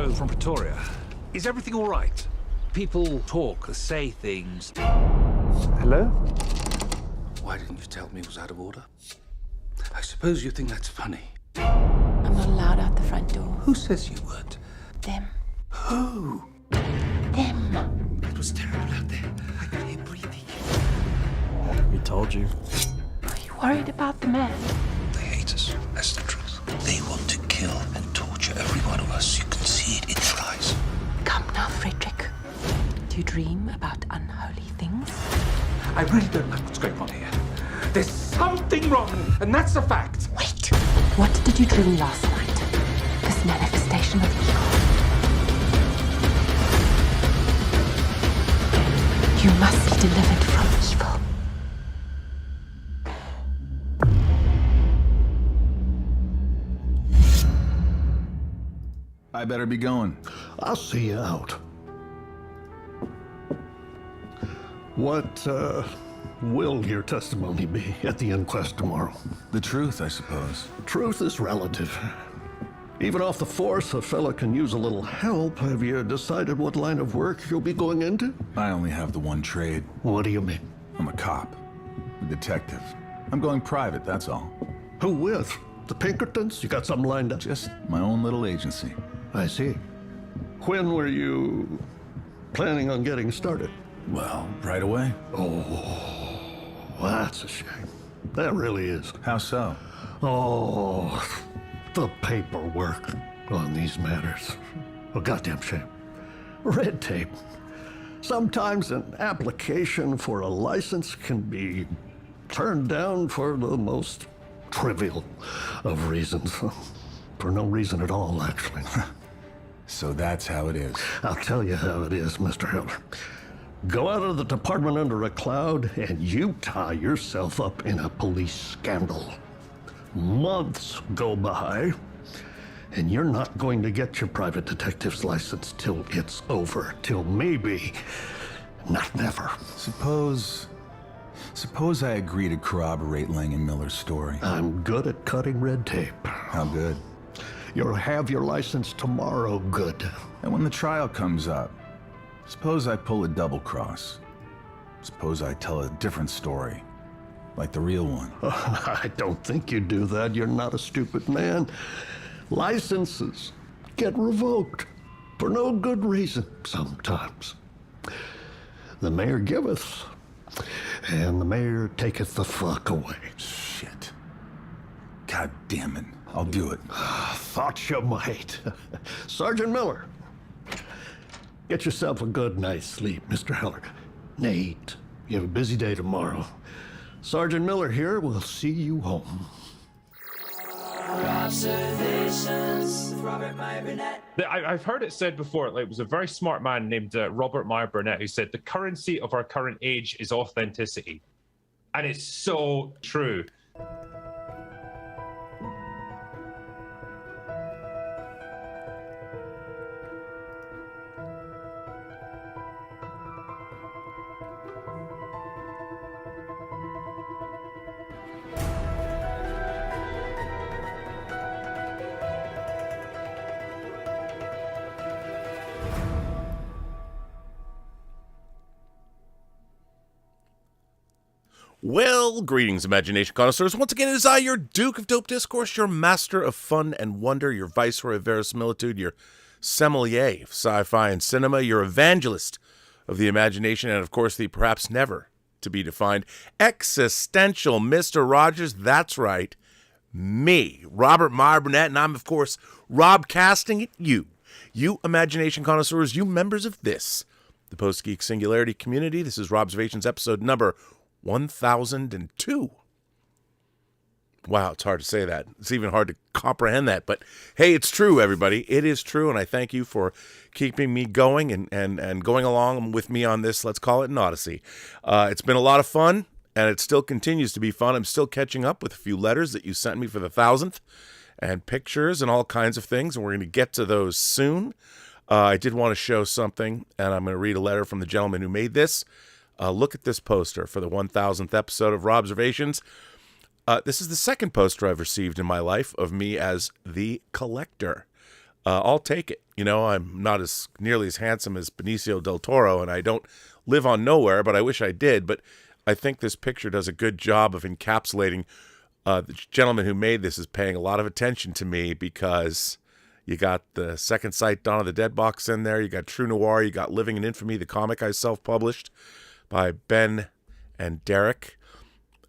Hello from Pretoria. Is everything all right? People talk or say things. Hello? Why didn't you tell me it was out of order? I suppose you think that's funny. I'm not allowed out the front door. Who says you weren't? Them. Who? Them. It was terrible out there. I could hear breathing. We told you. Are you worried about the man? They hate us. That's the truth. They want to kill and torture every one of us. You can see it in their eyes. Come now, Frederick. Do you dream about unholy things? I really don't like what's going on here. There's something wrong, and that's a fact. Wait. What did you dream last night? This manifestation of evil. You must be delivered from evil. I better be going. I'll see you out. What will your testimony be at the inquest tomorrow? The truth, I suppose. Truth is relative. Even off the force, a fella can use a little help. Have you decided what line of work you'll be going into? I only have the one trade. What do you mean? I'm a cop. A detective. I'm going private, that's all. Who with? The Pinkertons? You got something lined up? Just my own little agency. I see. When were you planning on getting started? Well, right away. Oh, that's a shame. That really is. How so? Oh, the paperwork on these matters. A goddamn shame. Red tape. Sometimes an application for a license can be turned down for the most trivial of reasons. For no reason at all, actually. So that's how it is. I'll tell you how it is, Mr. Heller. Go out of the department under a cloud and you tie yourself up in a police scandal. Months go by, and you're not going to get your private detective's license till it's over, till maybe, not never. Suppose I agree to corroborate Lang and Miller's story. I'm good at cutting red tape. How good? You'll have your license tomorrow, good. And when the trial comes up, suppose I pull a double cross. Suppose I tell a different story, like the real one. I don't think you do that. You're not a stupid man. Licenses get revoked for no good reason sometimes. The mayor giveth, and the mayor taketh the fuck away. Shit. God damn it. I'll do it. Thought you might. Sergeant Miller, get yourself a good night's sleep, Mr. Heller. Nate, you have a busy day tomorrow. Sergeant Miller here will see you home. Observations with Robert Meyer Burnett. I've heard it said before, like, it was a very smart man named Robert Meyer Burnett who said the currency of our current age is authenticity. And it's so true. Well, greetings, imagination connoisseurs. Once again, it is I, your Duke of Dope Discourse, your master of fun and wonder, your viceroy of verisimilitude, your sommelier of sci-fi and cinema, your evangelist of the imagination, and of course, the perhaps never to be defined existential Mr. Rogers. That's right, me, Robert Meyer Burnett, and I'm, of course, Rob casting at you imagination connoisseurs, you members of this, the Post-Geek Singularity community. This is Robservations episode number 1002. Wow, it's hard to say that. It's even hard to comprehend that. But hey, it's true, everybody. It is true, and I thank you for keeping me going and going along with me on this, let's call it an odyssey. It's been a lot of fun, and it still continues to be fun. I'm still catching up with a few letters that you sent me for the 1000th, and pictures and all kinds of things, and we're going to get to those soon. I did want to show something, and I'm going to read a letter from the gentleman who made this. Look at this poster for the 1000th episode of Robservations. This is the second poster I've received in my life of me as the collector. I'll take it. You know, I'm not as nearly as handsome as Benicio del Toro, and I don't live on nowhere, but I wish I did. But I think this picture does a good job of encapsulating. The gentleman who made this is paying a lot of attention to me, because you got the Second Sight Dawn of the Dead box in there. You got True Noir. You got Living in Infamy, the comic I self-published by Ben and Derek.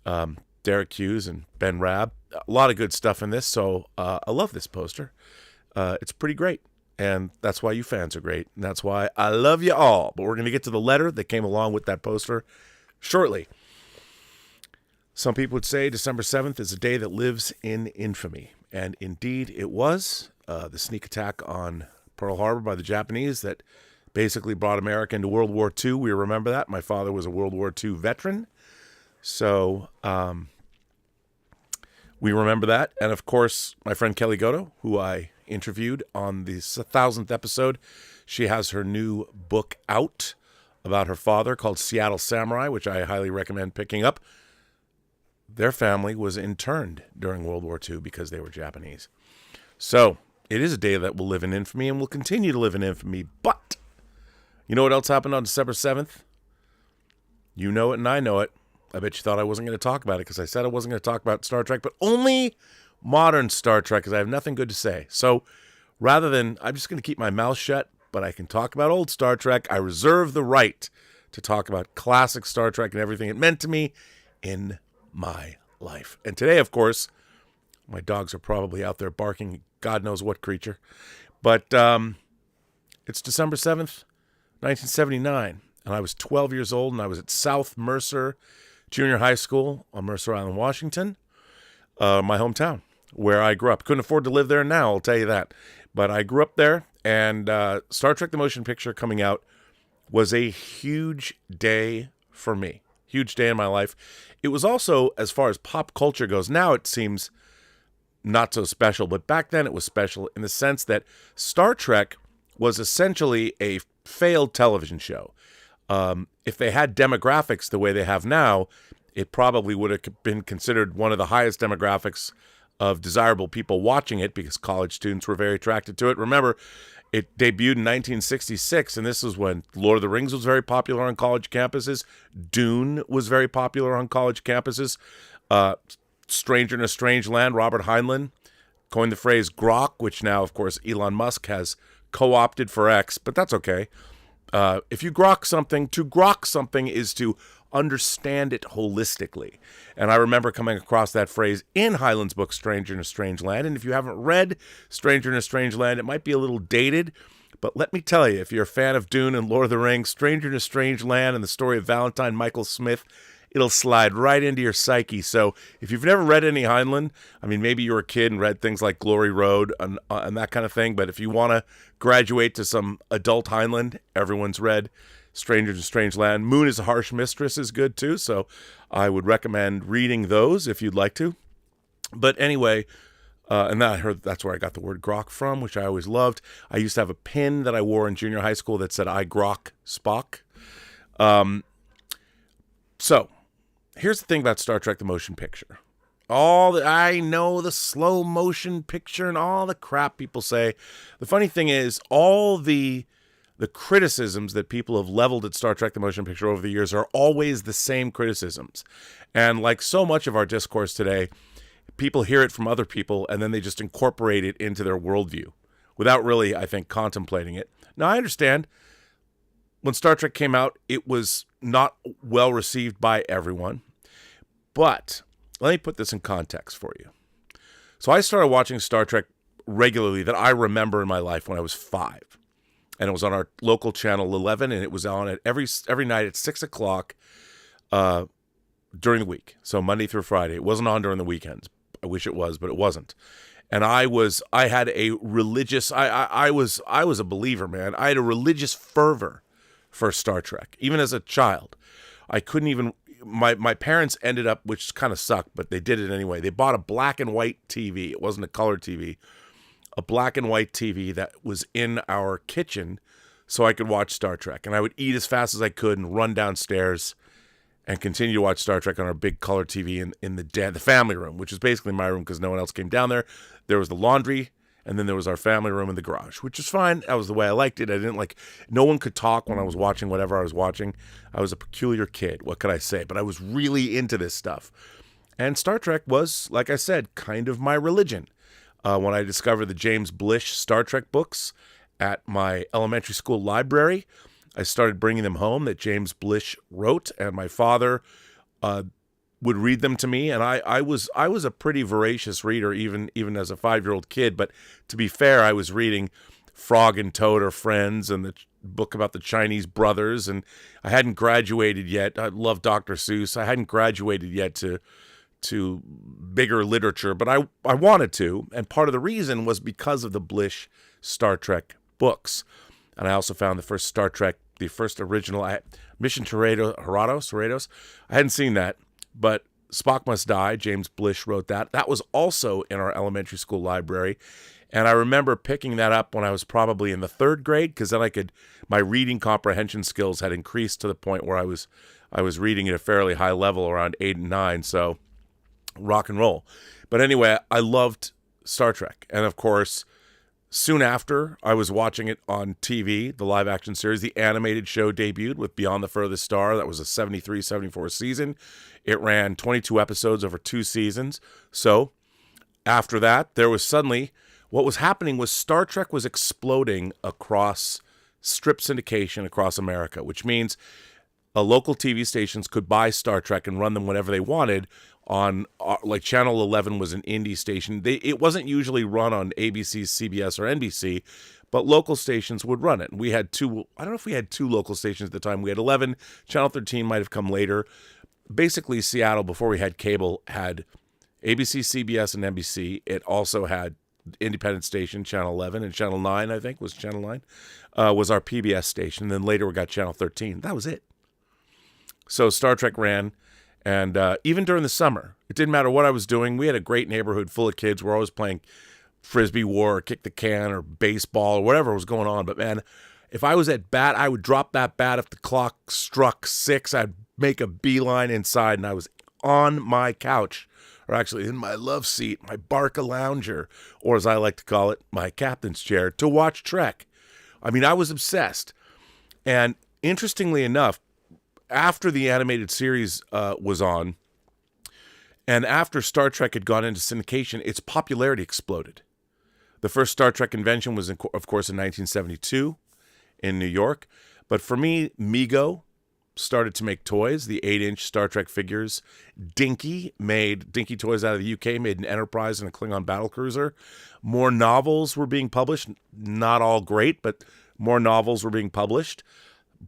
Derek Hughes and Ben Rabb. A lot of good stuff in this, so I love this poster. It's pretty great, and that's why you fans are great, and that's why I love you all. But we're going to get to the letter that came along with that poster shortly. Some people would say December 7th is a day that lives in infamy, and indeed it was. The sneak attack on Pearl Harbor by the Japanese that basically brought America into World War II. We remember that. My father was a World War II veteran, so we remember that. And of course, my friend Kelly Goto, who I interviewed on the 1000th episode, she has her new book out about her father called Seattle Samurai, which I highly recommend picking up. Their family was interned during World War II because they were Japanese. So it is a day that will live in infamy and will continue to live in infamy. But you know what else happened on December 7th? You know it and I know it. I bet you thought I wasn't going to talk about it because I said I wasn't going to talk about Star Trek, but only modern Star Trek, because I have nothing good to say. So rather than, I'm just going to keep my mouth shut, but I can talk about old Star Trek. I reserve the right to talk about classic Star Trek and everything it meant to me in my life. And today, of course, my dogs are probably out there barking God knows what creature. But it's December 7th, 1979, and I was 12 years old, and I was at South Mercer Junior High School on Mercer Island, Washington, my hometown, where I grew up. Couldn't afford to live there now, I'll tell you that. But I grew up there, and Star Trek the Motion Picture coming out was a huge day for me. Huge day in my life. It was also, as far as pop culture goes, now it seems not so special, but back then it was special in the sense that Star Trek was essentially a failed television show. If they had demographics the way they have now, it probably would have been considered one of the highest demographics of desirable people watching it, because college students were very attracted to it. Remember, it debuted in 1966, and this is when Lord of the Rings was very popular on college campuses. Dune was very popular on college campuses. Stranger in a Strange Land, Robert Heinlein coined the phrase grok, which now, of course, Elon Musk has co-opted for X, but that's okay. If you grok something, to grok something is to understand it holistically. And I remember coming across that phrase in Heinlein's book, Stranger in a Strange Land. And if you haven't read Stranger in a Strange Land, it might be a little dated. But let me tell you, if you're a fan of Dune and Lord of the Rings, Stranger in a Strange Land and the story of Valentine Michael Smith, it'll slide right into your psyche. So if you've never read any Heinlein, I mean, maybe you were a kid and read things like Glory Road and that kind of thing. But if you want to graduate to some adult Heinlein, everyone's read Stranger in a Strange Land. Moon is a Harsh Mistress is good too. So I would recommend reading those if you'd like to. But anyway, and then I heard that's where I got the word grok from, which I always loved. I used to have a pin that I wore in junior high school that said, I grok Spock. So here's the thing about Star Trek the Motion Picture. I know the slow motion picture and all the crap people say. The funny thing is, all the criticisms that people have leveled at Star Trek the Motion Picture over the years are always the same criticisms. And like so much of our discourse today, people hear it from other people and then they just incorporate it into their worldview without really, I think, contemplating it. Now, I understand when Star Trek came out, it was not well received by everyone. But let me put this in context for you. So I started watching Star Trek regularly that I remember in my life when I was 5. And it was on our local channel 11, and it was on at every night at 6 o'clock during the week. So Monday through Friday. It wasn't on during the weekends. I wish it was, but it wasn't. And I had a religious, I was a believer, man. I had a religious fervor for Star Trek, even as a child. I couldn't even, my parents ended up, which kind of sucked, but they did it anyway. They bought a black and white TV. It wasn't a color TV. A black and white TV that was in our kitchen so I could watch Star Trek. And I would eat as fast as I could and run downstairs and continue to watch Star Trek on our big color TV in the family room, which is basically my room because no one else came down there. There was the laundry And then there was our family room in the garage, which is fine. That was the way I liked it. I didn't like, no one could talk when I was watching whatever I was watching. I was a peculiar kid. What could I say? But I was really into this stuff. And Star Trek was, like I said, kind of my religion. When I discovered the James Blish Star Trek books at my elementary school library, I started bringing them home that James Blish wrote, and my father would read them to me. And I was a pretty voracious reader, even as a 5-year-old kid. But to be fair, I was reading Frog and Toad Are Friends and the book about the Chinese brothers, and I hadn't graduated yet. I love Dr. Seuss. I hadn't graduated yet to bigger literature, but I wanted to, and part of the reason was because of the Blish Star Trek books. And I also found the first Star Trek, the first original, Mission to Cerritos. I hadn't seen that, but Spock Must Die, James Blish wrote that. That was also in our elementary school library, and I remember picking that up when I was probably in the 3rd grade, because then my reading comprehension skills had increased to the point where I was reading at a fairly high level around 8 and 9, so rock and roll. But anyway, I loved Star Trek. And of course, soon after, I was watching it on TV, the live action series. The animated show debuted with Beyond the Furthest Star. That was a 73-74 season. It ran 22 episodes over 2 seasons. So after that, there was suddenly, what was happening was Star Trek was exploding across strip syndication across America, which means local TV stations could buy Star Trek and run them whenever they wanted on, like Channel 11 was an indie station. It wasn't usually run on ABC, CBS, or NBC, but local stations would run it. And we had 2, I don't know if we had 2 local stations at the time. We had 11, Channel 13 might have come later. Basically, Seattle, before we had cable, had ABC, CBS, and NBC. It also had independent station, Channel 11, and Channel 9, I think, was Channel 9, was our PBS station. Then later we got Channel 13. That was it. So Star Trek ran. And even during the summer, it didn't matter what I was doing. We had a great neighborhood full of kids. We're always playing Frisbee war or kick the can or baseball or whatever was going on. But, man, if I was at bat, I would drop that bat. If the clock struck 6, I'd make a beeline inside, and I was on my couch, or actually in my love seat, my Barca lounger, or as I like to call it, my captain's chair, to watch Trek. I mean, I was obsessed. And interestingly enough, after the animated series was on, and after Star Trek had gone into syndication, its popularity exploded. The first Star Trek convention was, of course, in 1972 in New York. But for me, Mego started to make toys, the 8-inch Star Trek figures. Dinky Toys out of the UK, made an Enterprise and a Klingon battlecruiser. More novels were being published. Not all great, but more novels were being published.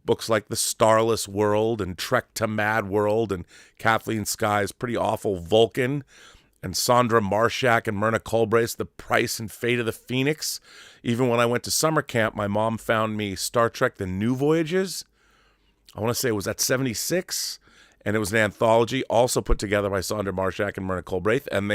Books like The Starless World and Trek to Mad World and Kathleen Sky's pretty awful Vulcan, and Sandra Marshak and Myrna Colbraith's The Price and Fate of the Phoenix. Even when I went to summer camp, my mom found me Star Trek The New Voyages. I want to say it was at 76, and it was an anthology also put together by Sandra Marshak and Myrna Colbraith, and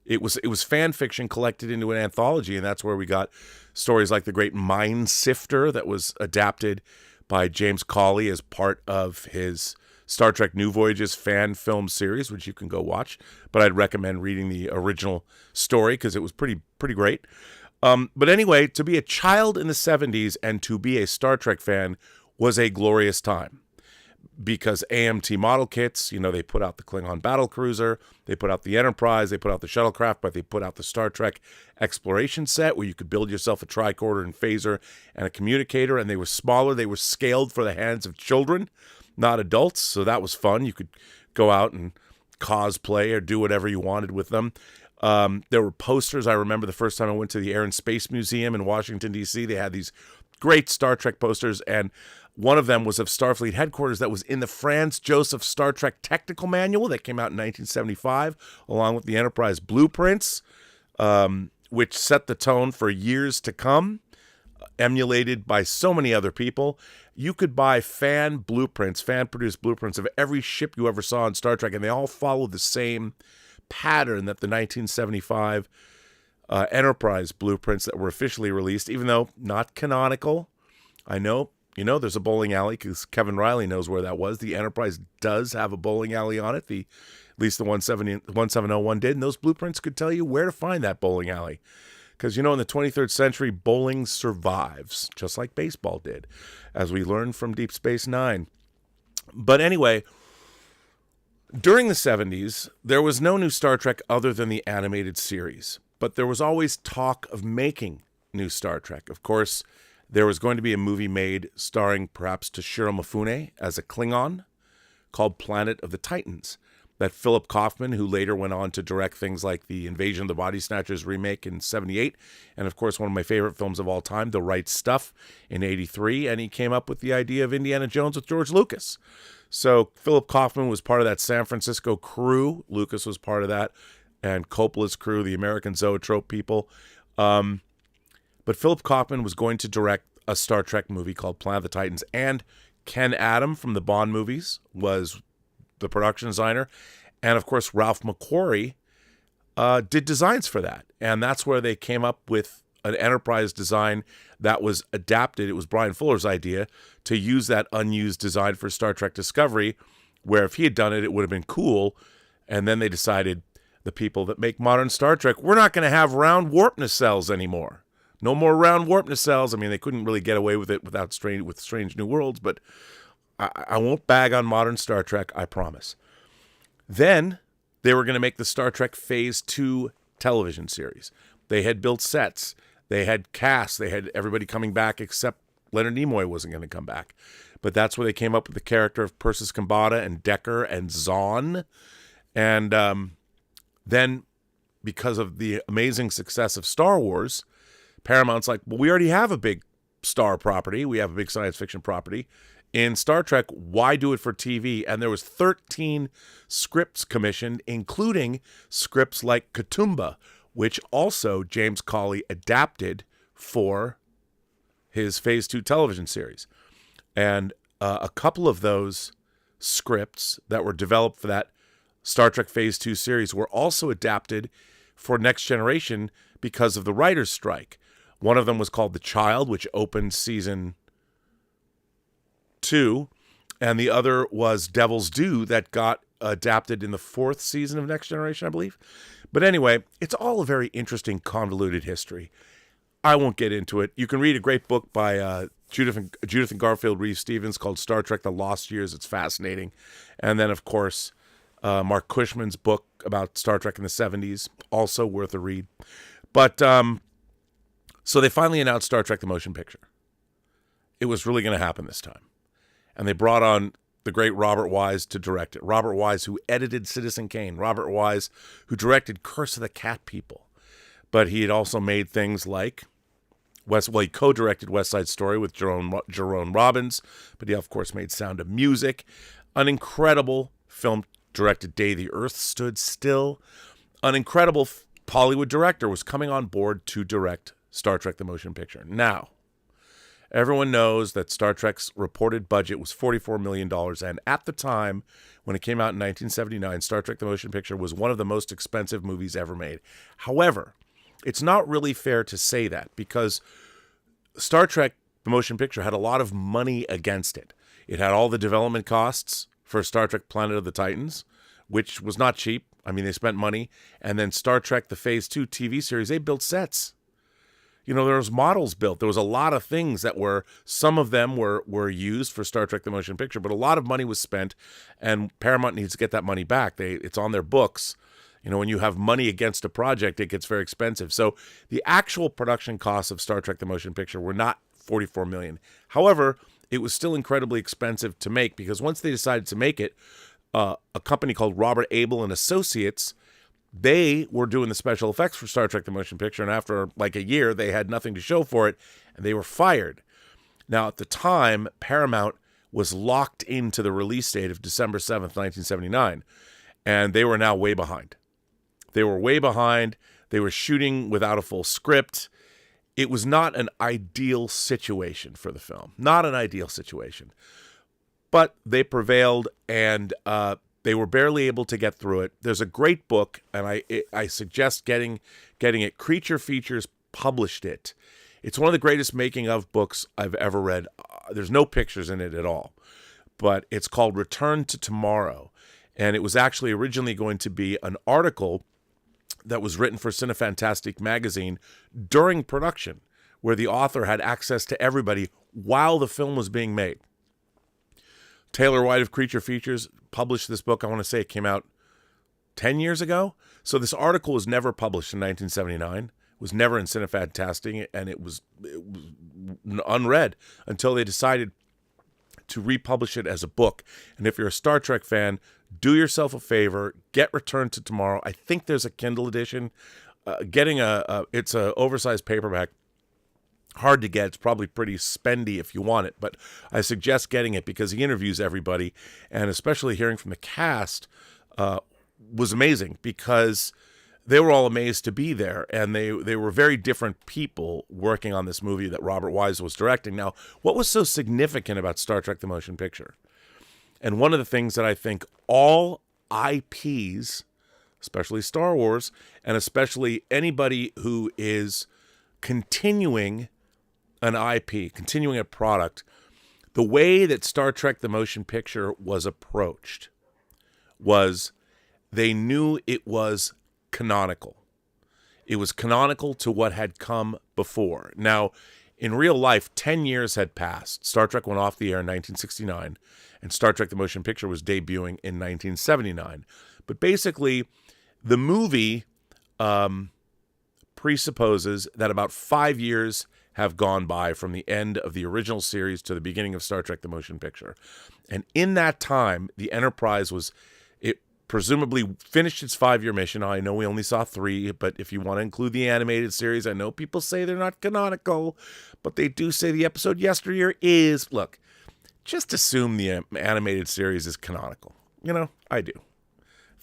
it was fan fiction collected into an anthology, and that's where we got stories like The Great Mind Sifter that was adapted by James Cawley as part of his Star Trek New Voyages fan film series, which you can go watch. But I'd recommend reading the original story because it was pretty great. But anyway, to be a child in the 70s and to be a Star Trek fan was a glorious time. Because AMT model kits, they put out the Klingon battlecruiser, they put out the Enterprise, they put out the shuttlecraft, but they put out the Star Trek exploration set where you could build yourself a tricorder and phaser and a communicator, and they were smaller. They were scaled for the hands of children, not adults, so that was fun. You could go out and cosplay or do whatever you wanted with them. There were posters. I remember the first time I went to the Air and Space Museum in Washington, D.C., they had these great Star Trek posters, and one of them was of Starfleet headquarters that was in the Franz Joseph Star Trek Technical Manual that came out in 1975, along with the Enterprise blueprints, which set the tone for years to come, emulated by so many other people. You could buy fan-produced blueprints of every ship you ever saw in Star Trek, and they all followed the same pattern that the 1975 Enterprise blueprints that were officially released, even though not canonical. I know, there's a bowling alley because Kevin Riley knows where that was. The Enterprise does have a bowling alley on it. The At least the 1701 did. And those blueprints could tell you where to find that bowling alley. Because, in the 23rd century, bowling survives, just like baseball did, as we learned from Deep Space Nine. But anyway, during the 70s, there was no new Star Trek other than the animated series. But there was always talk of making new Star Trek. Of course, there was going to be a movie made starring perhaps Toshiro Mifune as a Klingon called Planet of the Titans, that Philip Kaufman, who later went on to direct things like the Invasion of the Body Snatchers remake in 78, and of course one of my favorite films of all time, The Right Stuff, in 83, and he came up with the idea of Indiana Jones with George Lucas. So Philip Kaufman was part of that San Francisco crew. Lucas was part of that, and Coppola's crew, the American Zoetrope people. But Philip Kaufman was going to direct a Star Trek movie called Planet of the Titans, and Ken Adam from the Bond movies was the production designer. And of course, Ralph McQuarrie did designs for that. And that's where they came up with an enterprise design that was adapted. It was Brian Fuller's idea to use that unused design for Star Trek Discovery, where if he had done it, it would have been cool. And then they decided, the people that make modern Star Trek, we're not going to have round warp nacelles anymore. No more round warp nacelles. I mean, they couldn't really get away with it with Strange New Worlds, but I won't bag on modern Star Trek, I promise. Then they were going to make the Star Trek Phase 2 television series. They had built sets. They had cast. They had everybody coming back except Leonard Nimoy wasn't going to come back. But that's where they came up with the character of Persis Kambata and Decker and Zahn. And then, because of the amazing success of Star Wars, Paramount's like, well, we already have a big star property. We have a big science fiction property. In Star Trek, why do it for TV? And there was 13 scripts commissioned, including scripts like Katoomba, which also James Cawley adapted for his Phase 2 television series. And a couple of those scripts that were developed for that Star Trek Phase 2 series were also adapted for Next Generation because of the writer's strike. One of them was called The Child, which opened season 2, and the other was Devil's Due that got adapted in the 4th season of Next Generation, I believe. But anyway, it's all a very interesting, convoluted history. I won't get into it. You can read a great book by Judith and Garfield Reeves-Stevens called Star Trek: The Lost Years. It's fascinating. And then, of course, Mark Cushman's book about Star Trek in the 70s, also worth a read. But so they finally announced Star Trek: The Motion Picture. It was really going to happen this time. And they brought on the great Robert Wise to direct it. Robert Wise, who edited Citizen Kane. Robert Wise, who directed Curse of the Cat People. But he had also made things like he co-directed West Side Story with Jerome Robbins. But he, of course, made Sound of Music. An incredible film, directed Day the Earth Stood Still. An incredible Hollywood director was coming on board to direct Star Trek: The Motion Picture. Now, everyone knows that Star Trek's reported budget was $44 million, and at the time, when it came out in 1979, Star Trek: The Motion Picture was one of the most expensive movies ever made. However, it's not really fair to say that, because Star Trek: The Motion Picture had a lot of money against it. It had all the development costs for Star Trek: Planet of the Titans, which was not cheap. I mean, they spent money. And then Star Trek: The Phase 2 TV series, they built sets. There was models built. There was a lot of things that some of them were used for Star Trek: The Motion Picture, but a lot of money was spent, and Paramount needs to get that money back. It's on their books. When you have money against a project, it gets very expensive. So the actual production costs of Star Trek: The Motion Picture were not $44 million. However, it was still incredibly expensive to make, because once they decided to make it, a company called Robert Abel and Associates, they were doing the special effects for Star Trek: The Motion Picture, and after like a year, they had nothing to show for it, and they were fired. Now, at the time, Paramount was locked into the release date of December 7th, 1979, and they were now way behind. They were way behind. They were shooting without a full script. It was not an ideal situation for the film. Not an ideal situation. But they prevailed, and they were barely able to get through it. There's a great book, and I suggest getting it. Creature Features published it. It's one of the greatest making-of books I've ever read. There's no pictures in it at all. But it's called Return to Tomorrow. And it was actually originally going to be an article that was written for Cinefantastique magazine during production, where the author had access to everybody while the film was being made. Taylor White of Creature Features published this book. I want to say it came out 10 years ago. So this article was never published in 1979. It was never in Cinefantastique, and it was unread until they decided to republish it as a book. And if you're a Star Trek fan, do yourself a favor, get Return to Tomorrow. I think there's a Kindle edition. Getting it's a oversized paperback. Hard to get. It's probably pretty spendy if you want it, but I suggest getting it because he interviews everybody, and especially hearing from the cast was amazing because they were all amazed to be there, and they were very different people working on this movie that Robert Wise was directing. Now, what was so significant about Star Trek the Motion Picture? And one of the things that I think all IPs, especially Star Wars, and especially anybody who is continuing an IP, continuing a product, the way that Star Trek the Motion Picture was approached was they knew it was canonical. It was canonical to what had come before. Now, in real life, 10 years had passed. Star Trek went off the air in 1969, and Star Trek the Motion Picture was debuting in 1979. But basically, the movie presupposes that about 5 years have gone by from the end of the original series to the beginning of Star Trek the Motion Picture. And in that time, the Enterprise it presumably finished its 5-year mission. I know we only saw 3, but if you want to include the animated series, I know people say they're not canonical, but they do say the episode Yesteryear is. Look, just assume the animated series is canonical. You know, I do.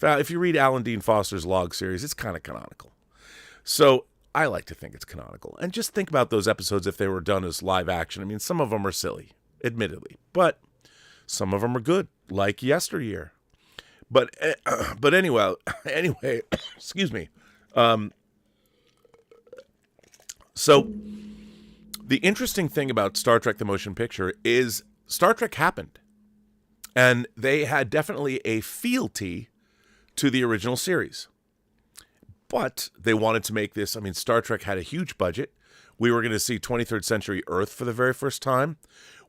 If you read Alan Dean Foster's log series, it's kind of canonical. So I like to think it's canonical. And just think about those episodes if they were done as live action. I mean, some of them are silly, admittedly, but some of them are good, like Yesteryear. But anyway, excuse me. So the interesting thing about Star Trek the Motion Picture is Star Trek happened. And they had definitely a fealty to the original series. But they wanted to make this, I mean, Star Trek had a huge budget. We were going to see 23rd century Earth for the very first time.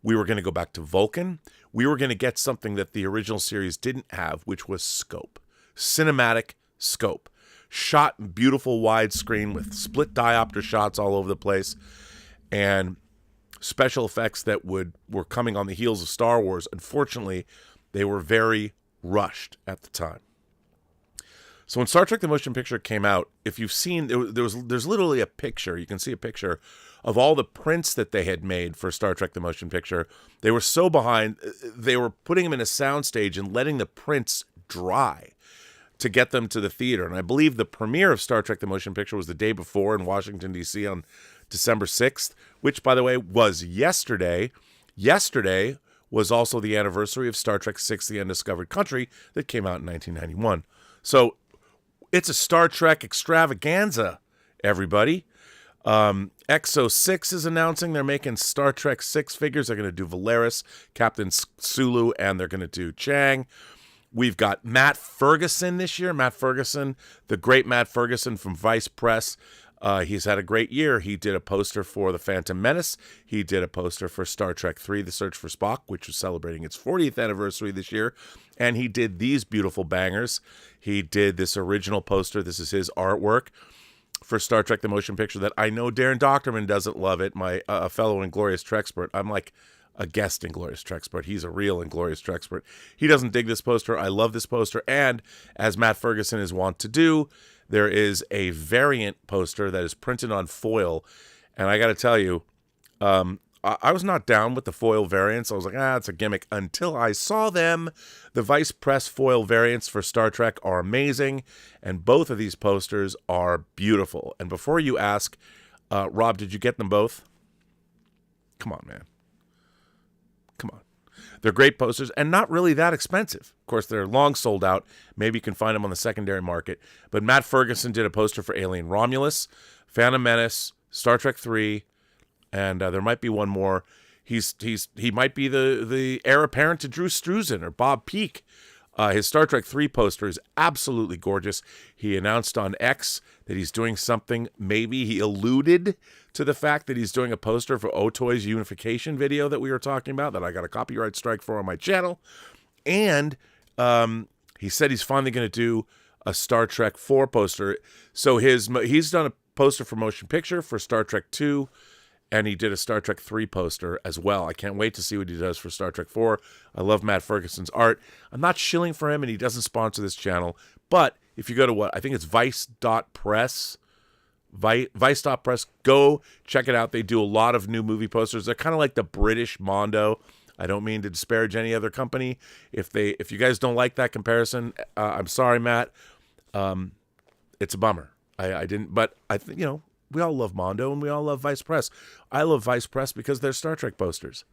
We were going to go back to Vulcan. We were going to get something that the original series didn't have, which was scope. Cinematic scope. Shot in beautiful widescreen with split diopter shots all over the place. And special effects that were coming on the heels of Star Wars. Unfortunately, they were very rushed at the time. So when Star Trek the Motion Picture came out, if you've seen, there's literally a picture, you can see a picture of all the prints that they had made for Star Trek the Motion Picture. They were so behind, they were putting them in a soundstage and letting the prints dry to get them to the theater. And I believe the premiere of Star Trek the Motion Picture was the day before in Washington, D.C. on December 6th, which, by the way, was yesterday. Yesterday was also the anniversary of Star Trek VI, The Undiscovered Country, that came out in 1991. So it's a Star Trek extravaganza, everybody. Exo 6 is announcing they're making Star Trek 6 figures. They're going to do Valeris, Captain Sulu, and they're going to do Chang. We've got Matt Ferguson this year. Matt Ferguson, the great Matt Ferguson from Vice Press. He's had a great year. He did a poster for The Phantom Menace. He did a poster for Star Trek III, The Search for Spock, which was celebrating its 40th anniversary this year. And he did these beautiful bangers. He did this original poster. This is his artwork for Star Trek the Motion Picture that I know Darren Doctorman doesn't love it, my fellow Inglorious Trexpert. I'm like a guest Inglorious Trexpert. He's a real Inglorious Trexpert. He doesn't dig this poster. I love this poster. And as Matt Ferguson is wont to do, there is a variant poster that is printed on foil. And I got to tell you, I was not down with the foil variants. I was like, it's a gimmick until I saw them. The Vice Press foil variants for Star Trek are amazing. And both of these posters are beautiful. And before you ask, Rob, did you get them both? Come on, man. Come on. They're great posters and not really that expensive. Of course, they're long sold out. Maybe you can find them on the secondary market. But Matt Ferguson did a poster for Alien Romulus, Phantom Menace, Star Trek III, and there might be one more. He might be the heir apparent to Drew Struzan or Bob Peake. His Star Trek 3 poster is absolutely gorgeous. He announced on X that he's doing something. Maybe he alluded to the fact that he's doing a poster for Otoy's unification video that we were talking about, that I got a copyright strike for on my channel. And he said he's finally going to do a Star Trek 4 poster. So he's done a poster for motion picture for Star Trek 2, and he did a Star Trek 3 poster as well. I can't wait to see what he does for Star Trek 4. I love Matt Ferguson's art. I'm not shilling for him, and he doesn't sponsor this channel. But if you go to I think it's vice.press, Vice.press, go check it out. They do a lot of new movie posters. They're kind of like the British Mondo. I don't mean to disparage any other company. If you guys don't like that comparison, I'm sorry, Matt. It's a bummer. I didn't, but I think, we all love Mondo and we all love Vice Press. I love Vice Press because they're Star Trek posters.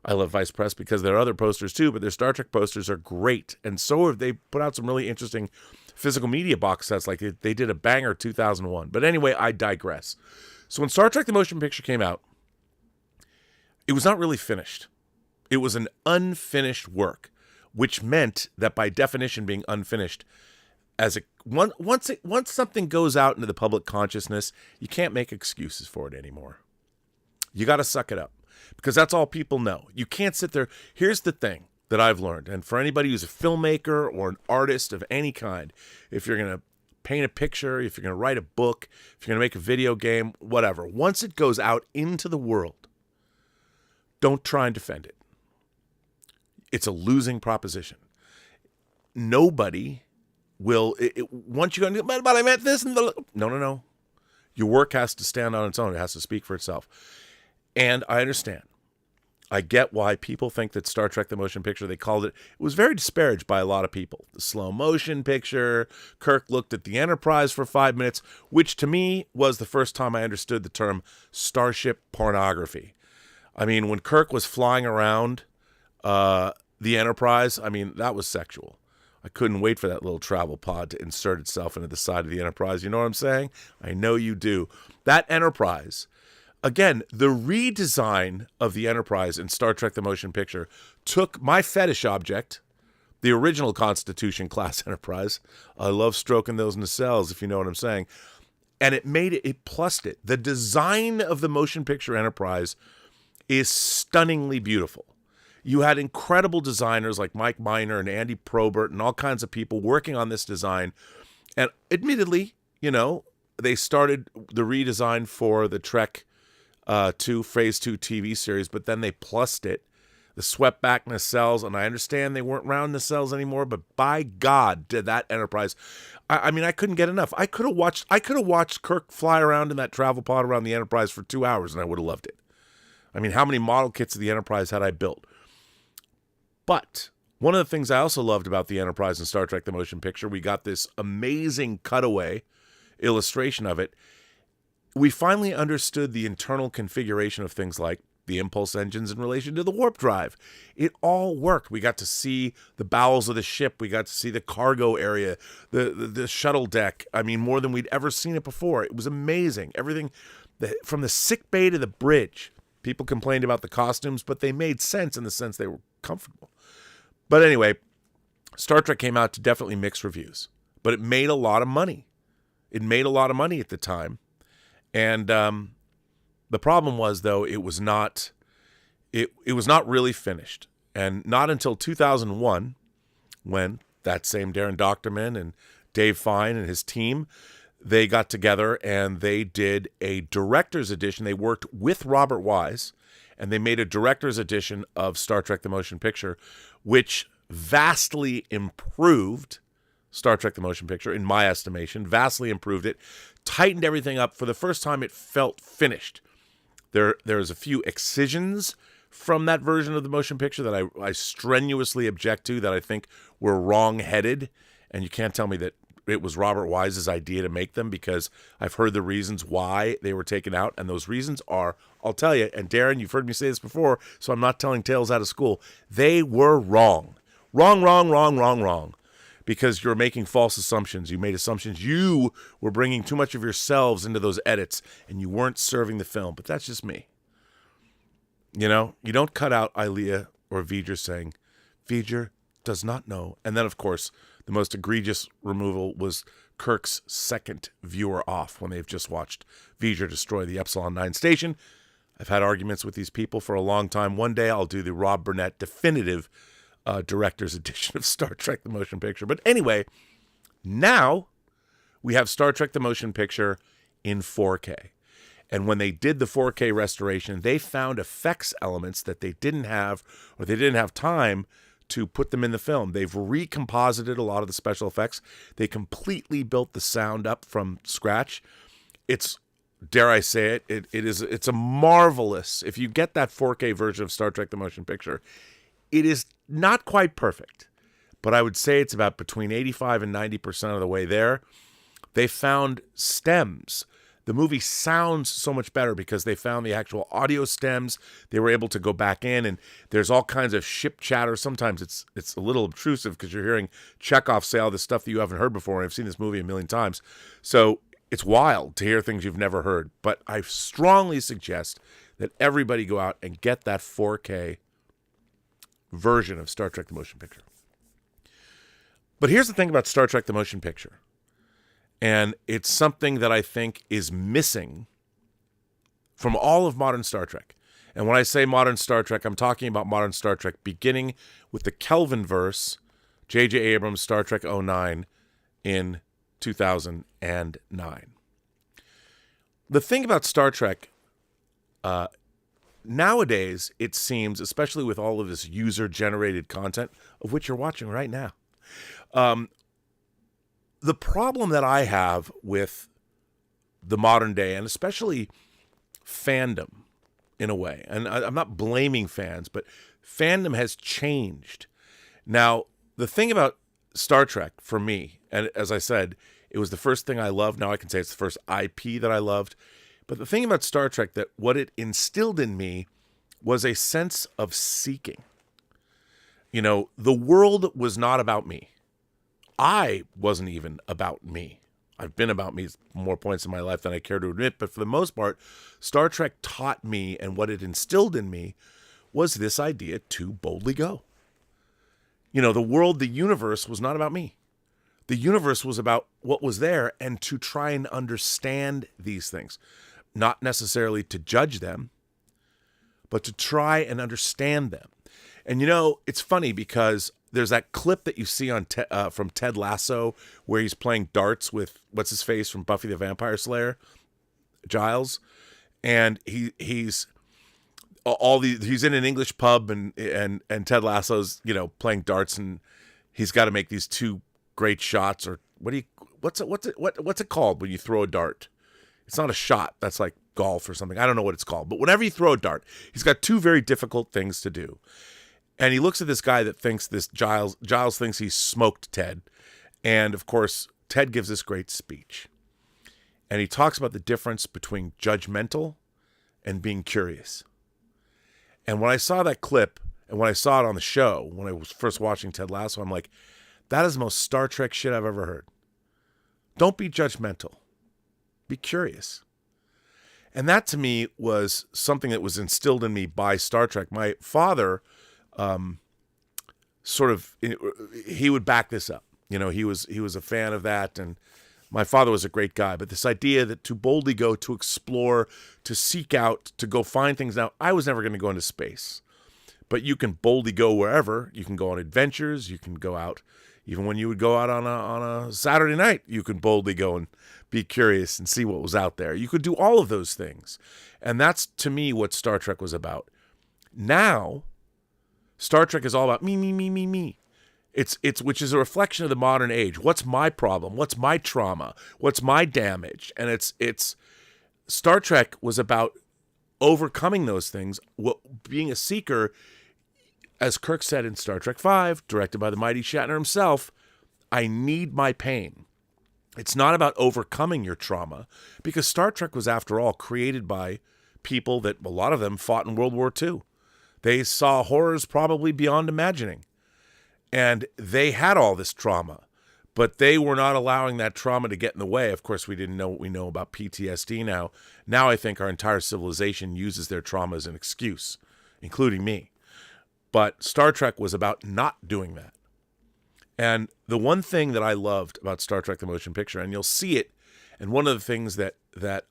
I love Vice Press because there are other posters too, but their Star Trek posters are great. And so have they put out some really interesting physical media box sets, like they did a banger 2001. But anyway, I digress. So when Star Trek the Motion Picture came out, it was not really finished. It was an unfinished work, which meant that by definition being unfinished, once something goes out into the public consciousness, you can't make excuses for it anymore. You got to suck it up, because that's all people know. You can't sit there. Here's the thing that I've learned, and for anybody who's a filmmaker or an artist of any kind, if you're going to paint a picture, if you're going to write a book, if you're going to make a video game, whatever, once it goes out into the world, don't try and defend it. It's a losing proposition. Nobody will, once you go, but I meant this, and no. Your work has to stand on its own. It has to speak for itself. And I understand. I get why people think that Star Trek the Motion Picture, it was very disparaged by a lot of people. The slow motion picture, Kirk looked at the Enterprise for 5 minutes, which to me was the first time I understood the term starship pornography. I mean, when Kirk was flying around the Enterprise, I mean, that was sexual. I couldn't wait for that little travel pod to insert itself into the side of the Enterprise. You know what I'm saying? I know you do. That Enterprise, again, the redesign of the Enterprise in Star Trek the Motion Picture took my fetish object, the original Constitution class Enterprise. I love stroking those nacelles, if you know what I'm saying. And it plussed it. The design of the Motion Picture Enterprise is stunningly beautiful. You had incredible designers like Mike Miner and Andy Probert and all kinds of people working on this design. And admittedly, they started the redesign for the Trek 2 Phase 2 TV series, but then they plussed it. The swept back nacelles, and I understand they weren't round nacelles anymore, but by God, did that Enterprise. I mean, I couldn't get enough. I could have watched Kirk fly around in that travel pod around the Enterprise for 2 hours, and I would have loved it. I mean, how many model kits of the Enterprise had I built? But one of the things I also loved about the Enterprise and Star Trek the Motion Picture, we got this amazing cutaway illustration of it. We finally understood the internal configuration of things like the impulse engines in relation to the warp drive. It all worked. We got to see the bowels of the ship. We got to see the cargo area, the shuttle deck. I mean, more than we'd ever seen it before. It was amazing. Everything from the sick bay to the bridge. People complained about the costumes, but they made sense in the sense they were comfortable. But anyway, Star Trek came out to definitely mixed reviews, but it made a lot of money. It made a lot of money at the time. And the problem was, though, it was not really finished. And not until 2001, when that same Darren Doctorman and Dave Fine and his team, they got together and they did a director's edition. They worked with Robert Wise, and they made a director's edition of Star Trek the Motion Picture, which vastly improved Star Trek the Motion Picture, in my estimation, vastly improved it, tightened everything up. For the first time, it felt finished. There's a few excisions from that version of the motion picture that I strenuously object to, that I think were wrong-headed, and you can't tell me that it was Robert Wise's idea to make them, because I've heard the reasons why they were taken out, and those reasons are, I'll tell you, and Darren, you've heard me say this before, so I'm not telling tales out of school. They were wrong. Wrong. Because you're making false assumptions. You made assumptions. You were bringing too much of yourselves into those edits, and you weren't serving the film. But that's just me. You don't cut out Ilea or V'ger saying, V'ger, does not know. And then, of course, the most egregious removal was Kirk's second viewer off when they've just watched V'ger destroy the Epsilon 9 station. I've had arguments with these people for a long time. One day I'll do the Rob Burnett definitive director's edition of Star Trek the Motion Picture. But anyway, now we have Star Trek the Motion Picture in 4K. And when they did the 4K restoration, they found effects elements that they didn't have, or they didn't have time to put them in the film. They've recomposited a lot of the special effects. They completely built the sound up from scratch. It's, dare I say it, it's a marvelous, if you get that 4K version of Star Trek the Motion Picture, it is not quite perfect, but I would say it's about between 85 and 90% of the way there. They found stems. The movie sounds so much better because they found the actual audio stems. They were able to go back in, and there's all kinds of ship chatter. Sometimes it's a little obtrusive because you're hearing Chekhov say all this stuff that you haven't heard before, and I've seen this movie a million times. So it's wild to hear things you've never heard. But I strongly suggest that everybody go out and get that 4K version of Star Trek the Motion Picture. But here's the thing about Star Trek the Motion Picture. And it's something that I think is missing from all of modern Star Trek. And when I say modern Star Trek, I'm talking about modern Star Trek beginning with the Kelvin-verse, J.J. Abrams' Star Trek 09 in 2009. The thing about Star Trek, nowadays, it seems, especially with all of this user-generated content, of which you're watching right now, the problem that I have with the modern day, and especially fandom in a way, and I'm not blaming fans, but fandom has changed. Now, the thing about Star Trek for me, and as I said, it was the first thing I loved. Now I can say it's the first IP that I loved. But the thing about Star Trek, that what it instilled in me was a sense of seeking. You know, the world was not about me. I wasn't even about me. I've been about me more points in my life than I care to admit, but for the most part, Star Trek taught me, and what it instilled in me was this idea to boldly go. You know, the world, the universe was not about me. The universe was about what was there, and to try and understand these things. Not necessarily to judge them, but to try and understand them. And you know, it's funny because there's that clip that you see on from Ted Lasso where he's playing darts with what's his face from Buffy the Vampire Slayer, Giles, and he's in an English pub and Ted Lasso's, you know, playing darts, and he's got to make these two great shots, or what's it called when you throw a dart? It's not a shot. That's like golf or something. I don't know what it's called, but whenever you throw a dart, he's got two very difficult things to do. And he looks at this guy that thinks this Giles thinks he's smoked Ted. And of course, Ted gives this great speech. And he talks about the difference between judgmental and being curious. And when I saw that clip, and when I saw it on the show, when I was first watching Ted Lasso, I'm like, that is the most Star Trek shit I've ever heard. Don't be judgmental. Be curious. And that to me was something that was instilled in me by Star Trek. My father, he would back this up. You know, he was a fan of that, and my father was a great guy. But this idea that to boldly go, to explore, to seek out, to go find things. Now, I was never going to go into space, but you can boldly go wherever. You can go on adventures. You can go out, even when you would go out on a Saturday night, you can boldly go and be curious and see what was out there. You could do all of those things, and that's to me what Star Trek was about. Now, Star Trek is all about me, me, me, me, me. It's which is a reflection of the modern age. What's my problem? What's my trauma? What's my damage? And it's Star Trek was about overcoming those things. Being a seeker, as Kirk said in Star Trek V, directed by the mighty Shatner himself, I need my pain. It's not about overcoming your trauma, because Star Trek was, after all, created by people that a lot of them fought in World War II. They saw horrors probably beyond imagining. And they had all this trauma, but they were not allowing that trauma to get in the way. Of course, we didn't know what we know about PTSD now. Now I think our entire civilization uses their trauma as an excuse, including me. But Star Trek was about not doing that. And the one thing that I loved about Star Trek the Motion Picture, and you'll see it, and one of the things that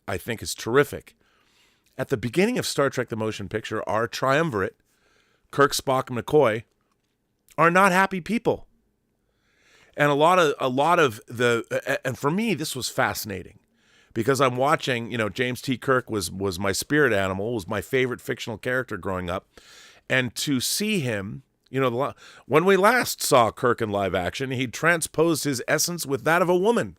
I think is terrific, at the beginning of Star Trek the Motion Picture, our triumvirate, Kirk, Spock, and McCoy, are not happy people. And a lot of the, and for me, this was fascinating because I'm watching, James T. Kirk was my spirit animal, was my favorite fictional character growing up. And to see him, when we last saw Kirk in live action, he'd transposed his essence with that of a woman,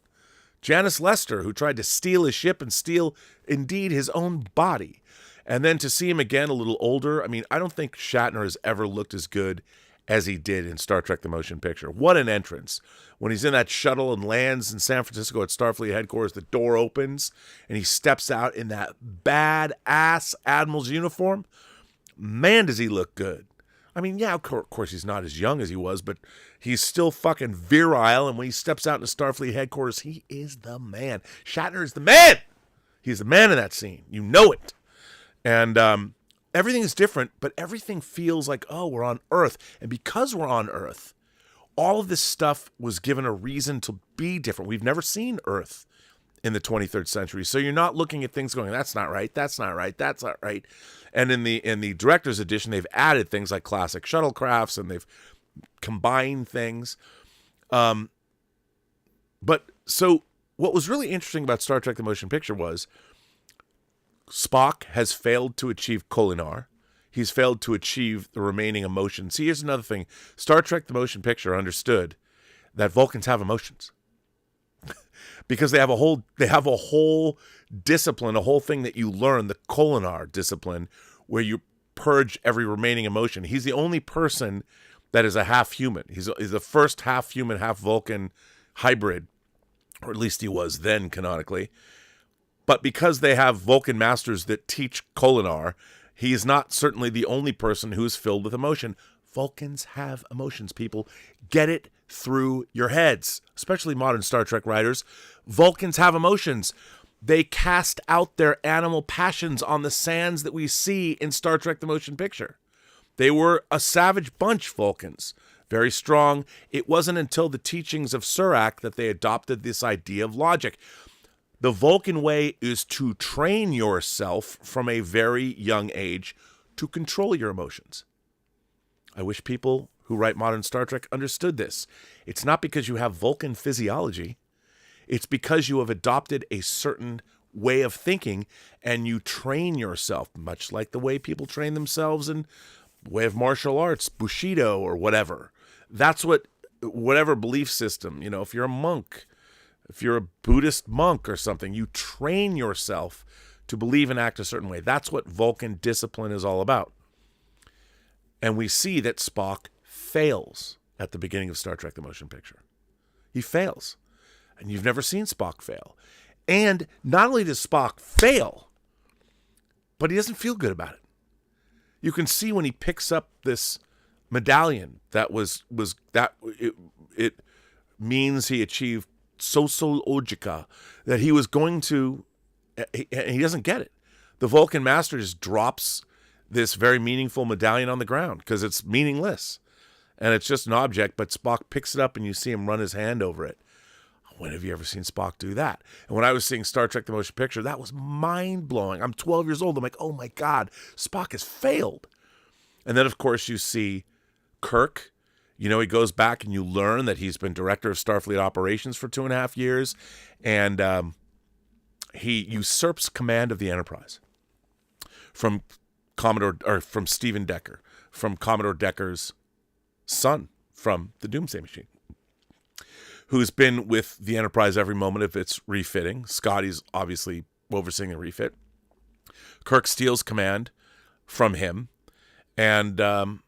Janice Lester, who tried to steal his ship and steal, indeed, his own body. And then to see him again a little older, I mean, I don't think Shatner has ever looked as good as he did in Star Trek the Motion Picture. What an entrance. When he's in that shuttle and lands in San Francisco at Starfleet headquarters, the door opens and he steps out in that badass Admiral's uniform. Man, does he look good. I mean, yeah, of course he's not as young as he was, but he's still fucking virile. And when he steps out into Starfleet headquarters, he is the man. Shatner is the man. He's the man in that scene. You know it. And everything is different, but everything feels like, oh, we're on Earth. And because we're on Earth, all of this stuff was given a reason to be different. We've never seen Earth in the 23rd century. So you're not looking at things going, that's not right, that's not right, that's not right. And in the director's edition, they've added things like classic shuttlecrafts and they've combined things. But so what was really interesting about Star Trek the Motion Picture was Spock has failed to achieve Kolinar. He's failed to achieve the remaining emotions. See, here's another thing. Star Trek the Motion Picture understood that Vulcans have emotions. Because they have a whole discipline, a whole thing that you learn, the Kolinar discipline, where you purge every remaining emotion. He's the only person that is a half human. He's the first half human, half Vulcan hybrid, or at least he was then canonically. But because they have Vulcan masters that teach Kolinar, he is not certainly the only person who is filled with emotion. Vulcans have emotions, people. Get it through your heads, especially modern Star Trek writers. Vulcans have emotions. They cast out their animal passions on the sands that we see in Star Trek the Motion Picture. They were a savage bunch, Vulcans. Very strong. It wasn't until the teachings of Surak that they adopted this idea of logic. The Vulcan way is to train yourself from a very young age to control your emotions. I wish people who write modern Star Trek understood this. It's not because you have Vulcan physiology. It's because you have adopted a certain way of thinking and you train yourself, much like the way people train themselves in way of martial arts, Bushido or whatever. That's whatever belief system, if you're a monk, if you're a Buddhist monk or something, you train yourself to believe and act a certain way. That's what Vulcan discipline is all about. And we see that Spock fails at the beginning of Star Trek the Motion Picture. He fails. And you've never seen Spock fail. And not only does Spock fail, but he doesn't feel good about it. You can see when he picks up this medallion that it means he achieved Sosologika, that he was going to, and he doesn't get it. The Vulcan master just drops this very meaningful medallion on the ground because it's meaningless. And it's just an object, but Spock picks it up and you see him run his hand over it. When have you ever seen Spock do that? And when I was seeing Star Trek the Motion Picture, that was mind-blowing. I'm 12 years old. I'm like, oh my God, Spock has failed. And then, of course, you see Kirk. He goes back and you learn that he's been director of Starfleet operations for 2.5 years. And he usurps command of the Enterprise from Stephen Decker, from Commodore Decker's son from the Doomsday Machine, who's been with the Enterprise every moment of its refitting. Scotty's obviously overseeing the refit. Kirk steals command from him, and and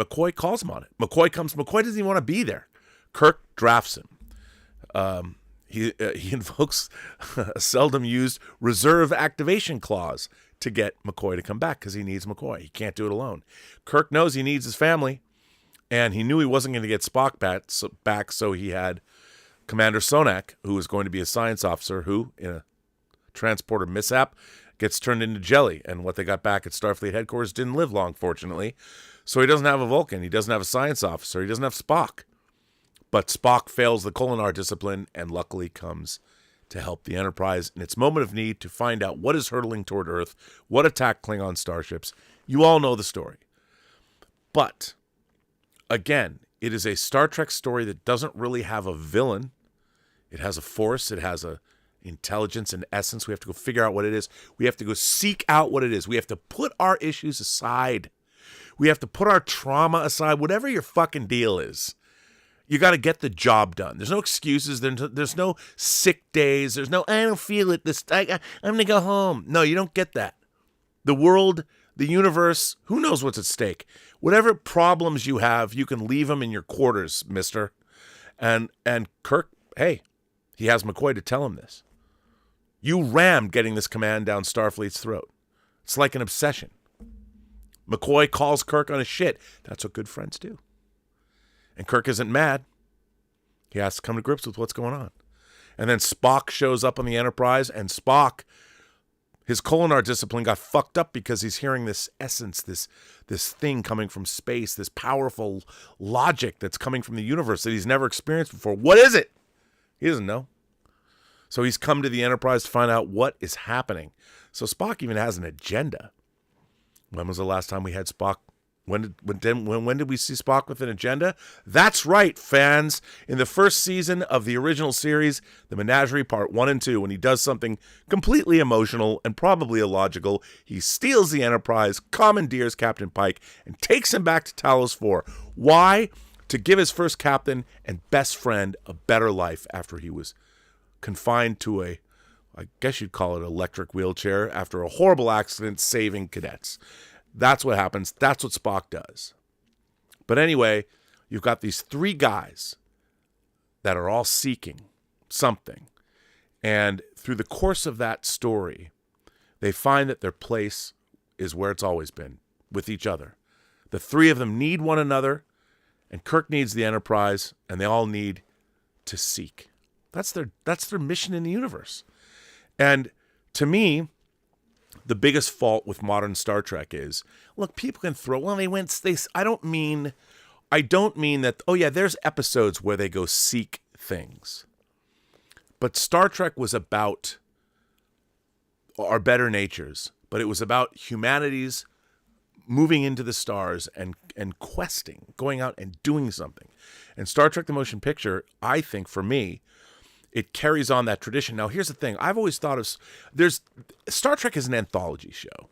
McCoy calls him on it. McCoy doesn't even want to be there. Kirk drafts him. He invokes a seldom used reserve activation clause to get McCoy to come back because he needs McCoy. He can't do it alone. Kirk knows he needs his family, and he knew he wasn't going to get Spock back, so he had Commander Sonak, who was going to be a science officer, who, in a transporter mishap, gets turned into jelly. And what they got back at Starfleet headquarters didn't live long, fortunately. So he doesn't have a Vulcan. He doesn't have a science officer. He doesn't have Spock. But Spock fails the Kolinar discipline and luckily comes to help the Enterprise in its moment of need to find out what is hurtling toward Earth, what attacked Klingon starships. You all know the story. But, again, it is a Star Trek story that doesn't really have a villain. It has a force. It has a intelligence and essence. We have to go figure out what it is. We have to go seek out what it is. We have to put our issues aside. We have to put our trauma aside. Whatever your fucking deal is, you got to get the job done. There's no excuses. There's no sick days. There's no, I don't feel it. I'm going to go home. No, you don't get that. The world, the universe, who knows what's at stake? Whatever problems you have, you can leave them in your quarters, mister. And Kirk, hey, he has McCoy to tell him this. You rammed getting this command down Starfleet's throat. It's like an obsession. McCoy calls Kirk on his shit. That's what good friends do. And Kirk isn't mad. He has to come to grips with what's going on. And then Spock shows up on the Enterprise, and Spock, his Kolinar discipline got fucked up because he's hearing this essence, this thing coming from space, this powerful logic that's coming from the universe that he's never experienced before. What is it? He doesn't know. So he's come to the Enterprise to find out what is happening. So Spock even has an agenda. When was the last time we had Spock? When did we see Spock with an agenda? That's right, fans. In the first season of the original series, The Menagerie Part 1 and 2, when he does something completely emotional and probably illogical, he steals the Enterprise, commandeers Captain Pike, and takes him back to Talos 4. Why? To give his first captain and best friend a better life after he was confined to I guess you'd call it an electric wheelchair after a horrible accident saving cadets. That's what happens. That's what Spock does. But anyway, you've got these three guys that are all seeking something. And through the course of that story, they find that their place is where it's always been, with each other. The three of them need one another, and Kirk needs the Enterprise, and they all need to seek. That's their mission in the universe. And to me, the biggest fault with modern Star Trek is, look, people can throw, well, I don't mean that, oh yeah, there's episodes where they go seek things. But Star Trek was about our better natures, but it was about humanity's moving into the stars and questing, going out and doing something. And Star Trek the Motion Picture, I think, for me, it carries on that tradition. Now, here's the thing. I've always thought of, Star Trek is an anthology show.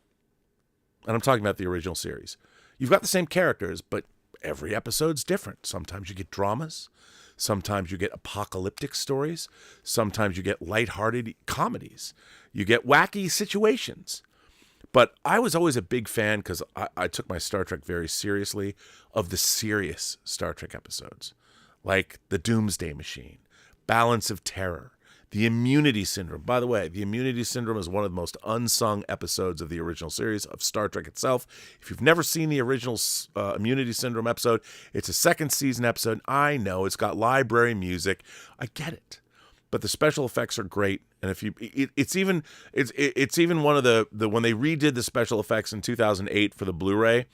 And I'm talking about the original series. You've got the same characters, but every episode's different. Sometimes you get dramas. Sometimes you get apocalyptic stories. Sometimes you get lighthearted comedies. You get wacky situations. But I was always a big fan, because I took my Star Trek very seriously, of the serious Star Trek episodes. Like The Doomsday Machine, Balance of Terror, The Immunity Syndrome. By the way, The Immunity Syndrome is one of the most unsung episodes of the original series of Star Trek itself. If you've never seen the original Immunity Syndrome episode, it's a second season episode. I know, it's got library music. I get it. But the special effects are great. And if you, it's even one of the when they redid the special effects in 2008 for the Blu-ray,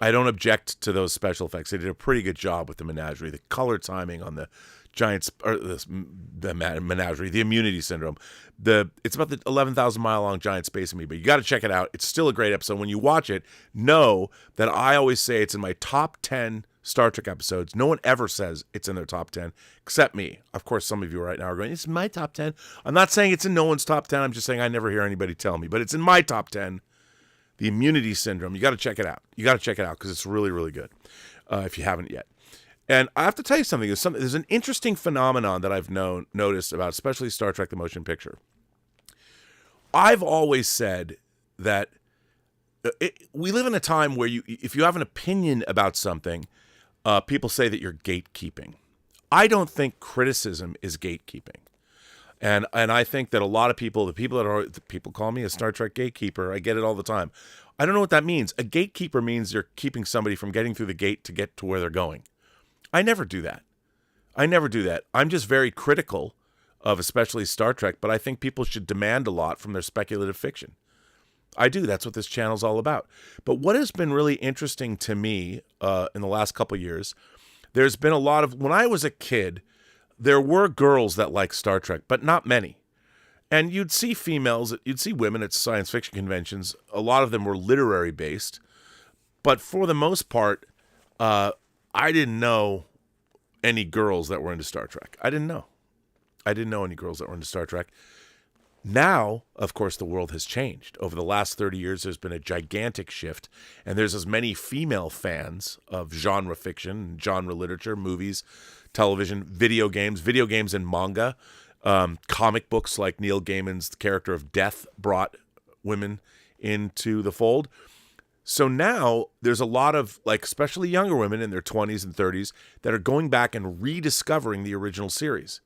I don't object to those special effects. They did a pretty good job with the Menagerie, the color timing on the Giants, or the Menagerie, the Immunity Syndrome. It's about the 11,000 mile long giant space amoeba. You got to check it out. It's still a great episode. When you watch it, know that I always say it's in my top 10 Star Trek episodes. No one ever says it's in their top 10, except me. Of course, some of you right now are going, it's my top 10. I'm not saying it's in no one's top 10. I'm just saying I never hear anybody tell me, but it's in my top 10. The Immunity Syndrome. You got to check it out. You got to check it out because it's really, really good if you haven't yet. And I have to tell you something. There's an interesting phenomenon that I've noticed about, especially Star Trek the Motion Picture. I've always said that we live in a time where if you have an opinion about something, people say that you're gatekeeping. I don't think criticism is gatekeeping. And I think that a lot of people, people call me a Star Trek gatekeeper. I get it all the time. I don't know what that means. A gatekeeper means you're keeping somebody from getting through the gate to get to where they're going. I never do that. I'm just very critical of especially Star Trek, but I think people should demand a lot from their speculative fiction. I do. That's what this channel's all about. But what has been really interesting to me in the last couple of years, There's been a lot of, when I was a kid, there were girls that liked Star Trek, but not many. And you'd see females, you'd see women at science fiction conventions. A lot of them were literary based. But for the most part, I didn't know any girls that were into Star Trek. I didn't know any girls that were into Star Trek. Now, of course, the world has changed. Over the last 30 years, there's been a gigantic shift, and there's as many female fans of genre fiction, genre literature, movies, television, video games and manga, comic books like Neil Gaiman's character of Death brought women into the fold. So now there's a lot of, like, especially younger women in their 20s and 30s that are going back and rediscovering the original series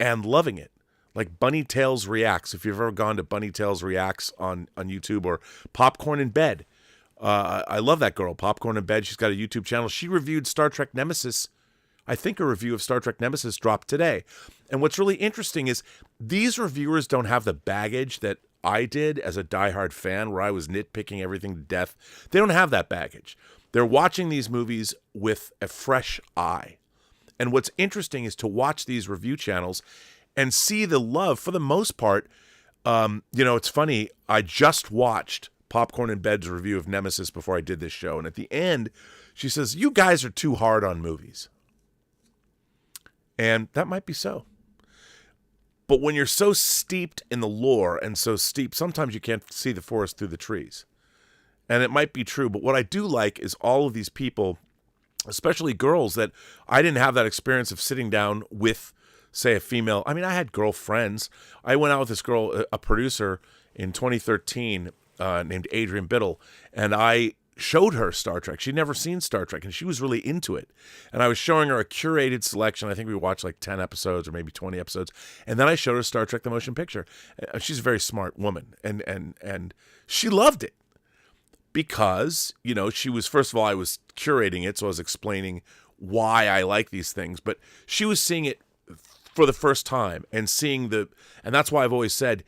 and loving it. Like Bunny Tails Reacts, if you've ever gone to Bunny Tails Reacts on YouTube, or Popcorn in Bed. I love that girl, Popcorn in Bed. She's got a YouTube channel. She reviewed Star Trek Nemesis. I think a review of Star Trek Nemesis dropped today. And what's really interesting is these reviewers don't have the baggage that I did as a diehard fan, where I was nitpicking everything to death. They don't have that baggage. They're watching these movies with a fresh eye. And what's interesting is to watch these review channels and see the love, for the most part. It's funny. I just watched Popcorn in Bed's review of Nemesis before I did this show. And at the end, she says, "You guys are too hard on movies." And that might be so. But when you're so steeped in the lore and so steep, sometimes you can't see the forest through the trees. And it might be true. But what I do like is all of these people, especially girls, that I didn't have that experience of sitting down with, say, a female. I mean, I had girlfriends. I went out with this girl, a producer, in 2013 named Adrian Biddle, and I showed her Star Trek. She'd never seen Star Trek, and she was really into it. And I was showing her a curated selection. I think we watched like 10 episodes or maybe 20 episodes. And then I showed her Star Trek the Motion Picture. She's a very smart woman, and she loved it because, she was, first of all, I was curating it, so I was explaining why I like these things, but she was seeing it for the first time and and that's why I've always said,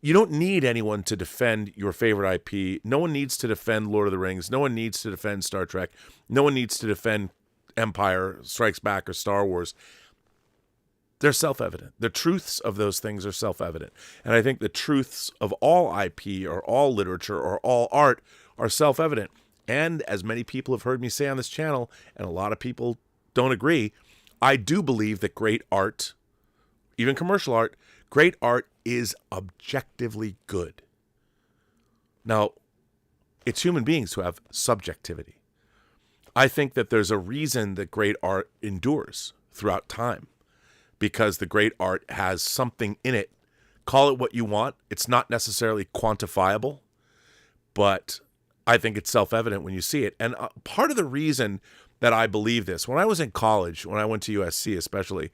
you don't need anyone to defend your favorite IP. No one needs to defend Lord of the Rings. No one needs to defend Star Trek. No one needs to defend Empire Strikes Back or Star Wars. They're self-evident. The truths of those things are self-evident. And I think the truths of all IP or all literature or all art are self-evident. And as many people have heard me say on this channel, and a lot of people don't agree, I do believe that great art, even commercial art, great art is objectively good. Now, it's human beings who have subjectivity. I think that there's a reason that great art endures throughout time, because the great art has something in it. Call it what you want. It's not necessarily quantifiable, but I think it's self-evident when you see it. And part of the reason that I believe this, when I was in college, when I went to USC especially,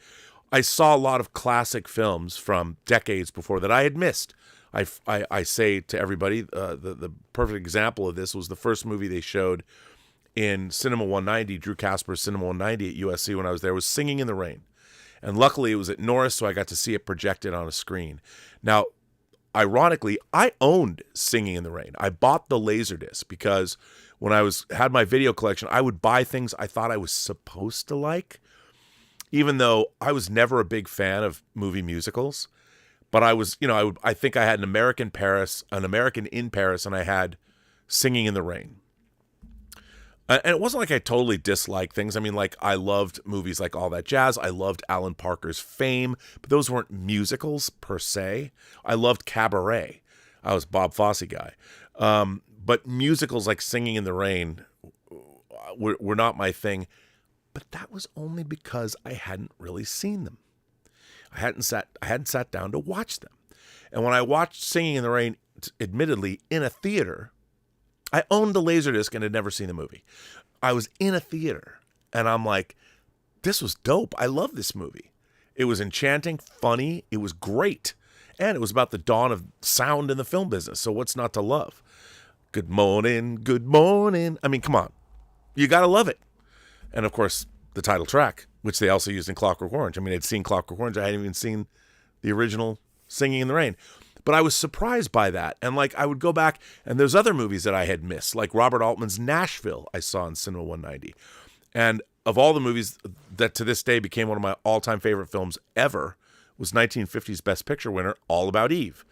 I saw a lot of classic films from decades before that I had missed. I say to everybody, the perfect example of this was the first movie they showed in Cinema 190, Drew Casper's Cinema 190 at USC when I was there, was Singing in the Rain. And luckily it was at Norris, so I got to see it projected on a screen. Now, ironically, I owned Singing in the Rain. I bought the Laserdisc because when I had my video collection, I would buy things I thought I was supposed to like, even though I was never a big fan of movie musicals. But I was, I think I had an American in Paris, and I had Singing in the Rain. And it wasn't like I totally disliked things. I mean, like, I loved movies like All That Jazz. I loved Alan Parker's Fame, but those weren't musicals per se. I loved Cabaret. I was a Bob Fosse guy. But musicals like Singing in the Rain were not my thing. But that was only because I hadn't really seen them. I hadn't sat down to watch them. And when I watched Singing in the Rain, admittedly, in a theater, I owned the Laserdisc and had never seen the movie. I was in a theater, and I'm like, this was dope. I love this movie. It was enchanting, funny. It was great. And it was about the dawn of sound in the film business. So what's not to love? Good morning, good morning. I mean, come on. You got to love it. And, of course, the title track, which they also used in Clockwork Orange. I mean, I'd seen Clockwork Orange. I hadn't even seen the original Singing in the Rain. But I was surprised by that. And, like, I would go back, and there's other movies that I had missed, like Robert Altman's Nashville I saw in Cinema 190. And of all the movies that to this day became one of my all-time favorite films ever was 1950's Best Picture winner, All About Eve.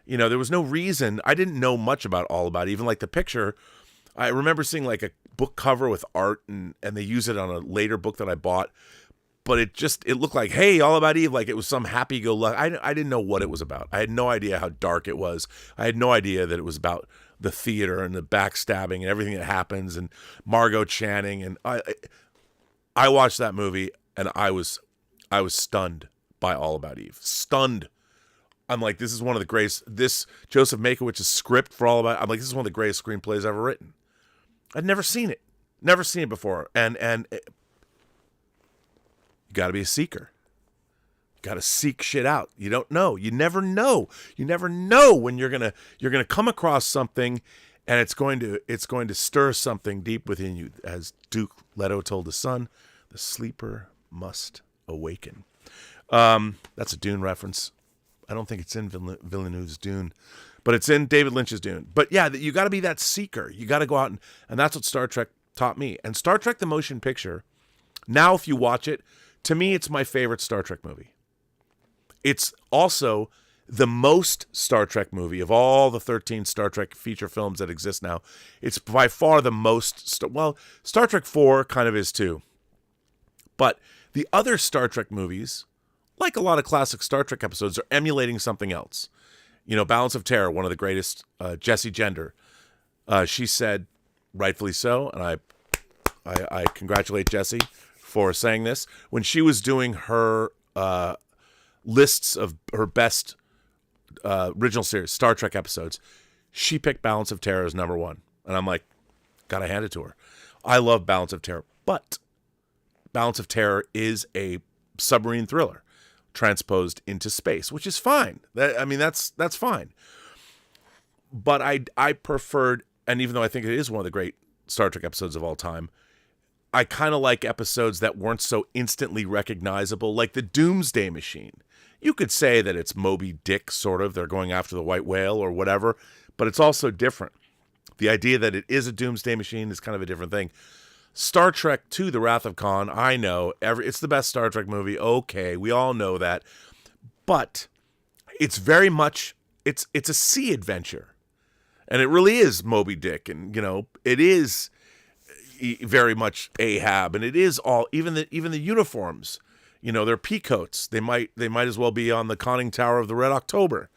You know, there was no reason. I didn't know much about All About Eve. Even like the picture, I remember seeing like a book cover with art, and they use it on a later book that I bought. But it looked like, hey, All About Eve, like it was some happy-go-lucky. I didn't know what it was about. I had no idea how dark it was. I had no idea that it was about the theater and the backstabbing and everything that happens and Margot Channing. And I watched that movie and I was stunned by All About Eve. Stunned. I'm like, this is one of the greatest. This Joseph Makowicz's script for All About. I'm like, this is one of the greatest screenplays ever written. I'd never seen it before, and you got to be a seeker. You got to seek shit out. You don't know. You never know. You never know when you're gonna come across something, and it's going to stir something deep within you. As Duke Leto told his son, the sleeper must awaken. That's a Dune reference. I don't think it's in Villeneuve's Dune, but it's in David Lynch's Dune. But yeah, you got to be that seeker. You got to go out and that's what Star Trek taught me. And Star Trek the Motion Picture, now if you watch it, to me it's my favorite Star Trek movie. It's also the most Star Trek movie of all the 13 Star Trek feature films that exist now. It's by far the most, Star Trek 4 kind of is too. But the other Star Trek movies, like a lot of classic Star Trek episodes, are emulating something else. You know, Balance of Terror, one of the greatest, Jessie Gender. She said, rightfully so, and I congratulate Jessie for saying this. When she was doing her lists of her best original series, Star Trek episodes, she picked Balance of Terror as number one. And I'm like, gotta hand it to her. I love Balance of Terror, but Balance of Terror is a submarine thriller transposed into space, which is fine. That's fine. But I preferred, and even though I think it is one of the great Star Trek episodes of all time, I kind of like episodes that weren't so instantly recognizable, like the Doomsday Machine. You could say that it's Moby Dick, sort of. They're going after the white whale or whatever, but it's also different. The idea that it is a Doomsday Machine is kind of a different thing. Star Trek II, The Wrath of Khan, I know, it's the best Star Trek movie. Okay, we all know that. But it's very much, it's a sea adventure. And it really is Moby Dick. And, you know, it is very much Ahab. And it is all, even the uniforms, you know, they're peacoats. They might as well be on the conning tower of the Red October.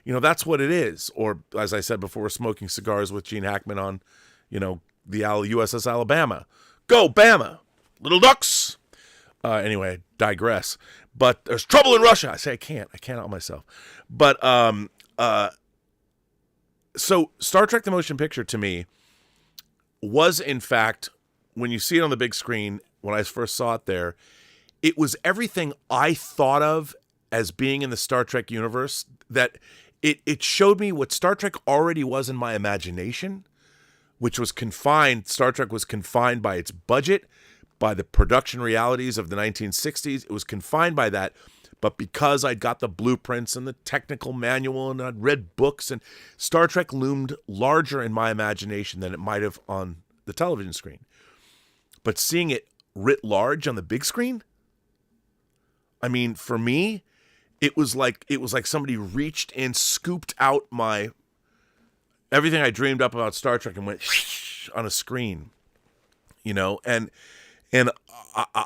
You know, that's what it is. Or, as I said before, smoking cigars with Gene Hackman on, you know, the USS Alabama. Go, Bama! Little ducks! Anyway, I digress. But there's trouble in Russia. I say I can't help myself. But, so Star Trek the Motion Picture, to me, was, in fact, when you see it on the big screen, when I first saw it there, it was everything I thought of as being in the Star Trek universe, that it showed me what Star Trek already was in my imagination, which was confined. Star Trek was confined by its budget, by the production realities of the 1960s. It was confined by that. But because I'd got the blueprints and the technical manual and I'd read books, and Star Trek loomed larger in my imagination than it might have on the television screen. But seeing it writ large on the big screen, I mean, for me, it was like somebody reached and scooped out everything I dreamed up about Star Trek and went on a screen, you know, and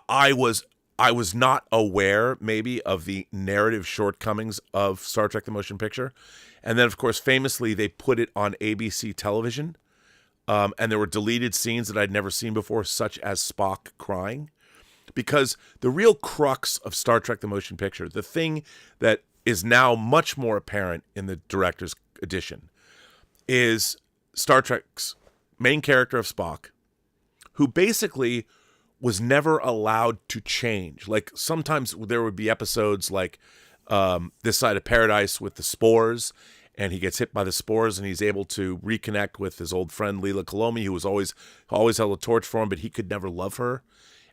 I was not aware maybe of the narrative shortcomings of Star Trek the Motion Picture. And then, of course, famously, they put it on ABC television, and there were deleted scenes that I'd never seen before, such as Spock crying. Because the real crux of Star Trek the Motion Picture, the thing that is now much more apparent in the director's edition, is Star Trek's main character of Spock, who basically was never allowed to change. Like, sometimes there would be episodes like This Side of Paradise with the spores, and he gets hit by the spores and he's able to reconnect with his old friend Leela Kalomi, who was always held a torch for him, but he could never love her.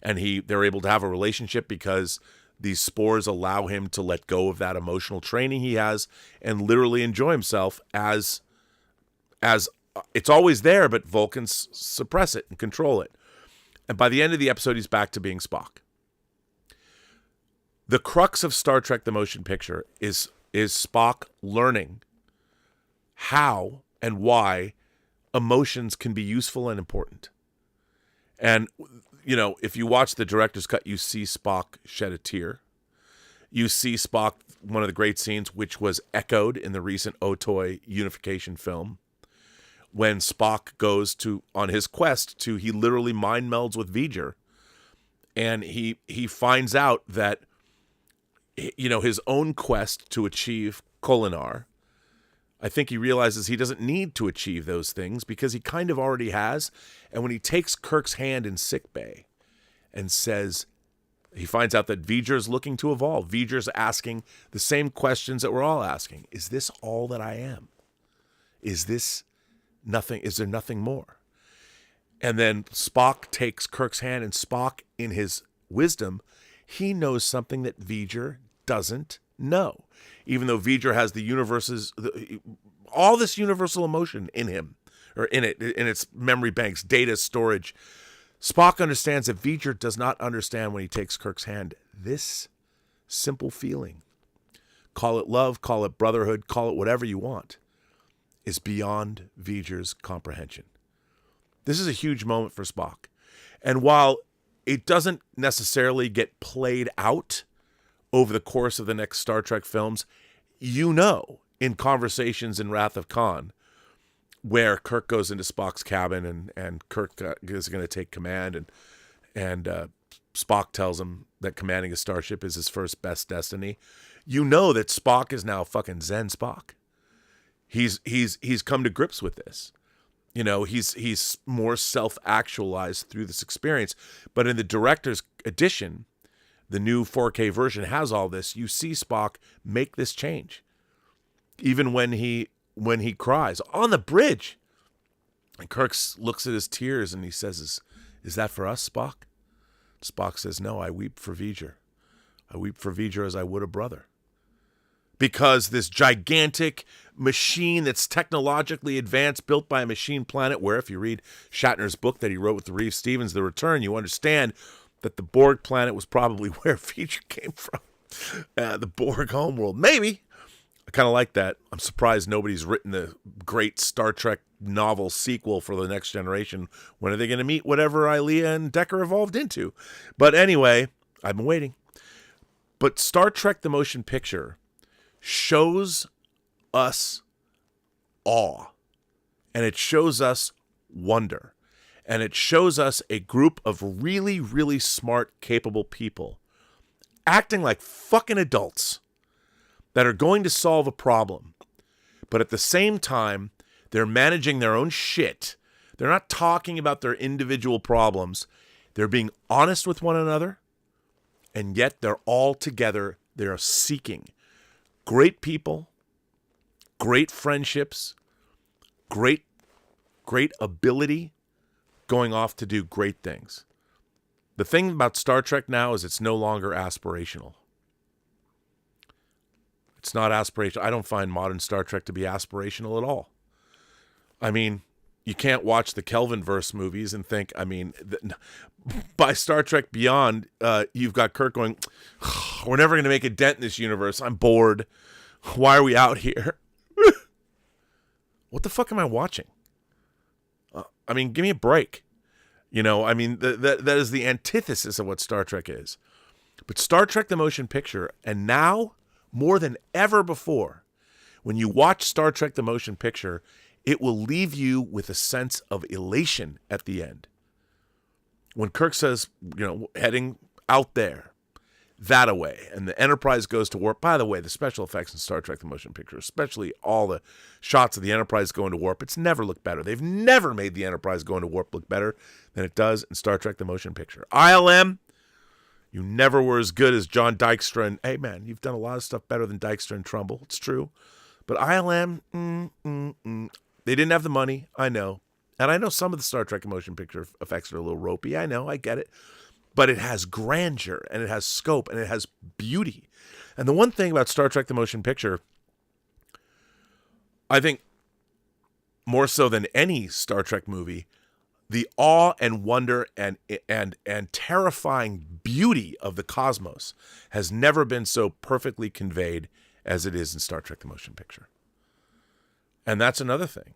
And they're able to have a relationship because these spores allow him to let go of that emotional training he has and literally enjoy himself as it's always there, but Vulcans suppress it and control it. And by the end of the episode, he's back to being Spock. The crux of Star Trek the Motion Picture is Spock learning how and why emotions can be useful and important. And, you know, if you watch the director's cut, you see Spock shed a tear. You see Spock, one of the great scenes, which was echoed in the recent Otoy unification film, when Spock goes on his quest he literally mind melds with V'ger, and he finds out that, you know, his own quest to achieve Kolinar, I think he realizes he doesn't need to achieve those things because he kind of already has. And when he takes Kirk's hand in sickbay and says, he finds out that V'ger's looking to evolve. V'ger's asking the same questions that we're all asking. Is this all that I am? Is this nothing? Is there nothing more? And then Spock takes Kirk's hand, and Spock, in his wisdom, he knows something that V'ger doesn't know. Even though V'ger has all this universal emotion in him, or in its memory banks, data storage, Spock understands that V'ger does not understand when he takes Kirk's hand. This simple feeling, call it love, call it brotherhood, call it whatever you want, is beyond V'ger's comprehension. This is a huge moment for Spock. And while it doesn't necessarily get played out over the course of the next Star Trek films, you know, in conversations in Wrath of Khan, where Kirk goes into Spock's cabin and Kirk is going to take command, and Spock tells him that commanding a starship is his first best destiny. You know that Spock is now fucking Zen Spock. He's come to grips with this. You know, he's more self-actualized through this experience. But in the director's edition, the new 4K version has all this. You see Spock make this change. Even when he cries on the bridge. And Kirk looks at his tears and he says, is that for us, Spock? Spock says, no, I weep for V'ger. I weep for V'ger as I would a brother. Because this gigantic machine that's technologically advanced, built by a machine planet, where if you read Shatner's book that he wrote with Reeve Stevens, The Return, you understand that the Borg planet was probably where V'ger came from. The Borg homeworld. Maybe. I kind of like that. I'm surprised nobody's written the great Star Trek novel sequel for the next generation. When are they going to meet whatever Ilea and Decker evolved into? But anyway, I've been waiting. But Star Trek the Motion Picture shows us awe, and it shows us wonder, and it shows us a group of really, really smart, capable people acting like fucking adults that are going to solve a problem, but at the same time, they're managing their own shit. They're not talking about their individual problems. They're being honest with one another, and yet they're all together. They're seeking great people, great friendships, great ability, going off to do great things. The thing about Star Trek now is it's no longer aspirational. It's not aspirational. I don't find modern Star Trek to be aspirational at all. I mean, you can't watch the Kelvinverse movies and think, I mean, by Star Trek Beyond, you've got Kirk going, we're never going to make a dent in this universe. I'm bored. Why are we out here? What the fuck am I watching? I mean, give me a break. You know, I mean, that is the antithesis of what Star Trek is. But Star Trek the Motion Picture, and now, more than ever before, when you watch Star Trek the Motion Picture, it will leave you with a sense of elation at the end. When Kirk says, you know, heading out there, that away, and the Enterprise goes to warp. By the way, the special effects in Star Trek the Motion Picture, especially all the shots of the Enterprise going to warp, it's never looked better. They've never made the Enterprise going to warp look better than it does in Star Trek the Motion Picture. ILM, you never were as good as John Dykstra. And, hey, man, you've done a lot of stuff better than Dykstra and Trumbull. It's true. But ILM, they didn't have the money. I know. And I know some of the Star Trek Motion Picture effects are a little ropey. I know. I get it. But it has grandeur, and it has scope, and it has beauty. And the one thing about Star Trek the Motion Picture, I think more so than any Star Trek movie, the awe and wonder and terrifying beauty of the cosmos has never been so perfectly conveyed as it is in Star Trek the Motion Picture. And that's another thing.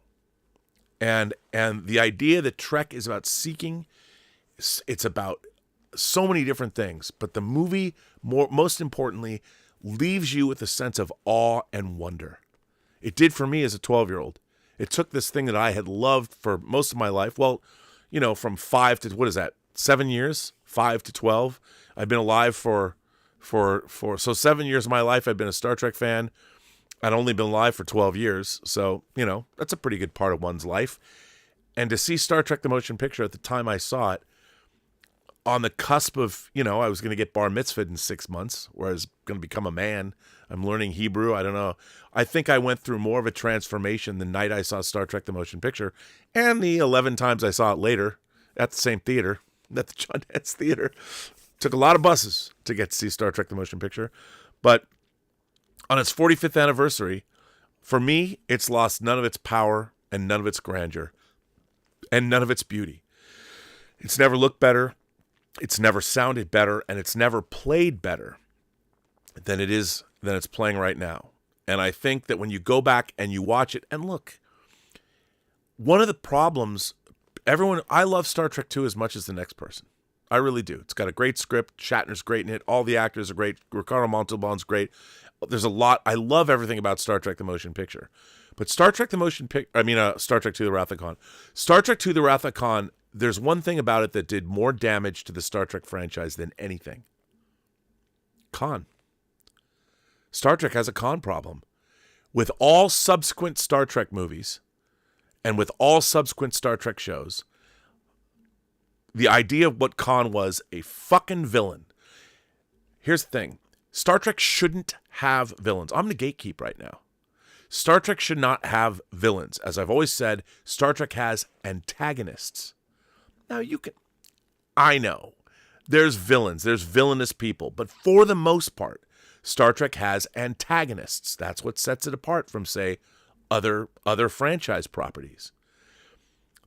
And the idea that Trek is about seeking, it's about so many different things, but the movie, most importantly, leaves you with a sense of awe and wonder. It did for me as a 12-year-old. It took this thing that I had loved for most of my life. Well, you know, from 5 to, 7 years? 5 to 12. I've been alive for 7 years of my life. I've been a Star Trek fan. I'd only been alive for 12 years. So, you know, that's a pretty good part of one's life. And to see Star Trek the Motion Picture at the time I saw it, on the cusp of, you know, I was going to get bar mitzvahed in 6 months, where I was going to become a man. I'm learning Hebrew. I don't know. I think I went through more of a transformation the night I saw Star Trek the Motion Picture and the 11 times I saw it later at the same theater, at the John Hetz Theater. Took a lot of buses to get to see Star Trek the Motion Picture. But on its 45th anniversary, for me, it's lost none of its power and none of its grandeur and none of its beauty. It's never looked better. It's never sounded better, and it's never played better than it's playing right now. And I think that when you go back and you watch it, and look, one of the problems, I love Star Trek 2 as much as the next person. I really do. It's got a great script. Shatner's great in it. All the actors are great. Ricardo Montalban's great. There's a lot. I love everything about Star Trek the Motion Picture. But Star Trek 2 The Wrath of Khan. Star Trek 2 The Wrath of Khan, there's one thing about it that did more damage to the Star Trek franchise than anything. Khan. Star Trek has a Khan problem. With all subsequent Star Trek movies and with all subsequent Star Trek shows, the idea of what Khan was, a fucking villain. Here's the thing. Star Trek shouldn't have villains. I'm the gatekeep right now. Star Trek should not have villains. As I've always said, Star Trek has antagonists. Now I know, there's villains, there's villainous people, but for the most part, Star Trek has antagonists. That's what sets it apart from, say, other franchise properties.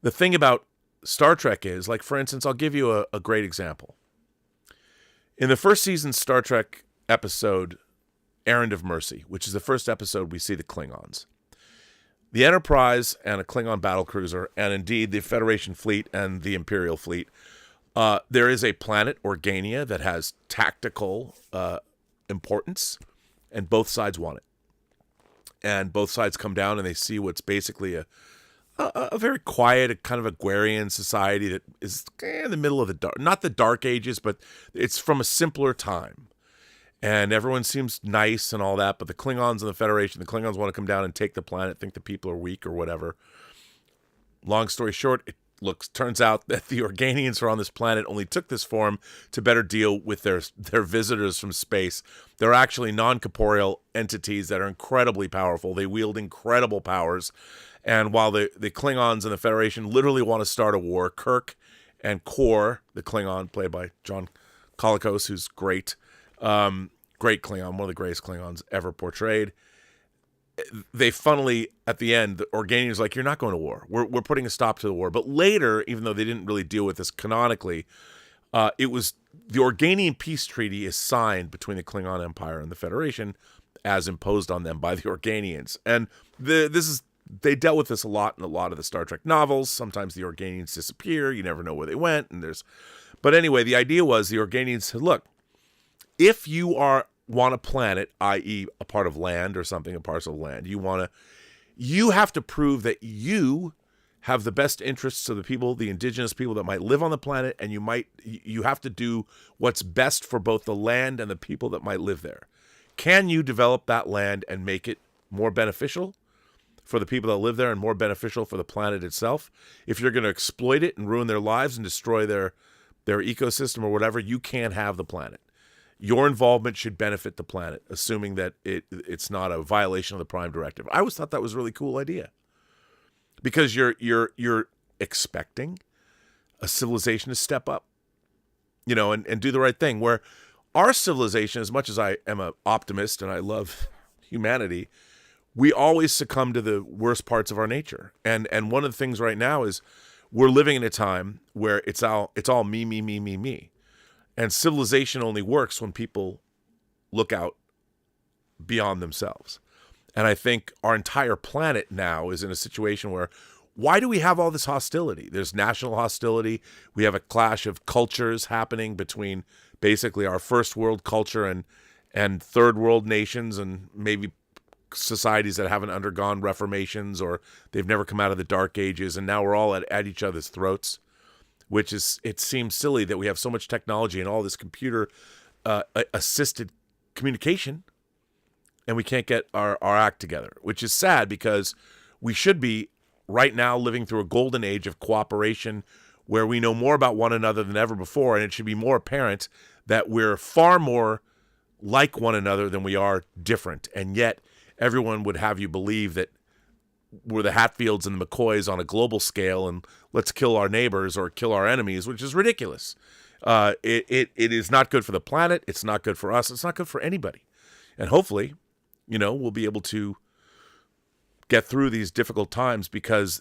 The thing about Star Trek is, like, for instance, I'll give you a great example. In the first season's Star Trek episode, Errand of Mercy, which is the first episode we see the Klingons. The Enterprise and a Klingon battlecruiser, and indeed the Federation fleet and the Imperial fleet, there is a planet, Organia, that has tactical importance, and both sides want it. And both sides come down and they see what's basically a very quiet, a kind of agrarian society that is in the middle of the dark, not the dark ages, but it's from a simpler time. And everyone seems nice and all that, but the Klingons and the Federation, the Klingons want to come down and take the planet, think the people are weak or whatever. Long story short, it turns out that the Organians who are on this planet only took this form to better deal with their visitors from space. They're actually non-corporeal entities that are incredibly powerful. They wield incredible powers. And while the Klingons and the Federation literally want to start a war, Kirk and Kor, the Klingon, played by John Colicos, who's great, great Klingon, one of the greatest Klingons ever portrayed, they funnily, at the end, the Organians like, you're not going to war. We're putting a stop to the war. But later, even though they didn't really deal with this canonically, it was the Organian peace treaty is signed between the Klingon Empire and the Federation as imposed on them by the Organians. And they dealt with this a lot in a lot of the Star Trek novels. Sometimes the Organians disappear. You never know where they went. But anyway, the idea was the Organians said, look, if you want a planet, i.e. a part of land or something, a parcel of land, you have to prove that you have the best interests of the people, the indigenous people that might live on the planet, and you have to do what's best for both the land and the people that might live there. Can you develop that land and make it more beneficial for the people that live there and more beneficial for the planet itself? If you're going to exploit it and ruin their lives and destroy their ecosystem or whatever, you can't have the planet. Your involvement should benefit the planet, assuming that it's not a violation of the Prime Directive. I always thought that was a really cool idea, because you're expecting a civilization to step up, and do the right thing. Where our civilization, as much as I am an optimist and I love humanity, we always succumb to the worst parts of our nature. And one of the things right now is we're living in a time where it's all me, me, me, me, me. And civilization only works when people look out beyond themselves. And I think our entire planet now is in a situation where, why do we have all this hostility? There's national hostility. We have a clash of cultures happening between basically our first world culture and third world nations, and maybe societies that haven't undergone reformations or they've never come out of the dark ages. And now we're all at each other's throats, which is, it seems silly that we have so much technology and all this computer assisted communication, and we can't get our act together, which is sad, because we should be right now living through a golden age of cooperation where we know more about one another than ever before, and it should be more apparent that we're far more like one another than we are different. And yet everyone would have you believe that we're the Hatfields and the McCoys on a global scale, and let's kill our neighbors or kill our enemies, which is ridiculous. It is not good for the planet. It's not good for us. It's not good for anybody. And hopefully, we'll be able to get through these difficult times, because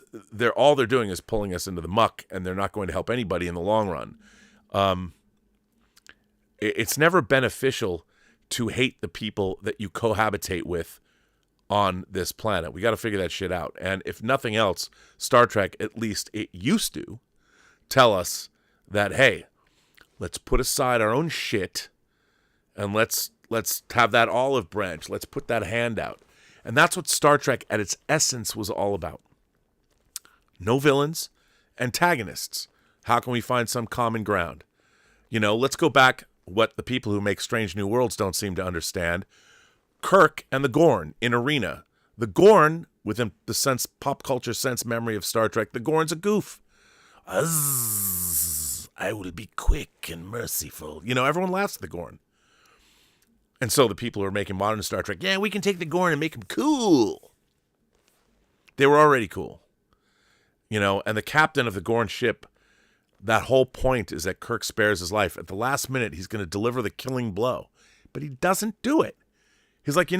all they're doing is pulling us into the muck, and they're not going to help anybody in the long run. It's never beneficial to hate the people that you cohabitate with on this planet. We got to figure that shit out. And if nothing else, Star Trek, at least it used to tell us that, hey, let's put aside our own shit and let's have that olive branch. Let's put that hand out. And that's what Star Trek at its essence was all about. No villains, antagonists. How can we find some common ground? Let's go back, what the people who make Strange New Worlds don't seem to understand. Kirk and the Gorn in Arena. The Gorn, within the pop culture sense memory of Star Trek, the Gorn's a goof. I will be quick and merciful. Everyone laughs at the Gorn. And so the people who are making modern Star Trek, yeah, we can take the Gorn and make him cool. They were already cool. And the captain of the Gorn ship, that whole point is that Kirk spares his life. At the last minute, he's going to deliver the killing blow. But he doesn't do it. He's like,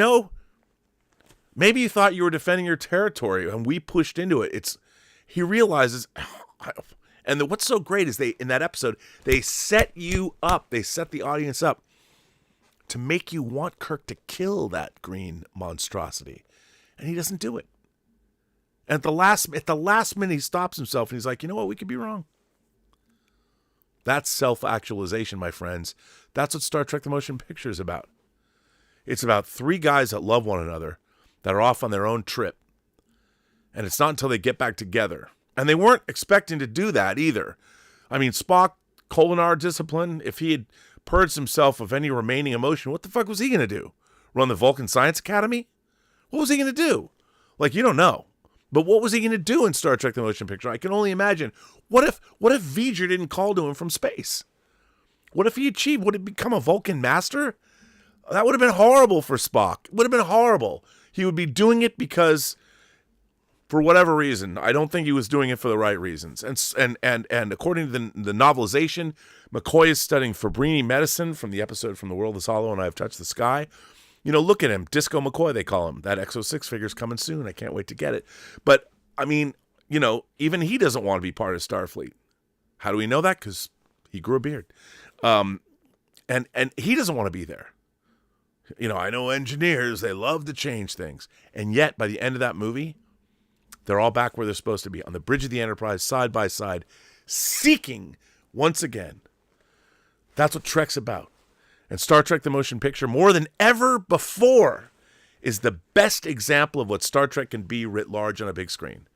maybe you thought you were defending your territory, and we pushed into it. He realizes, and what's so great is in that episode, they set you up. They set the audience up to make you want Kirk to kill that green monstrosity. And he doesn't do it. And at the last minute, he stops himself and he's like, you know what? We could be wrong. That's self-actualization, my friends. That's what Star Trek the Motion Picture is about. It's about three guys that love one another, that are off on their own trip. And it's not until they get back together. And they weren't expecting to do that either. I mean, Spock, culinary discipline, if he had purged himself of any remaining emotion, what the fuck was he going to do? Run the Vulcan Science Academy? What was he going to do? You don't know. But what was he going to do in Star Trek the Motion Picture? I can only imagine. What if V'ger didn't call to him from space? What if he achieved? Would it become a Vulcan master? That would have been horrible for Spock. It would have been horrible. He would be doing it because, for whatever reason, I don't think he was doing it for the right reasons. And according to the novelization, McCoy is studying Fabrini medicine from the episode From the World is Hollow and I Have Touched the Sky. Look at him. Disco McCoy, they call him. That XO6 figure's coming soon. I can't wait to get it. But, I mean, even he doesn't want to be part of Starfleet. How do we know that? Because he grew a beard. And he doesn't want to be there. I know engineers, they love to change things. And yet, by the end of that movie, they're all back where they're supposed to be, on the bridge of the Enterprise, side by side, seeking once again. That's what Trek's about. And Star Trek the Motion Picture, more than ever before, is the best example of what Star Trek can be writ large on a big screen.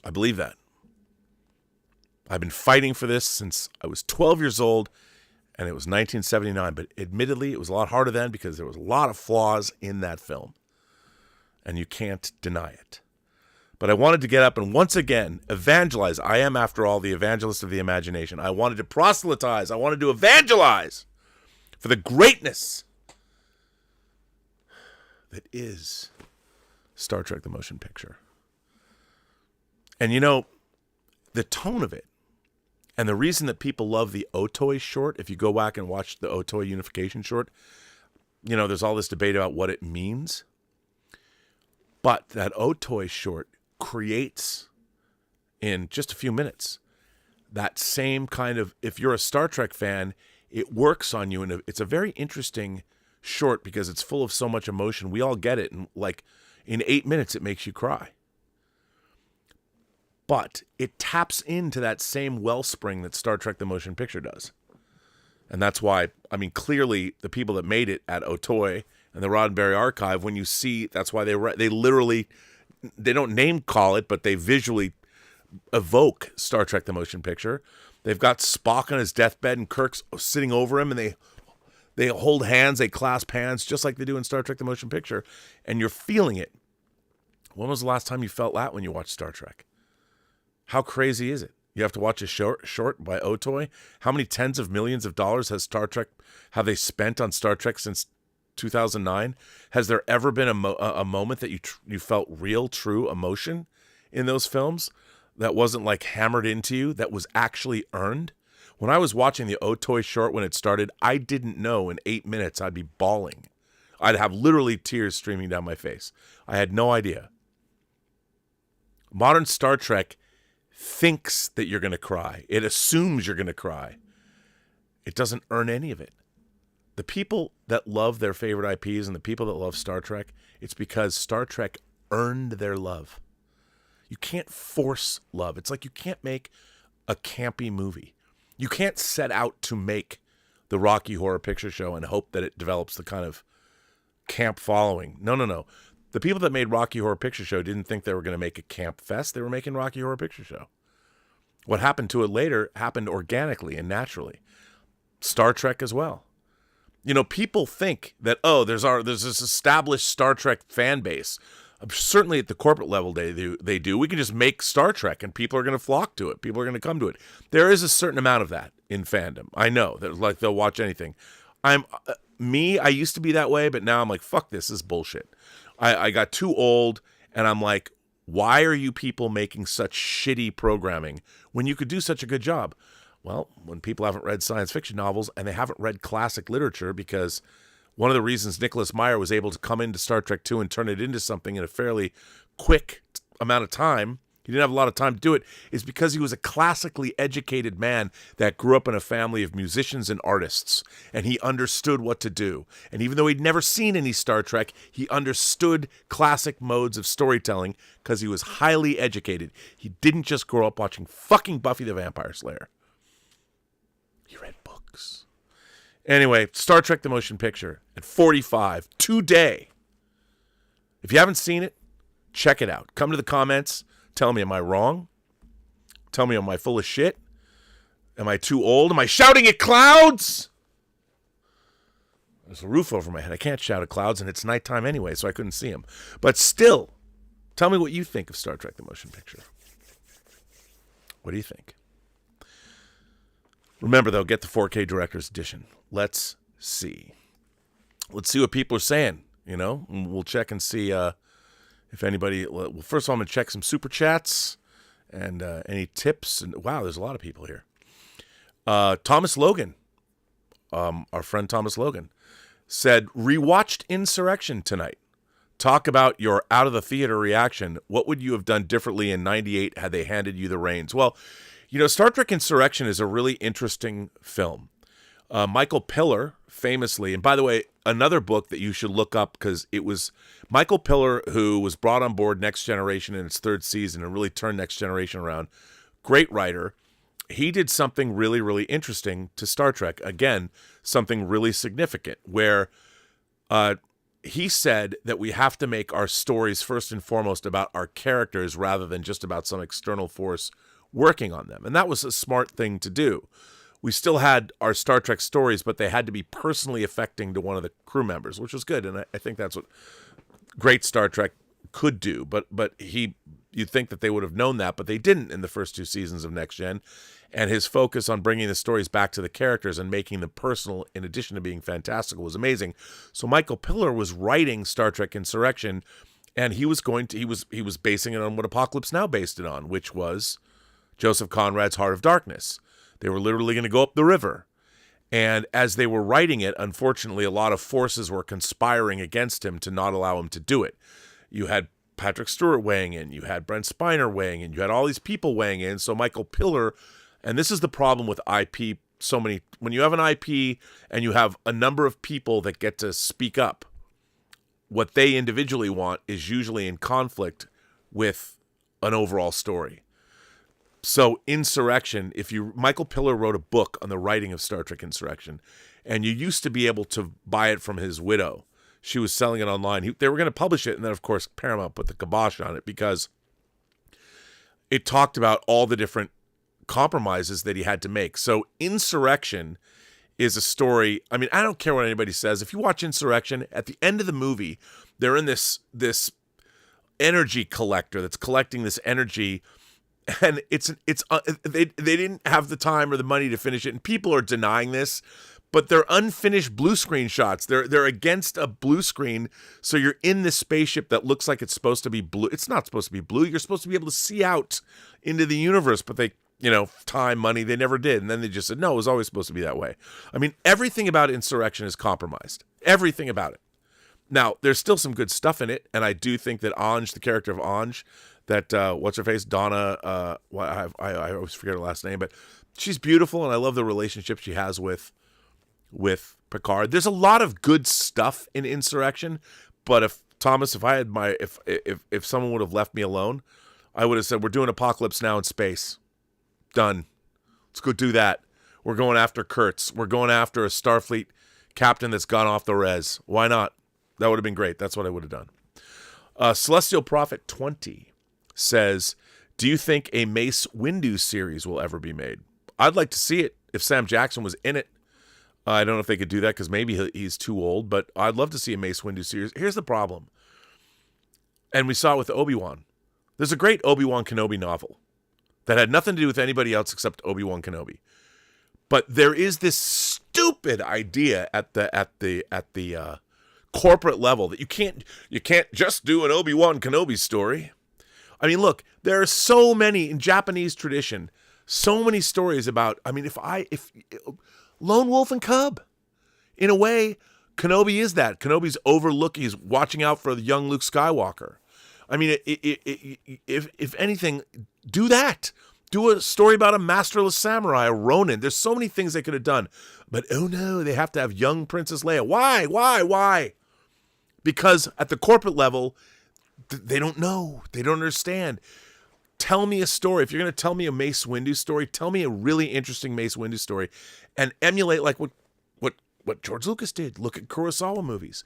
I believe that. I've been fighting for this since I was 12 years old, and it was 1979. But admittedly, it was a lot harder then because there was a lot of flaws in that film. And you can't deny it. But I wanted to get up and once again evangelize. I am, after all, the evangelist of the imagination. I wanted to proselytize. I wanted to evangelize for the greatness that is Star Trek the Motion Picture. And the tone of it, and the reason that people love the Otoy short, if you go back and watch the Otoy unification short, there's all this debate about what it means. But that Otoy short creates in just a few minutes. That same kind of, if you're a Star Trek fan, it works on you. And it's a very interesting short because it's full of so much emotion. We all get it. And like in 8 minutes, it makes you cry. But it taps into that same wellspring that Star Trek the Motion Picture does. And that's why, I mean, clearly the people that made it at Otoy and the Roddenberry Archive, when you see, that's why they literally, they don't name call it, but they visually evoke Star Trek the Motion Picture. They've got Spock on his deathbed and Kirk's sitting over him, and they hold hands, they clasp hands, just like they do in Star Trek the Motion Picture, and you're feeling it. When was the last time you felt that when you watched Star Trek? How crazy is it? You have to watch a short by Otoy. How many tens of millions of dollars have they spent on Star Trek since 2009? Has there ever been a moment that you felt real, true emotion in those films that wasn't like hammered into you, that was actually earned? When I was watching the Otoy short when it started, I didn't know in 8 minutes I'd be bawling. I'd have literally tears streaming down my face. I had no idea. Modern Star Trek thinks that you're going to cry. It assumes you're going to cry. It doesn't earn any of it. The people that love their favorite IPs and the people that love Star Trek, it's because Star Trek earned their love. You can't force love. It's like you can't make a campy movie. You can't set out to make the Rocky Horror Picture Show and hope that it develops the kind of camp following. No. The people that made Rocky Horror Picture Show didn't think they were going to make a camp fest. They were making Rocky Horror Picture Show. What happened to it later happened organically and naturally. Star Trek as well. You know, people think that, there's this established Star Trek fan base. Certainly at the corporate level they do. We can just make Star Trek and people are going to flock to it. People are going to come to it. There is a certain amount of that in fandom. I know that, like, they'll watch anything. I used to be that way, but now I'm like, fuck this is bullshit. I got too old, and I'm like, why are you people making such shitty programming when you could do such a good job? Well, when people haven't read science fiction novels and they haven't read classic literature, because one of the reasons Nicholas Meyer was able to come into Star Trek 2 and turn it into something in a fairly quick amount of time, he didn't have a lot of time to do it, is because he was a classically educated man that grew up in a family of musicians and artists, and he understood what to do. And even though he'd never seen any Star Trek, he understood classic modes of storytelling because he was highly educated. He didn't just grow up watching fucking Buffy the Vampire Slayer. He read books. Anyway, Star Trek the Motion Picture at 45 today. If you haven't seen it, check it out. Come to the comments. Tell me, am I wrong? Tell me, am I full of shit? Am I too old? Am I shouting at clouds? There's a roof over my head. I can't shout at clouds, and it's nighttime anyway, so I couldn't see them. But still, tell me what you think of Star Trek the Motion Picture. What do you think? Remember, though, get the 4K Director's Edition. Let's see. Let's see what people are saying, you know? We'll check and see if anybody... Well, first of all, I'm going to check some Super Chats and any tips. And wow, there's a lot of people here. Thomas Logan, our friend Thomas Logan, said, rewatched Insurrection tonight. Talk about your out-of-the-theater reaction. What would you have done differently in 98 had they handed you the reins? Well... You know, Star Trek Insurrection is a really interesting film. Michael Piller, famously, and by the way, another book that you should look up, because it was Michael Piller who was brought on board Next Generation in its third season and really turned Next Generation around. Great writer. He did something really, really interesting to Star Trek. Again, something really significant, where he said that we have to make our stories first and foremost about our characters rather than just about some external force working on them. And that was a smart thing to do. We still had our Star Trek stories, but they had to be personally affecting to one of the crew members, which was good. And I think that's what great Star Trek could do. But you'd think that they would have known that, but they didn't in the first two seasons of Next Gen. And his focus on bringing the stories back to the characters and making them personal, in addition to being fantastical, was amazing. So Michael Piller was writing Star Trek Insurrection, and he was basing it on what Apocalypse Now based it on, which was Joseph Conrad's Heart of Darkness. They were literally going to go up the river. And as they were writing it, unfortunately, a lot of forces were conspiring against him to not allow him to do it. You had Patrick Stewart weighing in. You had Brent Spiner weighing in. You had all these people weighing in. So Michael Piller, and this is the problem with IP. When you have an IP and you have a number of people that get to speak up, what they individually want is usually in conflict with an overall story. So Insurrection, Michael Piller wrote a book on the writing of Star Trek Insurrection, and you used to be able to buy it from his widow. She was selling it online. They were going to publish it, and then, of course, Paramount put the kibosh on it because it talked about all the different compromises that he had to make. So Insurrection is a story. I mean, I don't care what anybody says. If you watch Insurrection, at the end of the movie, they're in this energy collector that's collecting this energy, and they didn't have the time or the money to finish it, and people are denying this, but they're unfinished blue screen shots. They're against a blue screen, so you're in this spaceship that looks like it's supposed to be blue. It's not supposed to be blue. You're supposed to be able to see out into the universe, but they, time, money, they never did. And then they just said, no, it was always supposed to be that way. I mean, everything about Insurrection is compromised. Everything about it. Now, there's still some good stuff in it, and I do think that Ange, the character of Ange, that, what's-her-face, Donna, I always forget her last name, but she's beautiful, and I love the relationship she has with Picard. There's a lot of good stuff in Insurrection, but if someone would have left me alone, I would have said, we're doing Apocalypse Now in space. Done. Let's go do that. We're going after Kurtz. We're going after a Starfleet captain that's gone off the res. Why not? That would have been great. That's what I would have done. Celestial Prophet 20 says, do you think a Mace Windu series will ever be made? I'd like to see it if Sam Jackson was in it. I don't know if they could do that because maybe he's too old, but I'd love to see a Mace Windu series. Here's the problem. And we saw it with Obi-Wan. There's a great Obi-Wan Kenobi novel that had nothing to do with anybody else except Obi-Wan Kenobi. But there is this stupid idea at the corporate level that you can't just do an Obi-Wan Kenobi story. I mean, look, there are so many in Japanese tradition, so many stories about, I mean, if Lone Wolf and Cub, in a way, Kenobi is that. Kenobi's overlooking, he's watching out for the young Luke Skywalker. I mean, if anything, do that. Do a story about a masterless samurai, a Ronin. There's so many things they could have done. But, oh no, they have to have young Princess Leia. Why? Because at the corporate level, they don't know. They don't understand. Tell me a story. If you're going to tell me a Mace Windu story, tell me a really interesting Mace Windu story and emulate like what George Lucas did. Look at Kurosawa movies.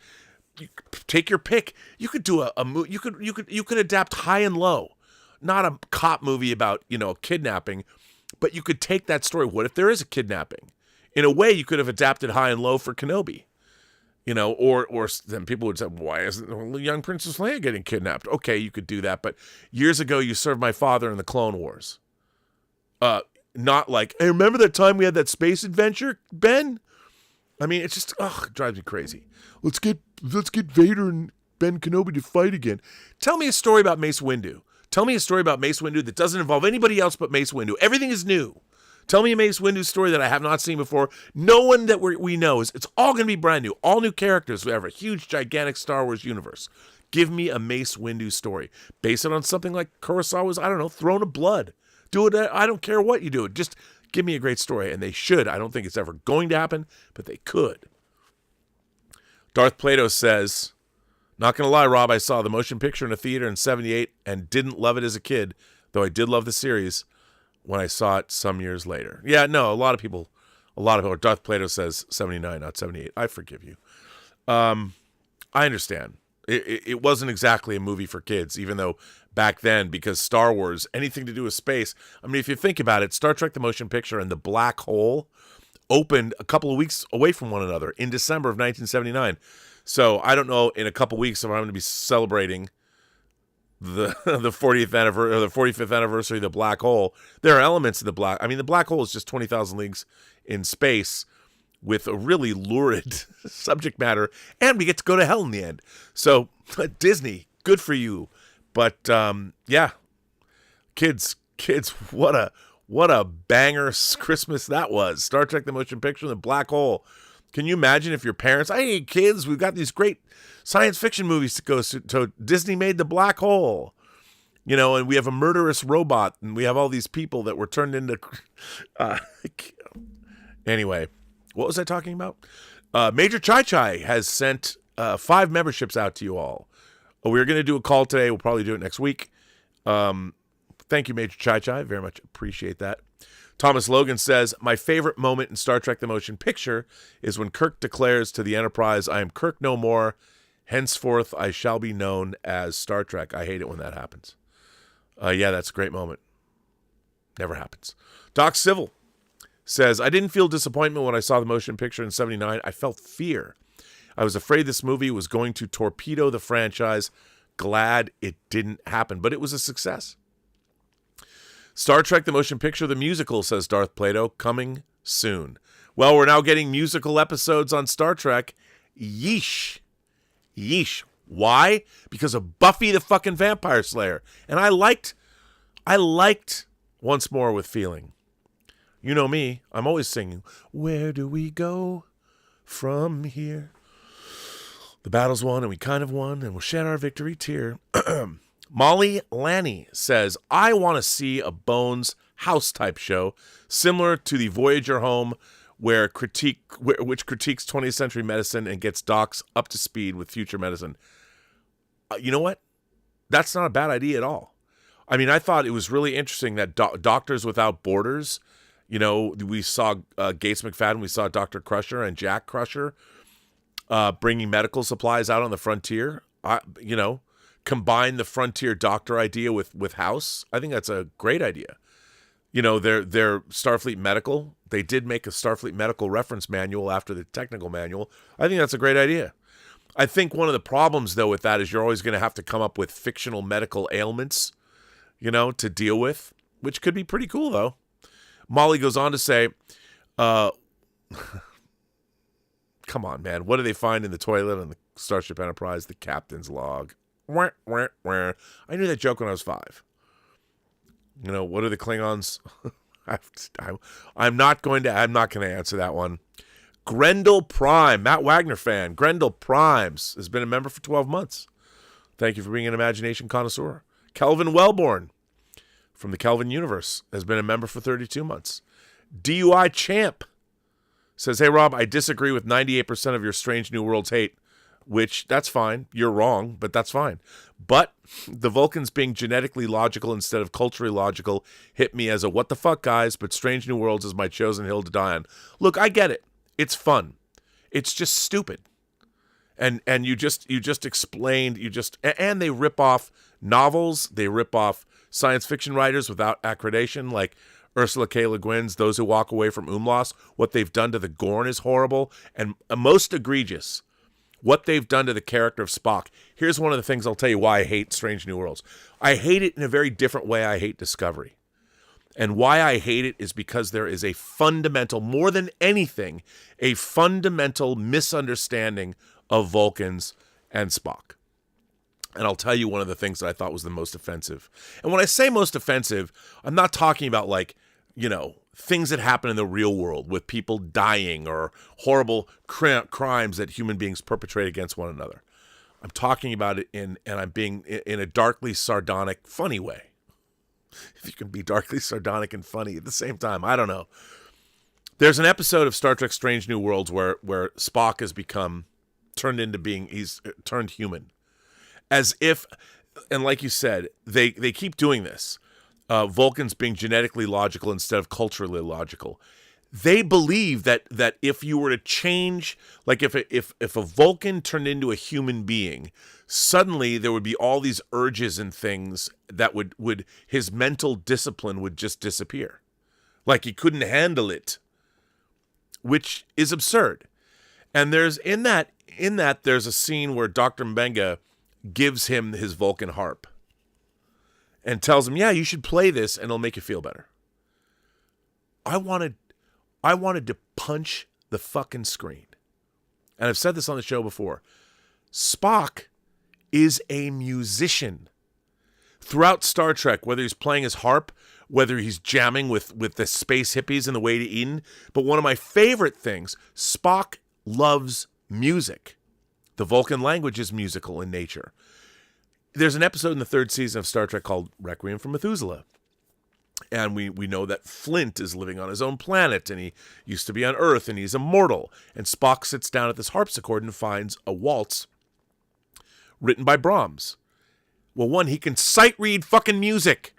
You take your pick. You could do a movie. You could adapt High and Low, not a cop movie about kidnapping, but you could take that story. What if there is a kidnapping? In a way, you could have adapted High and Low for Kenobi, or then people would say, why isn't young Princess Leia getting kidnapped? Okay, you could do that, but years ago you served my father in the Clone Wars. Not like, hey, remember that time we had that space adventure, Ben? I mean, it's just, it drives me crazy. Let's get Vader and Ben Kenobi to fight again. Tell me a story about Mace Windu. Tell me a story about Mace Windu that doesn't involve anybody else but Mace Windu. Everything is new. Tell me a Mace Windu story that I have not seen before. No one that we know it's all going to be brand new. All new characters. We have a huge, gigantic Star Wars universe. Give me a Mace Windu story. Base it on something like Kurosawa's, I don't know, Throne of Blood. Do it. I don't care what you do. Just give me a great story. And they should. I don't think it's ever going to happen, but they could. Darth Plato says, not going to lie, Rob, I saw the motion picture in a theater in 78 and didn't love it as a kid, though I did love the series when I saw it some years later. Yeah, no, a lot of people, Darth Plato says 79, not 78. I forgive you. I understand. It wasn't exactly a movie for kids, even though back then, because Star Wars, anything to do with space, I mean, if you think about it, Star Trek the Motion Picture and The Black Hole opened a couple of weeks away from one another in December of 1979. So I don't know in a couple of weeks if I'm going to be celebrating the 40th anniversary or the 45th anniversary of The Black Hole. There are elements of The Black Hole is just 20,000 leagues in space with a really lurid subject matter, and we get to go to hell in the end. So Disney, good for you. But yeah, kids, what a banger Christmas that was. Star Trek the Motion Picture and The Black Hole. Can you imagine if your parents, hey, kids, we've got these great science fiction movies to go to. Disney made The Black Hole, you know, and we have a murderous robot, and we have all these people that were turned into... Anyway, what was I talking about? Major Chai Chai has sent 5 memberships out to you all. We were going to do a call today. We'll probably do it next week. Thank you, Major Chai Chai. Very much appreciate that. Thomas Logan says, my favorite moment in Star Trek The Motion Picture is when Kirk declares to the Enterprise, I am Kirk no more. Henceforth, I shall be known as Star Trek. I hate it when that happens. Yeah, that's a great moment. Never happens. Doc Civil says, I didn't feel disappointment when I saw the motion picture in 79. I felt fear. I was afraid this movie was going to torpedo the franchise. Glad it didn't happen, but it was a success. Star Trek The Motion Picture, the musical, says Darth Plato, coming soon. Well, we're now getting musical episodes on Star Trek. Yeesh. Yeesh. Why? Because of Buffy the fucking Vampire Slayer. And I liked Once More with Feeling. You know me, I'm always singing, where do we go from here? The battle's won, and we kind of won, and we'll shed our victory tear. Molly Lanny says, I want to see a Bones house-type show, similar to the Voyager Home, which critiques 20th century medicine and gets docs up to speed with future medicine. You know what? That's not a bad idea at all. I mean, I thought it was really interesting that Doctors Without Borders, you know, we saw Gates McFadden, we saw Dr. Crusher and Jack Crusher bringing medical supplies out on the frontier. Combine the frontier doctor idea with House. I think that's a great idea. You know, they're Starfleet Medical. They did make a Starfleet Medical reference manual after the technical manual. I think that's a great idea. I think one of the problems, though, with that is you're always going to have to come up with fictional medical ailments, you know, to deal with, which could be pretty cool, though. Molly goes on to say, come on, man. What do they find in the toilet on the Starship Enterprise? The captain's log. I knew that joke when I was 5. You know, what are the Klingons? I'm not going to answer that one. Grendel Prime, Matt Wagner fan. Grendel Primes has been a member for 12 months. Thank you for being an imagination connoisseur. Kelvin Wellborn from the Kelvin Universe has been a member for 32 months. DUI Champ says, hey, Rob, I disagree with 98% of your Strange New Worlds hate, which that's fine. You're wrong, but that's fine. But the Vulcans being genetically logical instead of culturally logical hit me as a what the fuck, guys, but Strange New Worlds is my chosen hill to die on. Look, I get it. It's fun. It's just stupid. And you just explained, and they rip off novels, they rip off science fiction writers without accreditation, like Ursula K. Le Guin's Those Who Walk Away from Umlaus. What they've done to the Gorn is horrible, and most egregious, what they've done to the character of Spock. Here's one of the things I'll tell you why I hate Strange New Worlds. I hate it in a very different way I hate Discovery. And why I hate it is because there is a fundamental, more than anything, a fundamental misunderstanding of Vulcans and Spock. And I'll tell you one of the things that I thought was the most offensive. And when I say most offensive, I'm not talking about, like, you know, things that happen in the real world with people dying or horrible crimes that human beings perpetrate against one another. I'm talking about it and I'm being in a darkly sardonic, funny way. If you can be darkly sardonic and funny at the same time, I don't know. There's an episode of Star Trek Strange New Worlds where Spock has he's turned human. As if, and like you said, they keep doing this. Vulcans being genetically logical instead of culturally logical. They believe that if you were to change, like if a Vulcan turned into a human being, suddenly there would be all these urges and things that would his mental discipline would just disappear. Like he couldn't handle it, which is absurd. And there's in that there's a scene where Dr. Mbenga gives him his Vulcan harp and tells him, yeah, you should play this and it'll make you feel better. I wanted to punch the fucking screen. And I've said this on the show before. Spock is a musician. Throughout Star Trek, whether he's playing his harp, whether he's jamming with the space hippies in the way to Eden. But one of my favorite things, Spock loves music. The Vulcan language is musical in nature. There's an episode in the 3rd season of Star Trek called Requiem for Methuselah. And we know that Flint is living on his own planet, and he used to be on Earth, and he's immortal. And Spock sits down at this harpsichord and finds a waltz written by Brahms. Well, one, he can sight read fucking music.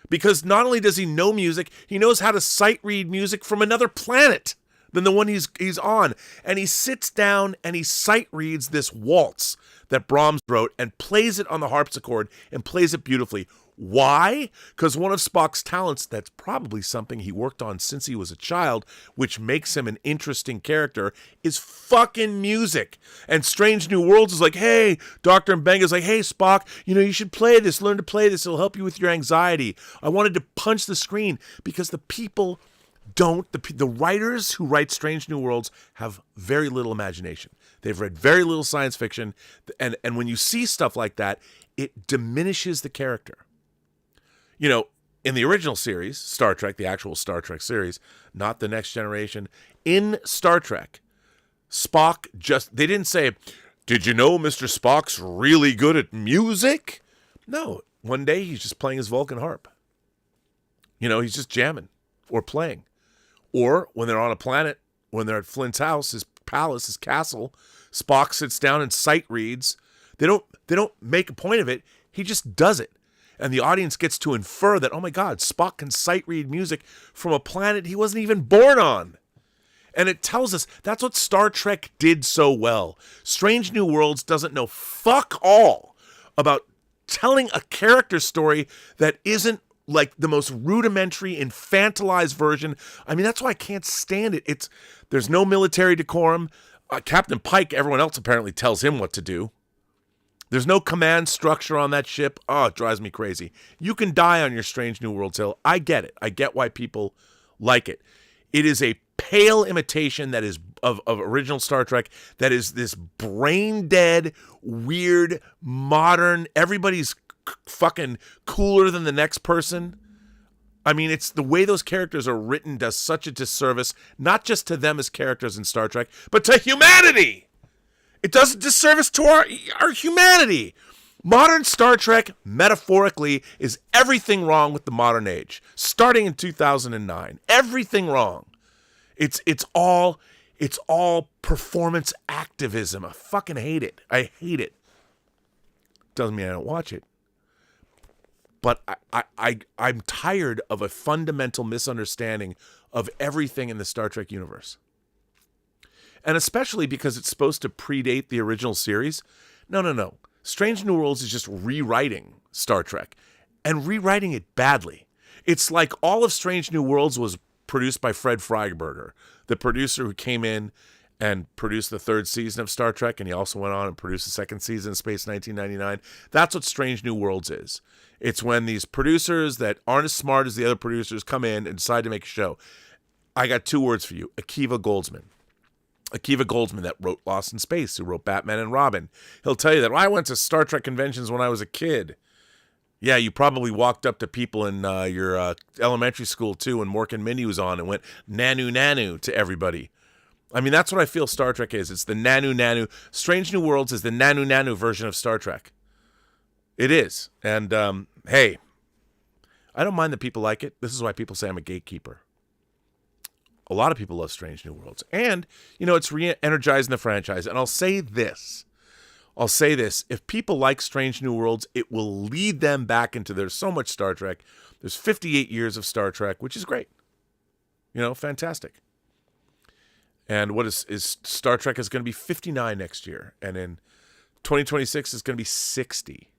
Because not only does he know music, he knows how to sight read music from another planet than the one he's on. And he sits down and he sight reads this waltz that Brahms wrote and plays it on the harpsichord and plays it beautifully. Why? Because one of Spock's talents, that's probably something he worked on since he was a child, which makes him an interesting character, is fucking music. And Strange New Worlds is like, hey, Dr. Mbenga's like, hey, Spock, you should play this, learn to play this, it'll help you with your anxiety. I wanted to punch the screen because the people the writers who write Strange New Worlds have very little imagination. They've read very little science fiction, and when you see stuff like that, it diminishes the character. In the original series, Star Trek, the actual Star Trek series, not the Next Generation, in Star Trek, Spock they didn't say, did you know Mr. Spock's really good at music? No, one day he's just playing his Vulcan harp. He's just jamming or playing. Or when they're on a planet, when they're at Flint's house, his palace, his castle, Spock sits down and sight reads. They don't make a point of it. He just does it. And the audience gets to infer that, oh my God, Spock can sight read music from a planet he wasn't even born on. And it tells us that's what Star Trek did so well. Strange New Worlds doesn't know fuck all about telling a character story that isn't like the most rudimentary, infantilized version. I mean, that's why I can't stand it. There's no military decorum. Captain Pike, everyone else apparently tells him what to do. There's no command structure on that ship. Oh, it drives me crazy. You can die on your Strange New Worlds hill. I get it. I get why people like it. It is a pale imitation that is of original Star Trek that is this brain-dead, weird, modern, everybody's fucking cooler than the next person. I mean, it's the way those characters are written does such a disservice, not just to them as characters in Star Trek, but to humanity. It does a disservice to our humanity. Modern Star Trek, metaphorically, is everything wrong with the modern age. Starting in 2009, everything wrong. It's all performance activism. I fucking hate it. I hate it. Doesn't mean I don't watch it. But I'm tired of a fundamental misunderstanding of everything in the Star Trek universe. And especially because it's supposed to predate the original series. No. Strange New Worlds is just rewriting Star Trek and rewriting it badly. It's like all of Strange New Worlds was produced by Fred Freiberger, the producer who came in and produced the 3rd season of Star Trek, and he also went on and produced the 2nd season of Space 1999. That's what Strange New Worlds is. It's when these producers that aren't as smart as the other producers come in and decide to make a show. I got 2 words for you. Akiva Goldsman that wrote Lost in Space, who wrote Batman and Robin. He'll tell you that, I went to Star Trek conventions when I was a kid. Yeah, you probably walked up to people in your elementary school, too, when Mork and Mindy was on and went nanu to everybody. I mean, that's what I feel Star Trek is. It's the nanu. Strange New Worlds is the nanu version of Star Trek. It is. And, hey, I don't mind that people like it. This is why people say I'm a gatekeeper. A lot of people love Strange New Worlds. And, it's re-energizing the franchise. And I'll say this. If people like Strange New Worlds, it will lead them back into there's so much Star Trek. There's 58 years of Star Trek, which is great. Fantastic. And what is Star Trek is going to be 59 next year. And in 2026 is going to be 60.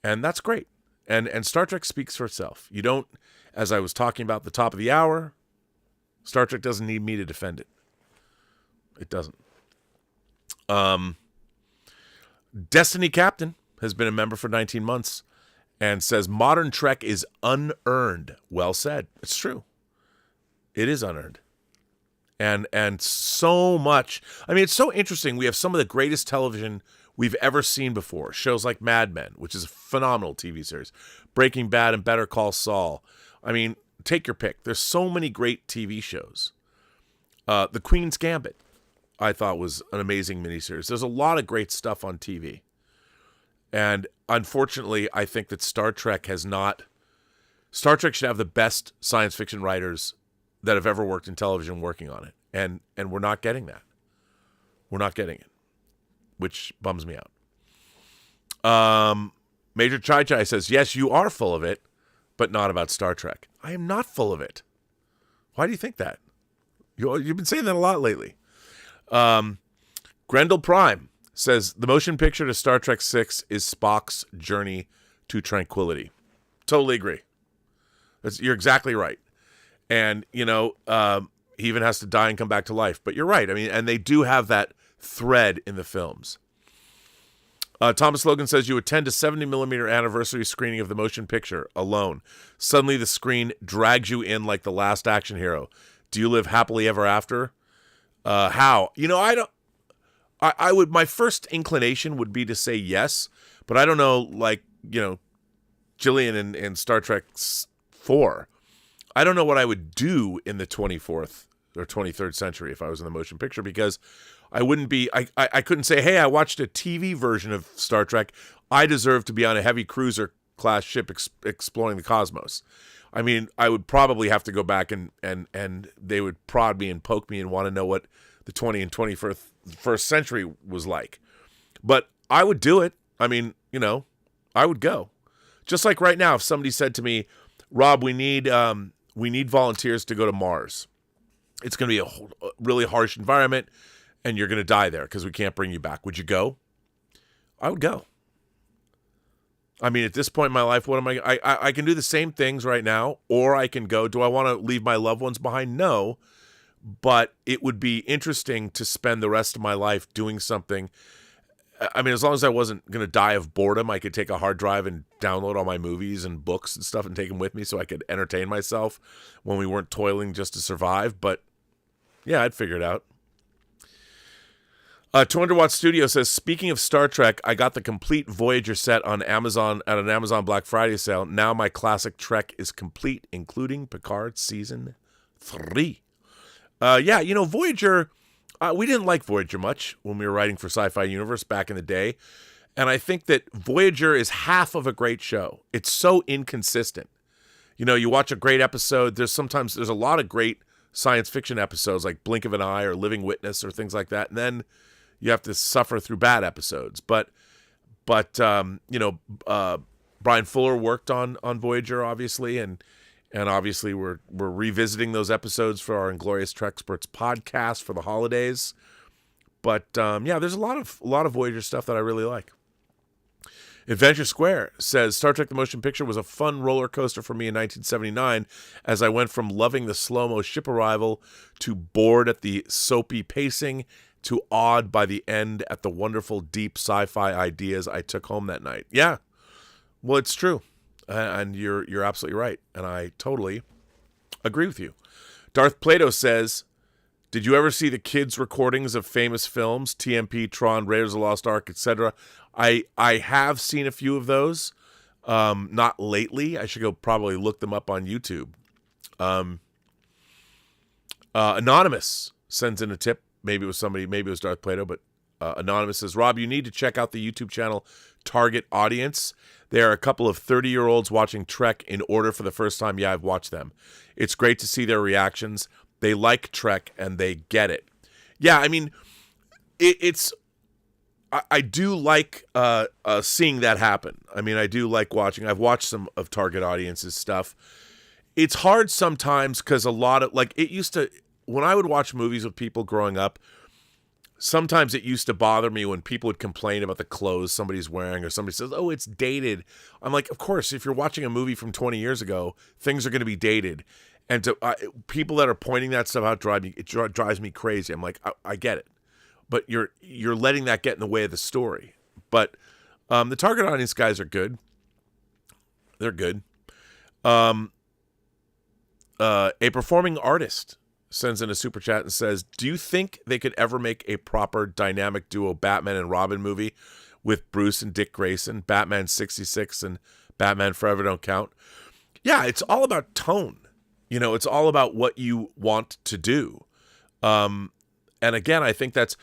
And that's great. And Star Trek speaks for itself. You don't, as I was talking about at the top of the hour, Star Trek doesn't need me to defend it. It doesn't. Destiny Captain has been a member for 19 months and says modern Trek is unearned. Well said. It's true. It is unearned. And so much. I mean, it's so interesting. We have some of the greatest television we've ever seen before. Shows like Mad Men, which is a phenomenal TV series. Breaking Bad and Better Call Saul. I mean, take your pick. There's so many great TV shows. The Queen's Gambit. I thought was an amazing miniseries. There's a lot of great stuff on TV. And unfortunately, I think that Star Trek should have the best science fiction writers that have ever worked in television working on it. And we're not getting that. We're not getting it, which bums me out. Major Chai Chai says, yes, you are full of it, but not about Star Trek. I am not full of it. Why do you think that? You've been saying that a lot lately. Grendel Prime says, the motion picture to Star Trek VI is Spock's journey to tranquility. Totally agree. You're exactly right. And, he even has to die and come back to life. But you're right. I mean, and they do have that thread in the films. Thomas Logan says, you attend a 70mm anniversary screening of the motion picture alone. Suddenly the screen drags you in like the last action hero. Do you live happily ever after? How? I would, my first inclination would be to say yes, but I don't know, Jillian in Star Trek 4. I don't know what I would do in the 24th or 23rd century if I was in the motion picture, because I wouldn't be, I couldn't say, hey, I watched a TV version of Star Trek. I deserve to be on a heavy cruiser class ship exploring the cosmos. I mean, I would probably have to go back and they would prod me and poke me and want to know what the 20th and 21st century was like. But I would do it. I mean, I would go. Just like right now, if somebody said to me, Rob, we need volunteers to go to Mars. It's going to be a really harsh environment, and you're going to die there because we can't bring you back. Would you go? I would go. I mean, at this point in my life, what am I can do the same things right now, or I can go. Do I want to leave my loved ones behind? No, but it would be interesting to spend the rest of my life doing something. I mean, as long as I wasn't going to die of boredom, I could take a hard drive and download all my movies and books and stuff and take them with me so I could entertain myself when we weren't toiling just to survive. But yeah, I'd figure it out. 200 Watt Studio says, speaking of Star Trek, I got the complete Voyager set on Amazon at an Amazon Black Friday sale. Now my classic Trek is complete, including Picard Season 3. Voyager, we didn't like Voyager much when we were writing for Sci-Fi Universe back in the day. And I think that Voyager is half of a great show. It's so inconsistent. You watch a great episode. There's a lot of great science fiction episodes like Blink of an Eye or Living Witness or things like that. And then you have to suffer through bad episodes. But Brian Fuller worked on Voyager, obviously, and obviously we're revisiting those episodes for our Inglorious Trexperts podcast for the holidays. But there's a lot of Voyager stuff that I really like. Adventure Square says, Star Trek The Motion Picture was a fun roller coaster for me in 1979 as I went from loving the slow-mo ship arrival to bored at the soapy pacing to awed by the end at the wonderful deep sci-fi ideas I took home that night. Yeah, well, it's true. And you're absolutely right. And I totally agree with you. Darth Plato says, did you ever see the kids' recordings of famous films, TMP, Tron, Raiders of the Lost Ark, etc.? I have seen a few of those. Not lately. I should go probably look them up on YouTube. Anonymous sends in a tip. Maybe it was somebody, maybe it was Darth Plato, but Anonymous says, Rob, you need to check out the YouTube channel Target Audience. There are a couple of 30-year-olds watching Trek in order for the first time. Yeah, I've watched them. It's great to see their reactions. They like Trek and they get it. Yeah, I mean, I do like seeing that happen. I mean, I do like watching. I've watched some of Target Audience's stuff. It's hard sometimes because a lot of, it used to, when I would watch movies with people growing up, sometimes it used to bother me when people would complain about the clothes somebody's wearing or somebody says, oh, it's dated. I'm like, of course, if you're watching a movie from 20 years ago, things are going to be dated. And to people that are pointing that stuff out drives me crazy. I'm like, I get it. But you're letting that get in the way of the story. But the Target Audience guys are good. They're good. A performing artist sends in a super chat and says, do you think they could ever make a proper dynamic duo Batman and Robin movie with Bruce and Dick Grayson, Batman 66 and Batman Forever Don't Count? Yeah, it's all about tone. It's all about what you want to do. And again, I think that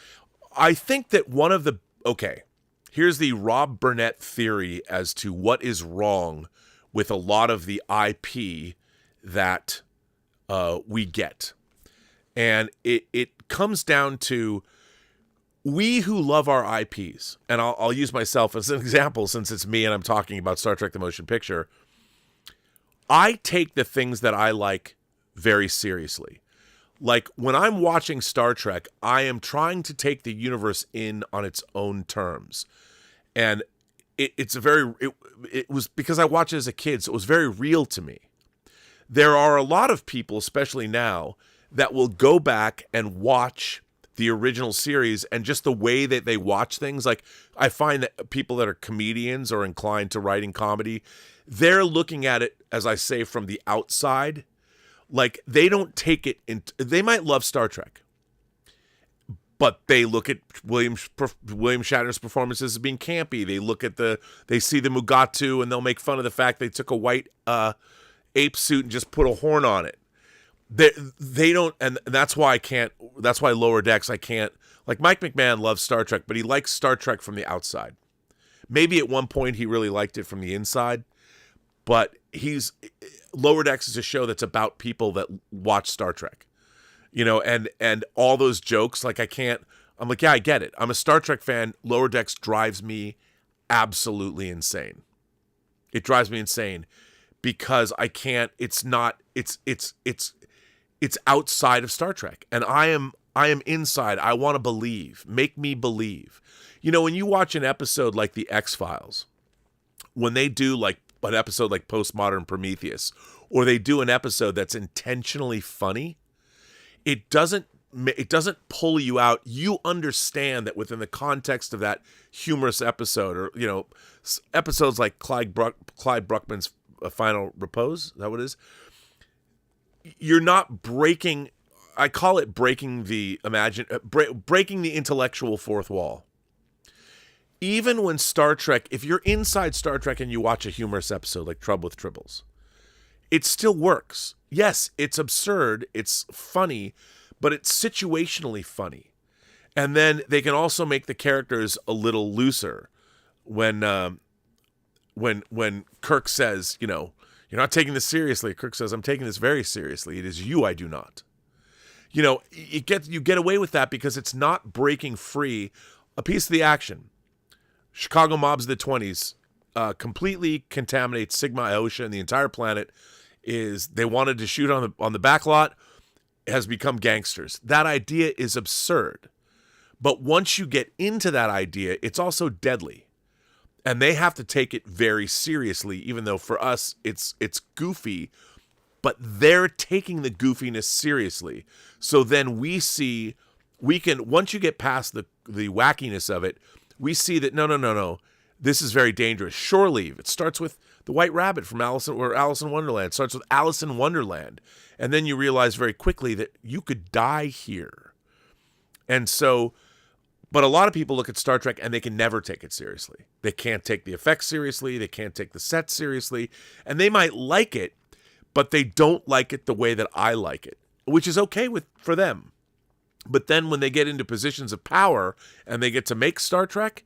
one of the, okay, here's the Rob Burnett theory as to what is wrong with a lot of the IP that we get. And it comes down to, we who love our IPs, and I'll use myself as an example since it's me and I'm talking about Star Trek the Motion Picture, I take the things that I like very seriously. Like, when I'm watching Star Trek, I am trying to take the universe in on its own terms. And it was because I watched it as a kid, so it was very real to me. There are a lot of people, especially now, that will go back and watch the original series, and just the way that they watch things. Like, I find that people that are comedians or inclined to writing comedy, they're looking at it, as I say, from the outside. Like, they don't take it in. They might love Star Trek, but they look at William Shatner's performances as being campy. They see the Mugatu, and they'll make fun of the fact they took a white ape suit and just put a horn on it. They don't, and that's why I can't. That's why Lower Decks, I can't. Like, Mike McMahon loves Star Trek, but he likes Star Trek from the outside. Maybe at one point he really liked it from the inside, but Lower Decks is a show that's about people that watch Star Trek, and all those jokes. Like, I'm like, yeah, I get it. I'm a Star Trek fan. Lower Decks drives me absolutely insane. It drives me insane because I can't. It's outside of Star Trek, and I am inside. I want to believe. Make me believe. When you watch an episode like The X-Files, when they do like an episode like Postmodern Prometheus, or they do an episode that's intentionally funny, it doesn't pull you out. You understand that within the context of that humorous episode, or episodes like Clyde Bruckman's Final Repose. Is that what it is? You're not breaking. I call it breaking the breaking the intellectual fourth wall. Even when Star Trek, if you're inside Star Trek and you watch a humorous episode like Trouble with Tribbles, it still works. Yes, it's absurd, it's funny, but it's situationally funny. And then they can also make the characters a little looser when Kirk says, you're not taking this seriously. Kirk says, I'm taking this very seriously. It is you I do not. You get away with that because it's not breaking free a piece of the action. Chicago mobs of the 20s completely contaminate Sigma Iota, and the entire planet they wanted to shoot on the back lot, has become gangsters. That idea is absurd. But once you get into that idea, it's also deadly. And they have to take it very seriously, even though for us it's goofy, but they're taking the goofiness seriously. So then once you get past the wackiness of it, we see that no, this is very dangerous. Shore Leave. It starts with the White Rabbit from Alice in Wonderland. It starts with Alice in Wonderland. And then you realize very quickly that you could die here. And so, but a lot of people look at Star Trek and they can never take it seriously. They can't take the effects seriously. They can't take the set seriously. And they might like it, but they don't like it the way that I like it, which is okay for them. But then when they get into positions of power and they get to make Star Trek,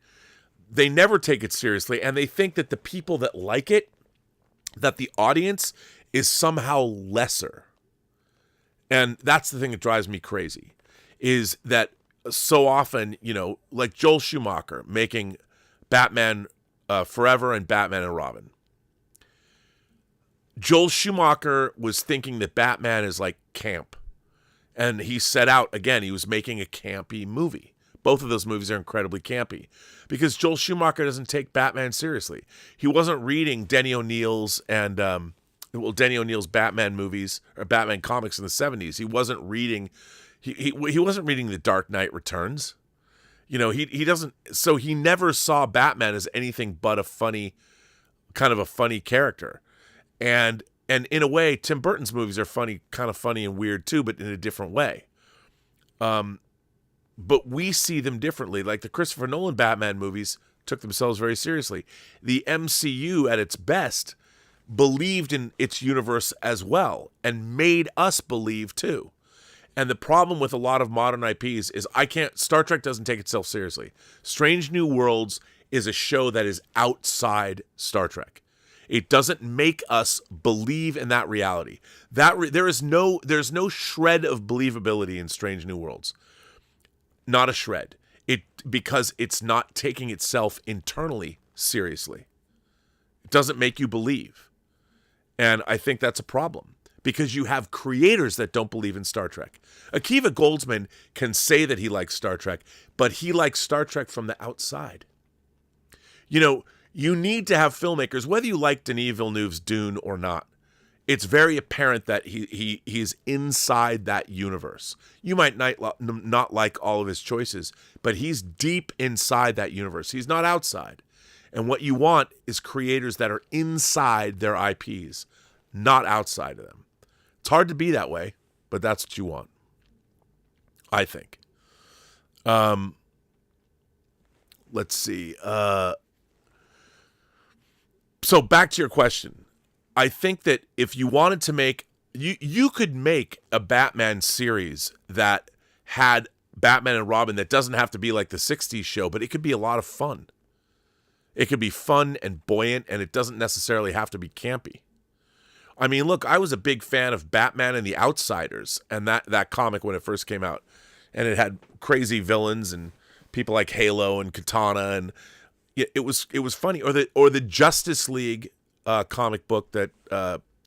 they never take it seriously. And they think that the people that like it, that the audience is somehow lesser. And that's the thing that drives me crazy, is that so often, like Joel Schumacher making Batman Forever and Batman and Robin. Joel Schumacher was thinking that Batman is like camp. And he set out, again, he was making a campy movie. Both of those movies are incredibly campy because Joel Schumacher doesn't take Batman seriously. He wasn't reading Denny O'Neill's Batman movies or Batman comics in the 70s. He wasn't reading he wasn't reading The Dark Knight Returns. He doesn't, so he never saw Batman as anything but a funny character. And in a way, Tim Burton's movies are funny, kind of funny and weird too, but in a different way. But we see them differently. Like the Christopher Nolan Batman movies took themselves very seriously. The MCU at its best believed in its universe as well and made us believe too. And the problem with a lot of modern IPs is Star Trek doesn't take itself seriously. Strange New Worlds is a show that is outside Star Trek. It doesn't make us believe in that reality. There's no shred of believability in Strange New Worlds. Not a shred. Because it's not taking itself internally seriously. It doesn't make you believe. And I think that's a problem. Because you have creators that don't believe in Star Trek. Akiva Goldsman can say that he likes Star Trek, but he likes Star Trek from the outside. You know, you need to have filmmakers, whether you like Denis Villeneuve's Dune or not, it's very apparent that he's inside that universe. You might not like all of his choices, but he's deep inside that universe. He's not outside. And what you want is creators that are inside their IPs, not outside of them. It's hard to be that way, but that's what you want, I think. Let's see. So back to your question. I think that if you wanted to make, you could make a Batman series that had Batman and Robin that doesn't have to be like the 60s show, but it could be a lot of fun. It could be fun and buoyant, and it doesn't necessarily have to be campy. I mean, look, I was a big fan of Batman and the Outsiders and that comic when it first came out. And it had crazy villains and people like Halo and Katana, and it was funny. Or the Justice League comic book that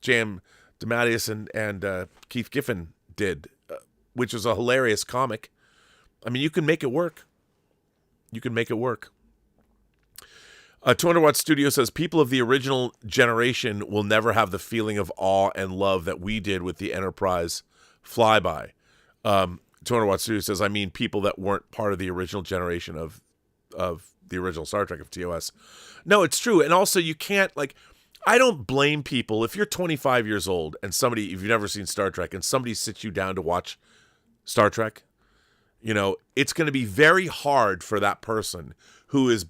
J.M. DeMatteis and Keith Giffen did, which was a hilarious comic. I mean, you can make it work. You can make it work. 200 Watt Studio says, people of the original generation will never have the feeling of awe and love that we did with the Enterprise flyby. 200 Watt Studio says, I mean people that weren't part of the original generation of the original Star Trek, of TOS. No, it's true. And also you can't, I don't blame people if you're 25 years old and if you've never seen Star Trek and somebody sits you down to watch Star Trek, it's going to be very hard for that person who's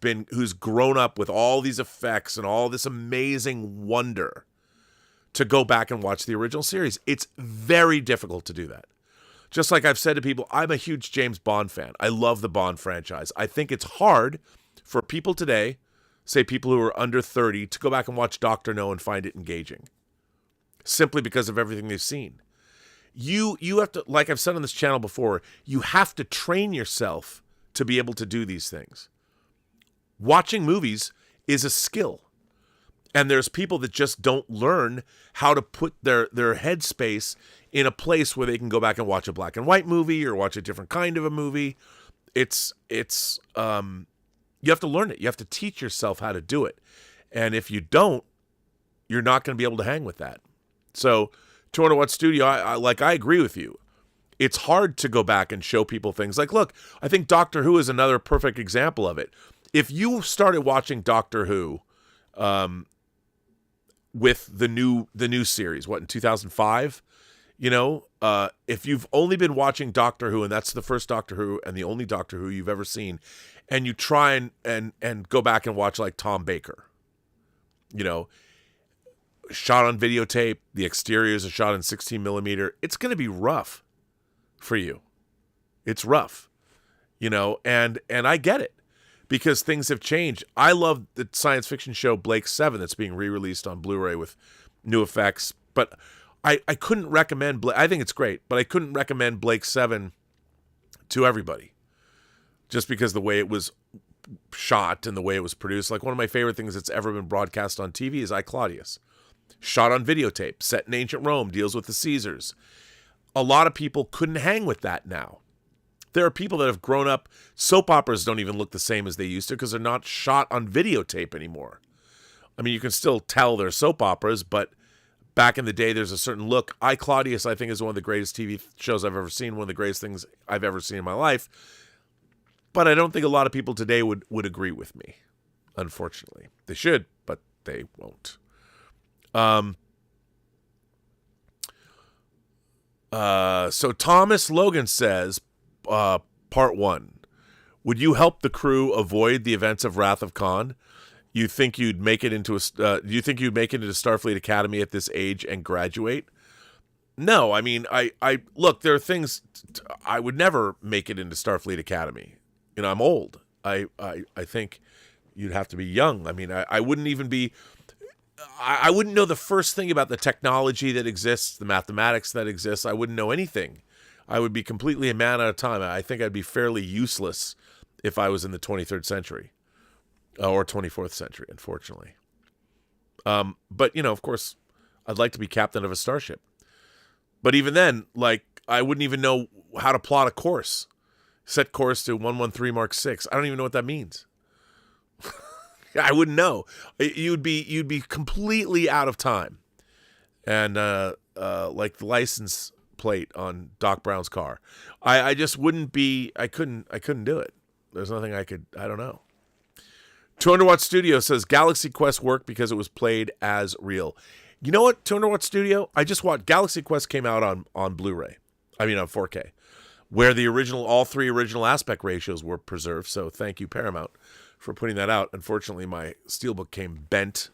grown up with all these effects and all this amazing wonder to go back and watch the original series. It's very difficult to do that. Just like I've said to people, I'm a huge James Bond fan. I love the Bond franchise. I think it's hard for people today, say people who are under 30, to go back and watch Dr. No and find it engaging. Simply because of everything they've seen. You have to, like I've said on this channel before, you have to train yourself to be able to do these things. Watching movies is a skill. And there's people that just don't learn how to put their headspace in a place where they can go back and watch a black and white movie or watch a different kind of a movie. You have to learn it. You have to teach yourself how to do it. And if you don't, you're not going to be able to hang with that. So 200 Watt Studio, I agree with you. It's hard to go back and show people things. Look, I think Doctor Who is another perfect example of it. If you started watching Doctor Who with the new series, in 2005, if you've only been watching Doctor Who, and that's the first Doctor Who and the only Doctor Who you've ever seen, and you try and go back and watch like Tom Baker, shot on videotape, the exteriors are shot in 16 millimeter, it's going to be rough for you. It's rough, and I get it. Because things have changed. I love the science fiction show Blake 7 that's being re-released on Blu-ray with new effects. But I couldn't recommend I think it's great, but I couldn't recommend Blake 7 to everybody. Just because the way it was shot and the way it was produced. One of my favorite things that's ever been broadcast on TV is I, Claudius. Shot on videotape, set in ancient Rome, deals with the Caesars. A lot of people couldn't hang with that now. There are people that have grown up. Soap operas don't even look the same as they used to because they're not shot on videotape anymore. I mean, you can still tell they're soap operas, but back in the day, there's a certain look. I, Claudius, I think, is one of the greatest TV shows I've ever seen, one of the greatest things I've ever seen in my life. But I don't think a lot of people today would agree with me, unfortunately. They should, but they won't. So Thomas Logan says, part 1. Would you help the crew avoid the events of Wrath of Khan? You think you'd make it into Starfleet Academy at this age and graduate? No, I mean, I look, there are things I would never make it into Starfleet Academy. You know, I'm old. I think you'd have to be young. I mean, I wouldn't even be, I wouldn't know the first thing about the technology that exists, the mathematics that exists. I wouldn't know anything. I would be completely a man out of time. I think I'd be fairly useless if I was in the 23rd century or 24th century, unfortunately. But, you know, of course, I'd like to be captain of a starship. But even then, like, I wouldn't even know how to plot a course. Set course to 113 Mark 6. I don't even know what that means. I wouldn't know. You'd be completely out of time. And like the license plate on Doc Brown's car. I just wouldn't be, I couldn't do it. There's nothing I don't know. 200 Watt Studio says Galaxy Quest worked because it was played as real. You know what, 200 Watt Studio? I just watched, Galaxy Quest came out on Blu-ray. I mean on 4K. Where the all three original aspect ratios were preserved. So thank you, Paramount, for putting that out. Unfortunately, my Steelbook came bent,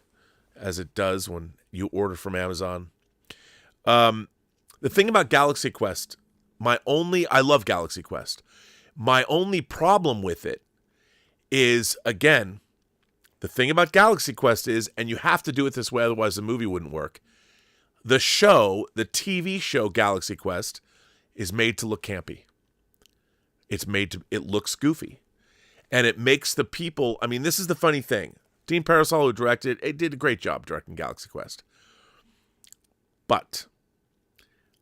as it does when you order from Amazon. The thing about Galaxy Quest, I love Galaxy Quest. My only problem with it is, again, the thing about Galaxy Quest is, and you have to do it this way, otherwise the movie wouldn't work. The TV show Galaxy Quest is made to look campy. It looks goofy. And it makes the people, I mean, this is the funny thing. Dean Parasol, who directed it, did a great job directing Galaxy Quest. But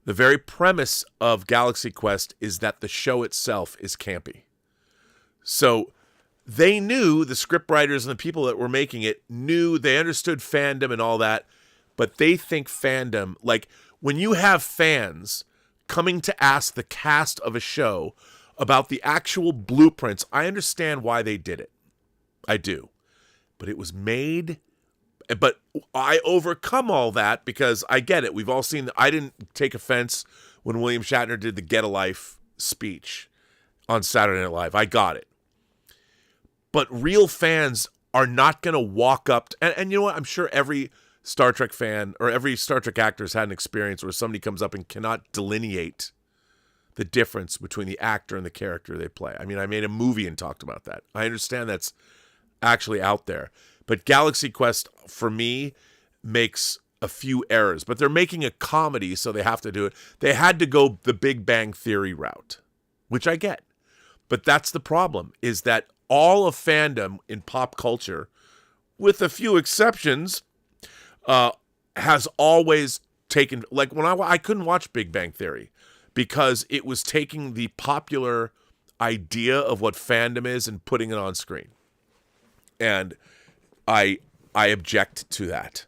the very premise of Galaxy Quest is that the show itself is campy. So they knew, the scriptwriters and the people that were making it knew, they understood fandom and all that, but they think fandom, like when you have fans coming to ask the cast of a show about the actual blueprints, I understand why they did it. I do. But it was made, but I overcome all that because I get it. We've all seen, I didn't take offense when William Shatner did the Get a Life speech on Saturday Night Live. I got it. But real fans are not going to walk up, and you know what? I'm sure every Star Trek fan or every Star Trek actor has had an experience where somebody comes up and cannot delineate the difference between the actor and the character they play. I mean, I made a movie and talked about that. I understand that's actually out there. But Galaxy Quest, for me, makes a few errors. But they're making a comedy, so they have to do it. They had to go the Big Bang Theory route, which I get. But that's the problem, is that all of fandom in pop culture, with a few exceptions, has always taken, like when I couldn't watch Big Bang Theory because it was taking the popular idea of what fandom is and putting it on screen. And I object to that.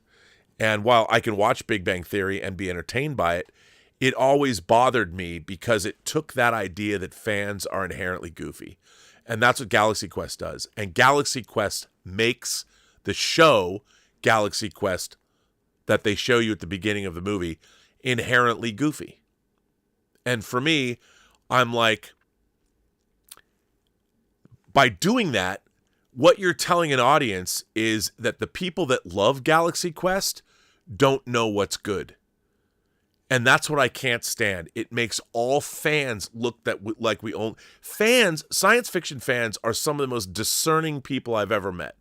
And while I can watch Big Bang Theory and be entertained by it, it always bothered me because it took that idea that fans are inherently goofy. And that's what Galaxy Quest does. And Galaxy Quest makes the show Galaxy Quest that they show you at the beginning of the movie inherently goofy. And for me, I'm like, by doing that, what you're telling an audience is that the people that love Galaxy Quest don't know what's good. And that's what I can't stand. It makes all fans look like we own. Fans, science fiction fans, are some of the most discerning people I've ever met.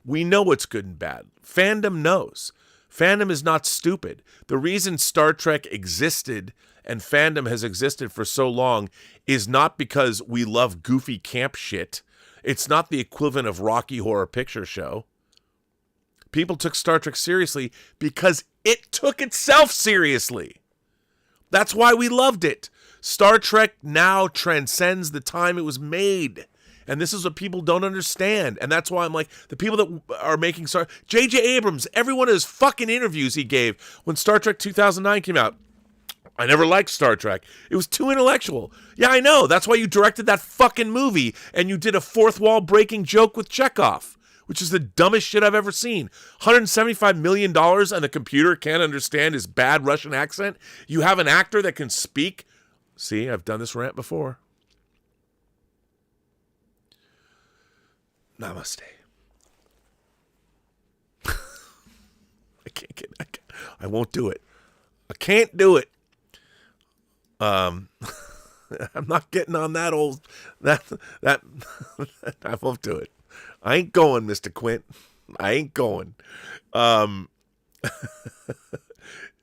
We know what's good and bad. Fandom knows. Fandom is not stupid. The reason Star Trek existed and fandom has existed for so long is not because we love goofy camp shit. It's not the equivalent of Rocky Horror Picture Show. People took Star Trek seriously because it took itself seriously. That's why we loved it. Star Trek now transcends the time it was made. And this is what people don't understand. And that's why I'm like, the people that are making J.J. Abrams, every one of his fucking interviews he gave when Star Trek 2009 came out, I never liked Star Trek. It was too intellectual. Yeah, I know. That's why you directed that fucking movie and you did a fourth wall breaking joke with Chekhov, which is the dumbest shit I've ever seen. $175 million and the computer can't understand his bad Russian accent. You have an actor that can speak. See, I've done this rant before. Namaste. I won't do it. I can't do it. I'm not getting on that old that I'm up to it. I ain't going, Mr. Quint. I ain't going.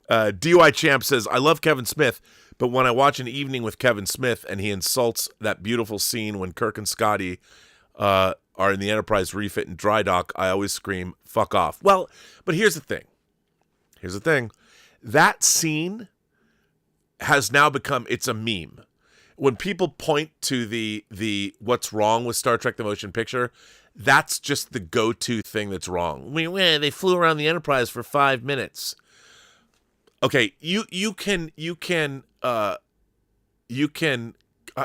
DUI Champ says, I love Kevin Smith, but when I watch An Evening with Kevin Smith and he insults that beautiful scene when Kirk and Scotty are in the Enterprise refit and dry dock, I always scream, fuck off. Well, but here's the thing. That scene has now become, it's a meme. When people point to the what's wrong with Star Trek the Motion Picture, that's just the go-to thing that's wrong. They flew around the Enterprise for 5 minutes. Okay, you can, and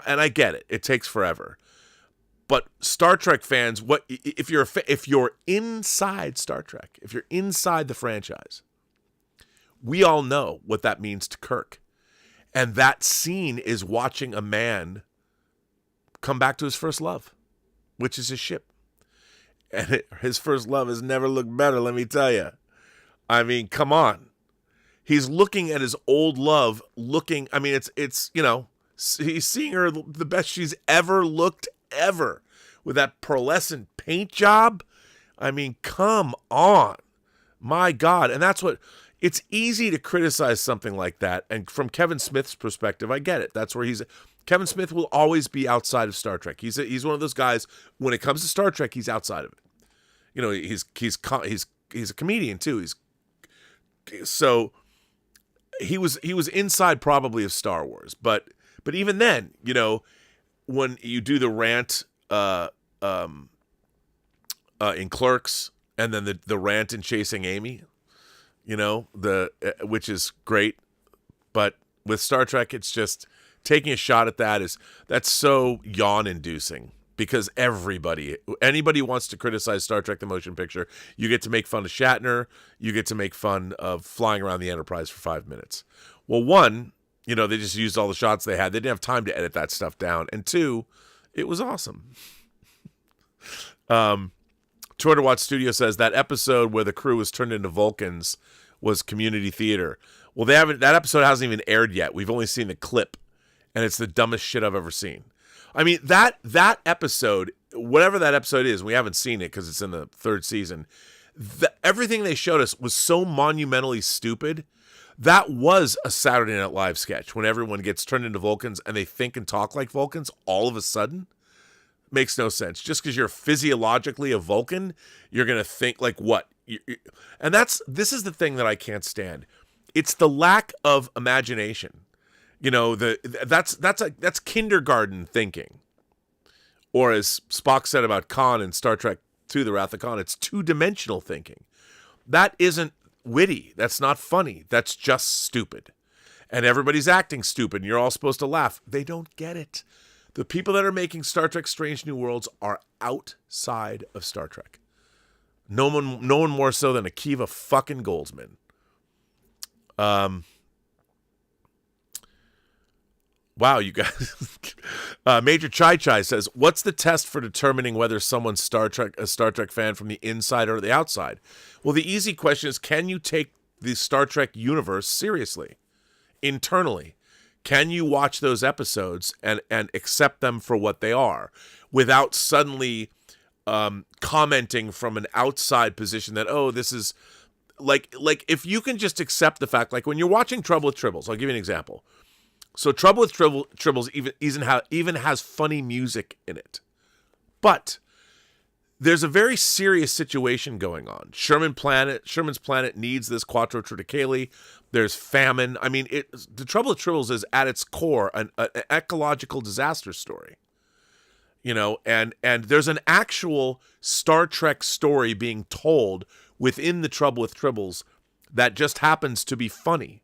I get it. It takes forever. But Star Trek fans, if you're inside Star Trek, if you're inside the franchise, we all know what that means to Kirk. And that scene is watching a man come back to his first love, which is his ship. And his first love has never looked better, let me tell you. I mean, come on. He's looking at his old love, it's he's seeing her the best she's ever looked ever with that pearlescent paint job. I mean, come on. My God. And that's what, it's easy to criticize something like that. And from Kevin Smith's perspective, I get it. That's where Kevin Smith will always be outside of Star Trek. He's one of those guys, when it comes to Star Trek, he's outside of it. He's a comedian too. So he was inside probably of Star Wars, but even then, when you do the rant in Clerks, and then the rant in Chasing Amy, which is great, but with Star Trek, it's just taking a shot at that's so yawn-inducing. Because anybody who wants to criticize Star Trek the Motion Picture, you get to make fun of Shatner, you get to make fun of flying around the Enterprise for 5 minutes. Well, one, they just used all the shots they had. They didn't have time to edit that stuff down. And two, it was awesome. 200 Watt Studio says that episode where the crew was turned into Vulcans was community theater. Well, that episode hasn't even aired yet. We've only seen the clip, and it's the dumbest shit I've ever seen. I mean, that episode, whatever that episode is, we haven't seen it because it's in the 3rd season. Everything they showed us was so monumentally stupid. That was a Saturday Night Live sketch when everyone gets turned into Vulcans and they think and talk like Vulcans all of a sudden. Makes no sense. Just because you're physiologically a Vulcan, you're going to think like what? And this is the thing that I can't stand. It's the lack of imagination. That's kindergarten thinking. Or as Spock said about Khan in Star Trek II, The Wrath of Khan, it's two-dimensional thinking. That isn't witty. That's not funny. That's just stupid. And everybody's acting stupid, and you're all supposed to laugh. They don't get it. The people that are making Star Trek Strange New Worlds are outside of Star Trek. No one more so than Akiva fucking Goldsman. Wow, you guys. Major Chai Chai says, what's the test for determining whether someone's a Star Trek fan from the inside or the outside? Well, the easy question is, can you take the Star Trek universe seriously? Internally. Can you watch those episodes and accept them for what they are without suddenly commenting from an outside position that, oh, this is like if you can just accept the fact, like when you're watching Trouble with Tribbles, I'll give you an example. So Trouble with Tribbles even has funny music in it. But there's a very serious situation going on. Sherman's planet needs this Quattro Triticale. There's famine. I mean, the Trouble with Tribbles is at its core an ecological disaster story. And there's an actual Star Trek story being told within the Trouble with Tribbles that just happens to be funny.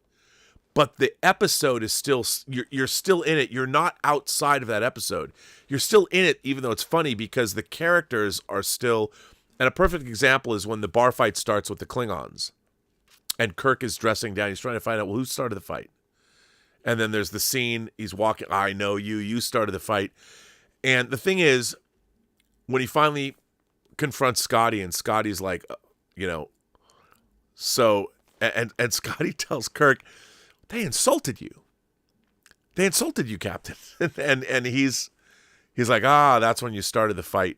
But the episode is still, you're still in it. You're not outside of that episode. You're still in it, even though it's funny, because the characters are still, and a perfect example is when the bar fight starts with the Klingons. And Kirk is dressing down. He's trying to find out, well, who started the fight? And then there's the scene, he's walking, I know you started the fight. And the thing is, when he finally confronts Scotty, and Scotty's like, so, and Scotty tells Kirk, they insulted you. they insulted you, Captain. and he's like, that's when you started the fight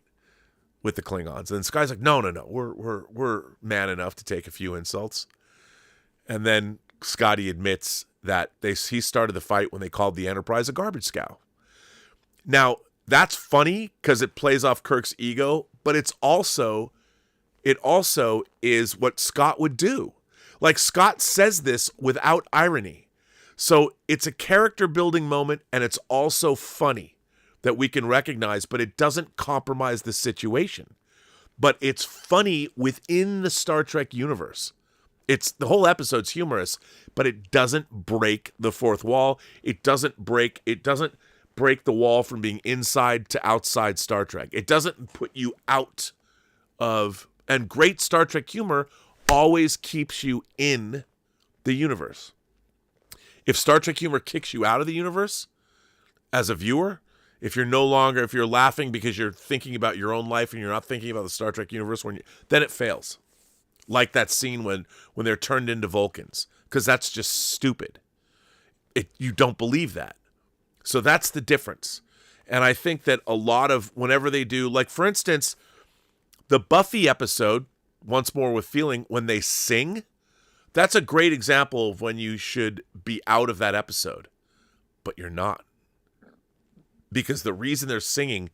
with the Klingons. And Sky's like, no, we're man enough to take a few insults. And then Scotty admits that he started the fight when they called the Enterprise a garbage scow. Now, that's funny because it plays off Kirk's ego, but it also is what Scott would do. Like, Scott says this without irony. So it's a character building moment, and it's also funny that we can recognize, but it doesn't compromise the situation. But it's funny within the Star Trek universe. The whole episode's humorous, but it doesn't break the fourth wall. It doesn't break the wall from being inside to outside Star Trek. It doesn't put you out of, and great Star Trek humor always keeps you in the universe. If Star Trek humor kicks you out of the universe as a viewer, if you're laughing because you're thinking about your own life and you're not thinking about the Star Trek universe, then it fails. Like that scene when they're turned into Vulcans, because that's just stupid. You don't believe that. So that's the difference. And I think that a lot of, whenever they do, like for instance, the Buffy episode, Once More with Feeling, when they sing, that's a great example of when you should be out of that episode. But you're not. Because the reason they're singing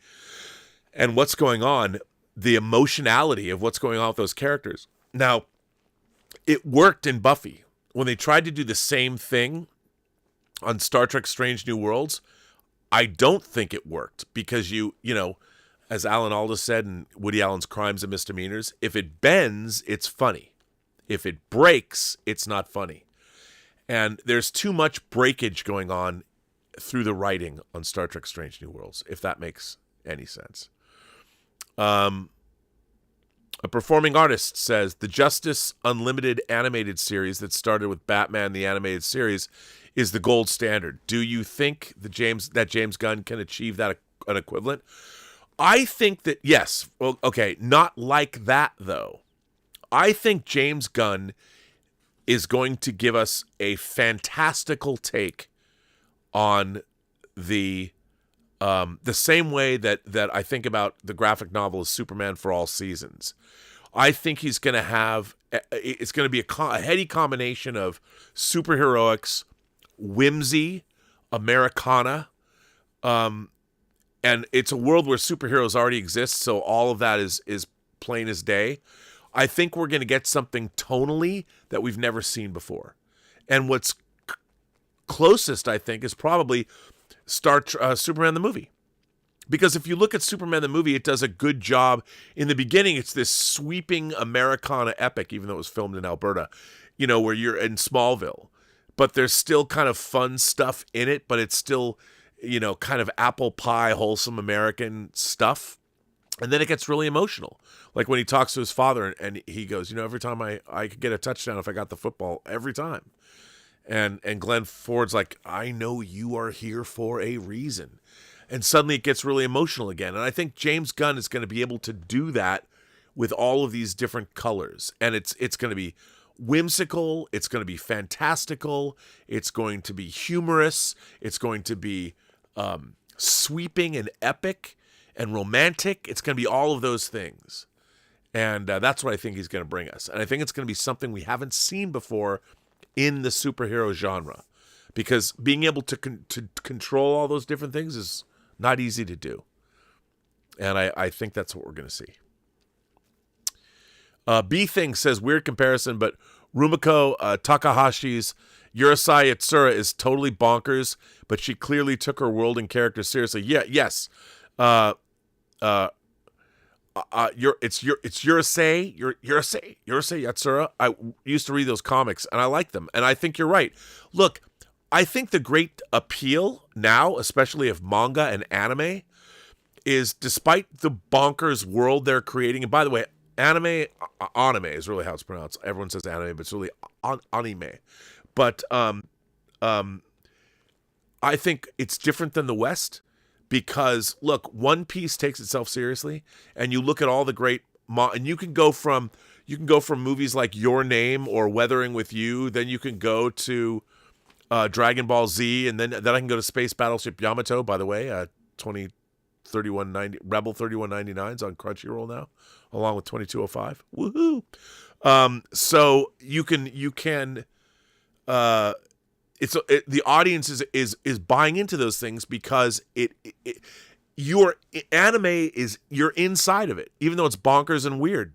and what's going on, the emotionality of what's going on with those characters. Now, it worked in Buffy. When they tried to do the same thing on Star Trek Strange New Worlds, I don't think it worked. Because you know, as Alan Alda said in Woody Allen's Crimes and Misdemeanors, if it bends, it's funny. If it breaks, it's not funny. And there's too much breakage going on through the writing on Star Trek Strange New Worlds, if that makes any sense. A performing artist says, the Justice Unlimited animated series that started with Batman, the animated series, is the gold standard. Do you think that James Gunn can achieve that an equivalent? I think that, yes. Well, okay, not like that, though. I think James Gunn is going to give us a fantastical take on the same way that I think about the graphic novel of Superman for All Seasons. I think he's going to have, it's going to be a heady combination of superheroics, whimsy, Americana, and it's a world where superheroes already exist, so all of that is plain as day. I think we're going to get something tonally that we've never seen before. And what's closest, I think, is probably Superman the movie. Because if you look at Superman the movie, it does a good job. In the beginning, it's this sweeping Americana epic, even though it was filmed in Alberta, where you're in Smallville. But there's still kind of fun stuff in it, but it's still, kind of apple pie, wholesome American stuff. And then it gets really emotional. Like when he talks to his father and he goes, every time I could get a touchdown if I got the football, every time. And Glenn Ford's like, I know you are here for a reason. And suddenly it gets really emotional again. And I think James Gunn is going to be able to do that with all of these different colors. And it's going to be whimsical. It's going to be fantastical. It's going to be humorous. It's going to be sweeping and epic and romantic. It's going to be all of those things. And that's what I think he's going to bring us. And I think it's going to be something we haven't seen before in the superhero genre. Because being able to control all those different things is not easy to do. And I think that's what we're going to see. B Thing says, weird comparison, but Rumiko Takahashi's Urusei Yatsura is totally bonkers, but she clearly took her world and character seriously. Yeah, yes. It's Urusei Yatsura. I used to read those comics, and I like them. And I think you're right. Look, I think the great appeal now, especially of manga and anime, is despite the bonkers world they're creating. And by the way, anime is really how it's pronounced. Everyone says anime, but it's really anime. But I think it's different than the West because, look, One Piece takes itself seriously, and you look at all the great and you can go from movies like Your Name or Weathering with You, then you can go to Dragon Ball Z, and then I can go to Space Battleship Yamato. By the way, 3190 Rebel 3199s on Crunchyroll now, along with 2205. Woohoo! So you can the audience is buying into those things because your anime is, you're inside of it, even though it's bonkers and weird.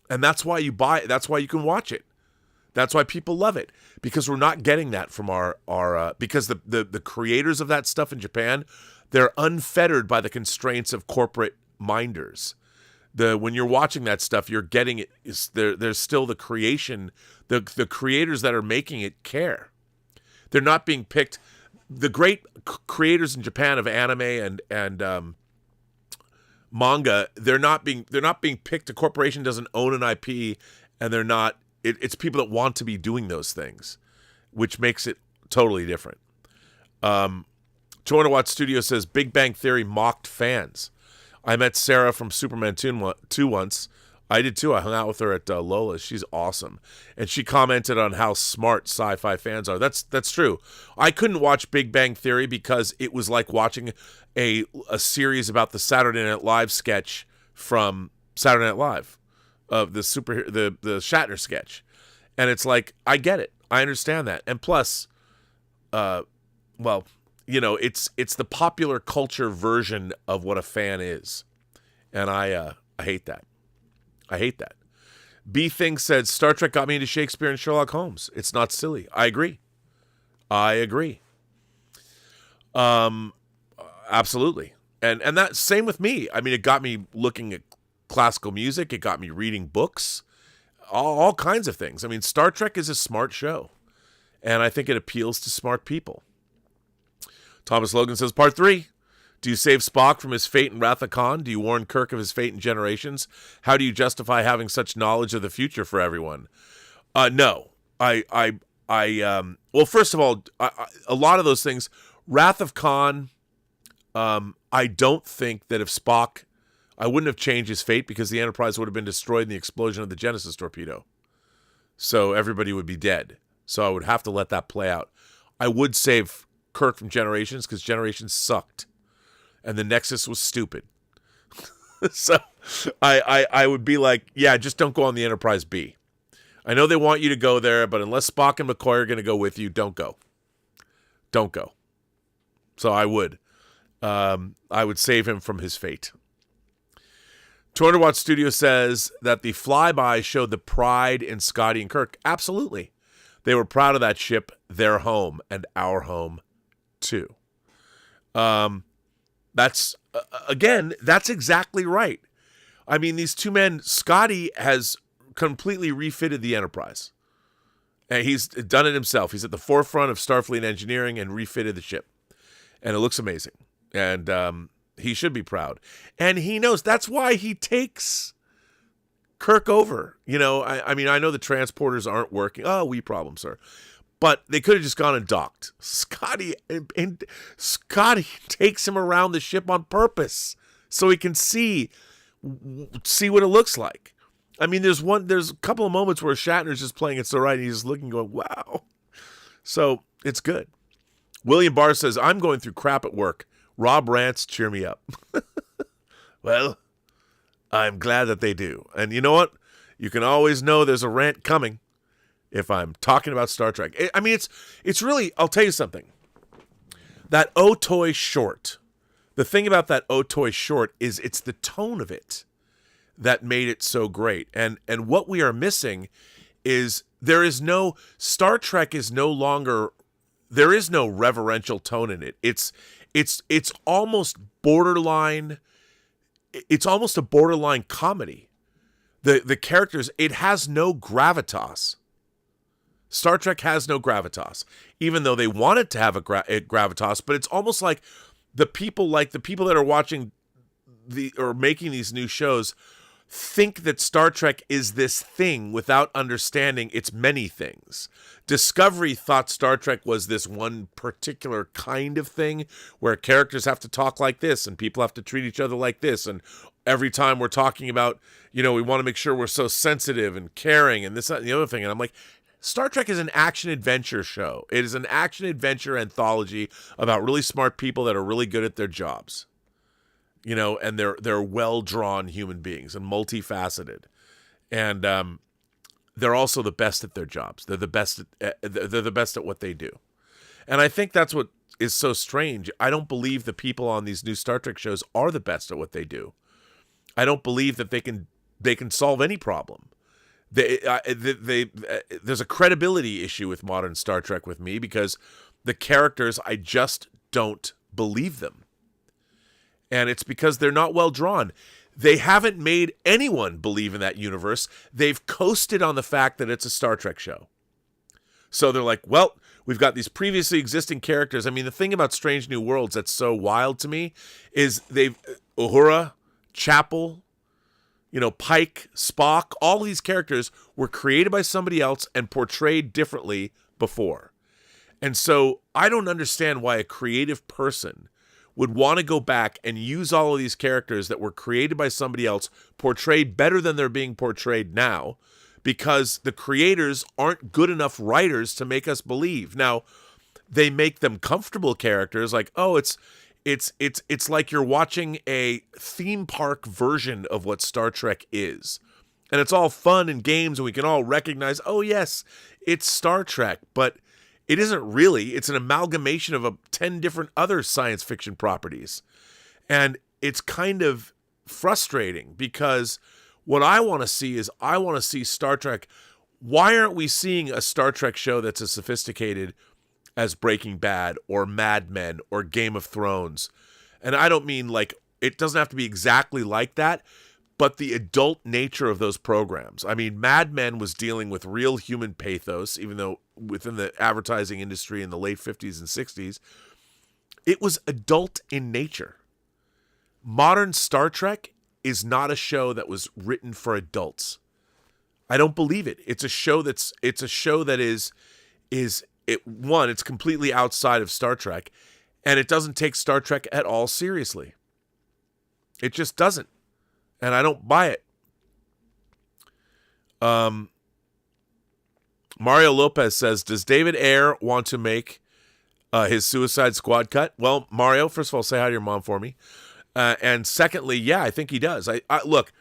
And that's why you buy it. That's why you can watch it. That's why people love it, because we're not getting that from our because the creators of that stuff in Japan, they're unfettered by the constraints of corporate minders. When you're watching that stuff, you're getting it. There's still the creation. The creators that are making it care. They're not being picked. The great creators in Japan of anime and manga, they're not being picked. A corporation doesn't own an IP, and they're not. It's people that want to be doing those things, which makes it totally different. 200 Watt Studio says Big Bang Theory mocked fans. I met Sarah from Superman 2 once. I did too. I hung out with her at Lola's. She's awesome. And she commented on how smart sci-fi fans are. That's true. I couldn't watch Big Bang Theory because it was like watching a series about the Saturday Night Live sketch from Saturday Night Live, of the Shatner sketch. And it's like, I get it. I understand that. And plus, well, you know, it's the popular culture version of what a fan is. And I hate that. I hate that. B Thing said, Star Trek got me into Shakespeare and Sherlock Holmes. It's not silly. I agree. Absolutely. And that same with me. I mean, it got me looking at classical music. It got me reading books, all kinds of things. I mean, Star Trek is a smart show, and I think it appeals to smart people. Thomas Logan says, Part 3. Do you save Spock from his fate in Wrath of Khan? Do you warn Kirk of his fate in Generations? How do you justify having such knowledge of the future for everyone? No. Well, first of all, a lot of those things, Wrath of Khan, I don't think that if Spock, I wouldn't have changed his fate because the Enterprise would have been destroyed in the explosion of the Genesis torpedo. So everybody would be dead. So I would have to let that play out. I would save Kirk from Generations because Generations sucked. And the Nexus was stupid. So I would be like, yeah, just don't go on the Enterprise B. I know they want you to go there, but unless Spock and McCoy are going to go with you, don't go. Don't go. So I would save him from his fate. 200 Watt Studio says that the flyby showed the pride in Scotty and Kirk. Absolutely. They were proud of that ship, their home, and our home, too. That's exactly right. I mean, these two men, Scotty has completely refitted the Enterprise. And he's done it himself. He's at the forefront of Starfleet engineering and refitted the ship. And it looks amazing. And he should be proud. And he knows that's why he takes Kirk over. You know, I mean, I know the transporters aren't working. Oh, we problem, sir. But they could have just gone and docked. Scotty takes him around the ship on purpose so he can see what it looks like. I mean, there's a couple of moments where Shatner's just playing it so right, and he's just looking, going, wow. So it's good. William Barr says, I'm going through crap at work. Rob rants, cheer me up. Well, I'm glad that they do. And you know what? You can always know there's a rant coming if I'm talking about Star Trek. I mean, it's really, I'll tell you something. That Otoy short, the thing about that Otoy short is it's the tone of it that made it so great. And what we are missing is Star Trek is no longer, there is no reverential tone in it. It's almost borderline, it's almost a borderline comedy. The characters, it has no gravitas. Star Trek has no gravitas, even though they want it to have a gravitas, but it's almost like the people that are watching or making these new shows think that Star Trek is this thing without understanding its many things. Discovery thought Star Trek was this one particular kind of thing where characters have to talk like this and people have to treat each other like this. And every time we're talking about, you know, we want to make sure we're so sensitive and caring and this, that, and the other thing. And I'm like, Star Trek is an action-adventure show. It is an action-adventure anthology about really smart people that are really good at their jobs. You know, and they're well-drawn human beings and multifaceted. And they're also the best at their jobs. They're the best at what they do. And I think that's what is so strange. I don't believe the people on these new Star Trek shows are the best at what they do. I don't believe that they can solve any problem. There's a credibility issue with modern Star Trek with me because the characters, I just don't believe them. And it's because they're not well drawn. They haven't made anyone believe in that universe. They've coasted on the fact that it's a Star Trek show. So they're like, well, we've got these previously existing characters. I mean, the thing about Strange New Worlds that's so wild to me is Uhura, Chapel, you know, Pike, Spock, all these characters were created by somebody else and portrayed differently before. And so I don't understand why a creative person would want to go back and use all of these characters that were created by somebody else, portrayed better than they're being portrayed now, because the creators aren't good enough writers to make us believe. Now, they make them comfortable characters, like, oh, it's like you're watching a theme park version of what Star Trek is. And it's all fun and games, and we can all recognize, oh, yes, it's Star Trek, but it isn't really. It's an amalgamation of 10 different other science fiction properties. And it's kind of frustrating because what I want to see is I want to see Star Trek. Why aren't we seeing a Star Trek show that's as sophisticated as Breaking Bad or Mad Men or Game of Thrones? And I don't mean like, it doesn't have to be exactly like that, but the adult nature of those programs. I mean, Mad Men was dealing with real human pathos, even though within the advertising industry in the late 50s and 60s, it was adult in nature. Modern Star Trek is not a show that was written for adults. I don't believe it. It's a show that it's completely outside of Star Trek, and it doesn't take Star Trek at all seriously. It just doesn't. And I don't buy it. Mario Lopez says, does David Ayer want to make his Suicide Squad cut? Well, Mario, first of all, say hi to your mom for me. And secondly, yeah, I think he does. Look,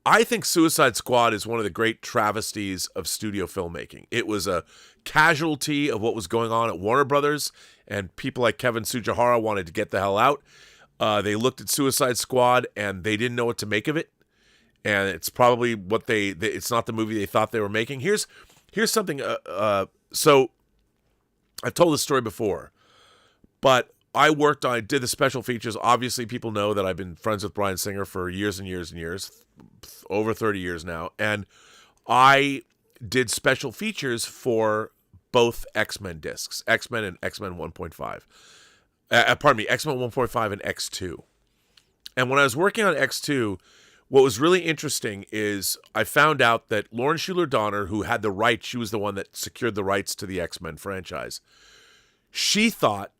I think Suicide Squad is one of the great travesties of studio filmmaking. It was a casualty of what was going on at Warner Brothers, and people like Kevin Tsujihara wanted to get the hell out. They looked at Suicide Squad and they didn't know what to make of it. And it's probably what it's not the movie they thought they were making. Here's something. So I've told this story before, but I did the special features. Obviously, people know that I've been friends with Bryan Singer for years and years and years, over 30 years now. And I did special features for both X-Men discs, X-Men and X-Men 1.5. X-Men 1.5 and X2. And when I was working on X2, what was really interesting is I found out that Lauren Shuler Donner, who had the rights, she was the one that secured the rights to the X-Men franchise. She thought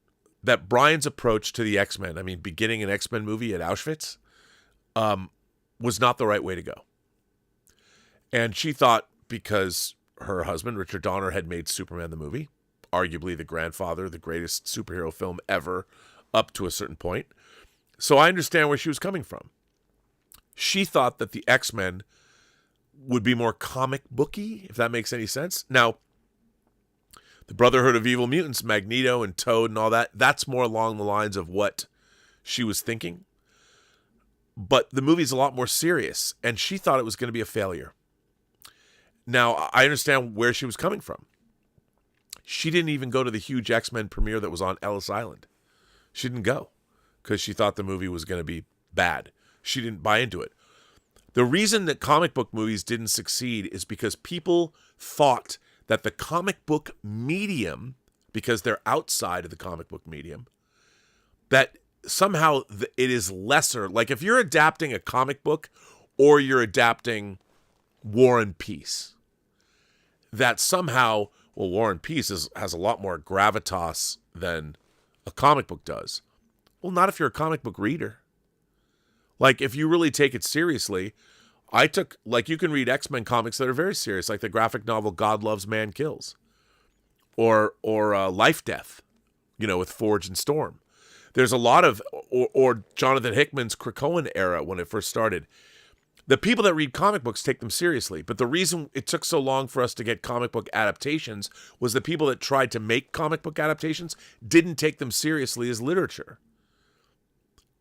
that Brian's approach to the X-Men, I mean, beginning an X-Men movie at Auschwitz, was not the right way to go. And she thought because her husband, Richard Donner, had made Superman the movie, arguably the grandfather, the greatest superhero film ever, up to a certain point. So I understand where she was coming from. She thought that the X-Men would be more comic booky, if that makes any sense. Now, the Brotherhood of Evil Mutants, Magneto and Toad and all that, that's more along the lines of what she was thinking. But the movie's a lot more serious, and she thought it was going to be a failure. Now, I understand where she was coming from. She didn't even go to the huge X-Men premiere that was on Ellis Island. She didn't go because she thought the movie was going to be bad. She didn't buy into it. The reason that comic book movies didn't succeed is because people thought that the comic book medium, because they're outside of the comic book medium, that somehow it is lesser. Like if you're adapting a comic book or you're adapting War and Peace, that somehow, well, War and Peace has a lot more gravitas than a comic book does. Well, not if you're a comic book reader. Like, if you really take it seriously, I took, like, you can read X-Men comics that are very serious, like the graphic novel God Loves, Man Kills, or Life Death, with Forge and Storm. There's a lot of, or Jonathan Hickman's Krakoan era when it first started. The people that read comic books take them seriously, but the reason it took so long for us to get comic book adaptations was the people that tried to make comic book adaptations didn't take them seriously as literature.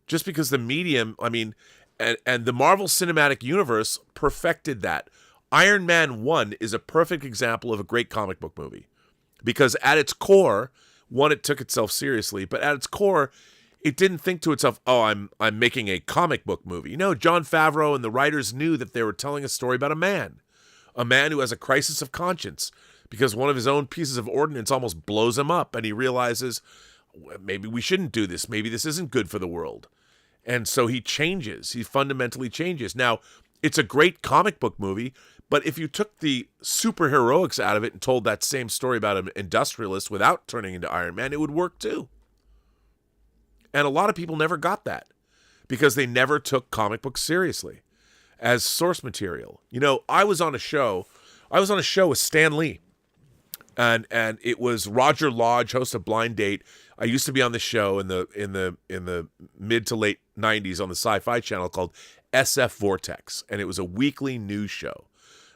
Just because the medium, and the Marvel Cinematic Universe perfected that. Iron Man 1 is a perfect example of a great comic book movie. Because at its core, one, it took itself seriously, but at its core, it didn't think to itself, oh, I'm making a comic book movie. No, Jon Favreau and the writers knew that they were telling a story about a man who has a crisis of conscience because one of his own pieces of ordnance almost blows him up, and he realizes, maybe we shouldn't do this. Maybe this isn't good for the world. And so he changes. He fundamentally changes. Now, it's a great comic book movie, but if you took the superheroics out of it and told that same story about an industrialist without turning into Iron Man, it would work too. And a lot of people never got that because they never took comic books seriously as source material. I was on a show with Stan Lee, and it was Roger Lodge, host of Blind Date. I used to be on the show in the mid to late 90s on the Sci-Fi Channel called SF Vortex, and it was a weekly news show,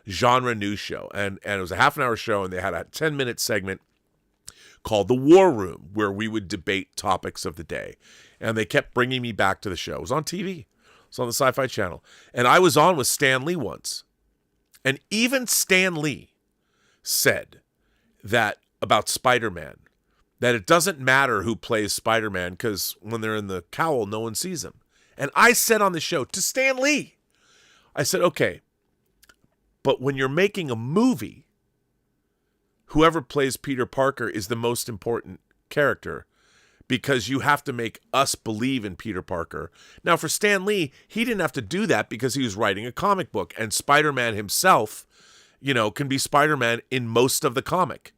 genre news show, and it was a half-an-hour show, and they had a 10-minute segment called The War Room, where we would debate topics of the day. And they kept bringing me back to the show. It was on TV. It was on the Sci-Fi Channel. And I was on with Stan Lee once. And even Stan Lee said that about Spider-Man, that it doesn't matter who plays Spider-Man because when they're in the cowl, no one sees him. And I said on the show to Stan Lee, I said, okay, but when you're making a movie, whoever plays Peter Parker is the most important character because you have to make us believe in Peter Parker. Now, for Stan Lee, he didn't have to do that because he was writing a comic book, and Spider-Man himself, can be Spider-Man in most of the comic.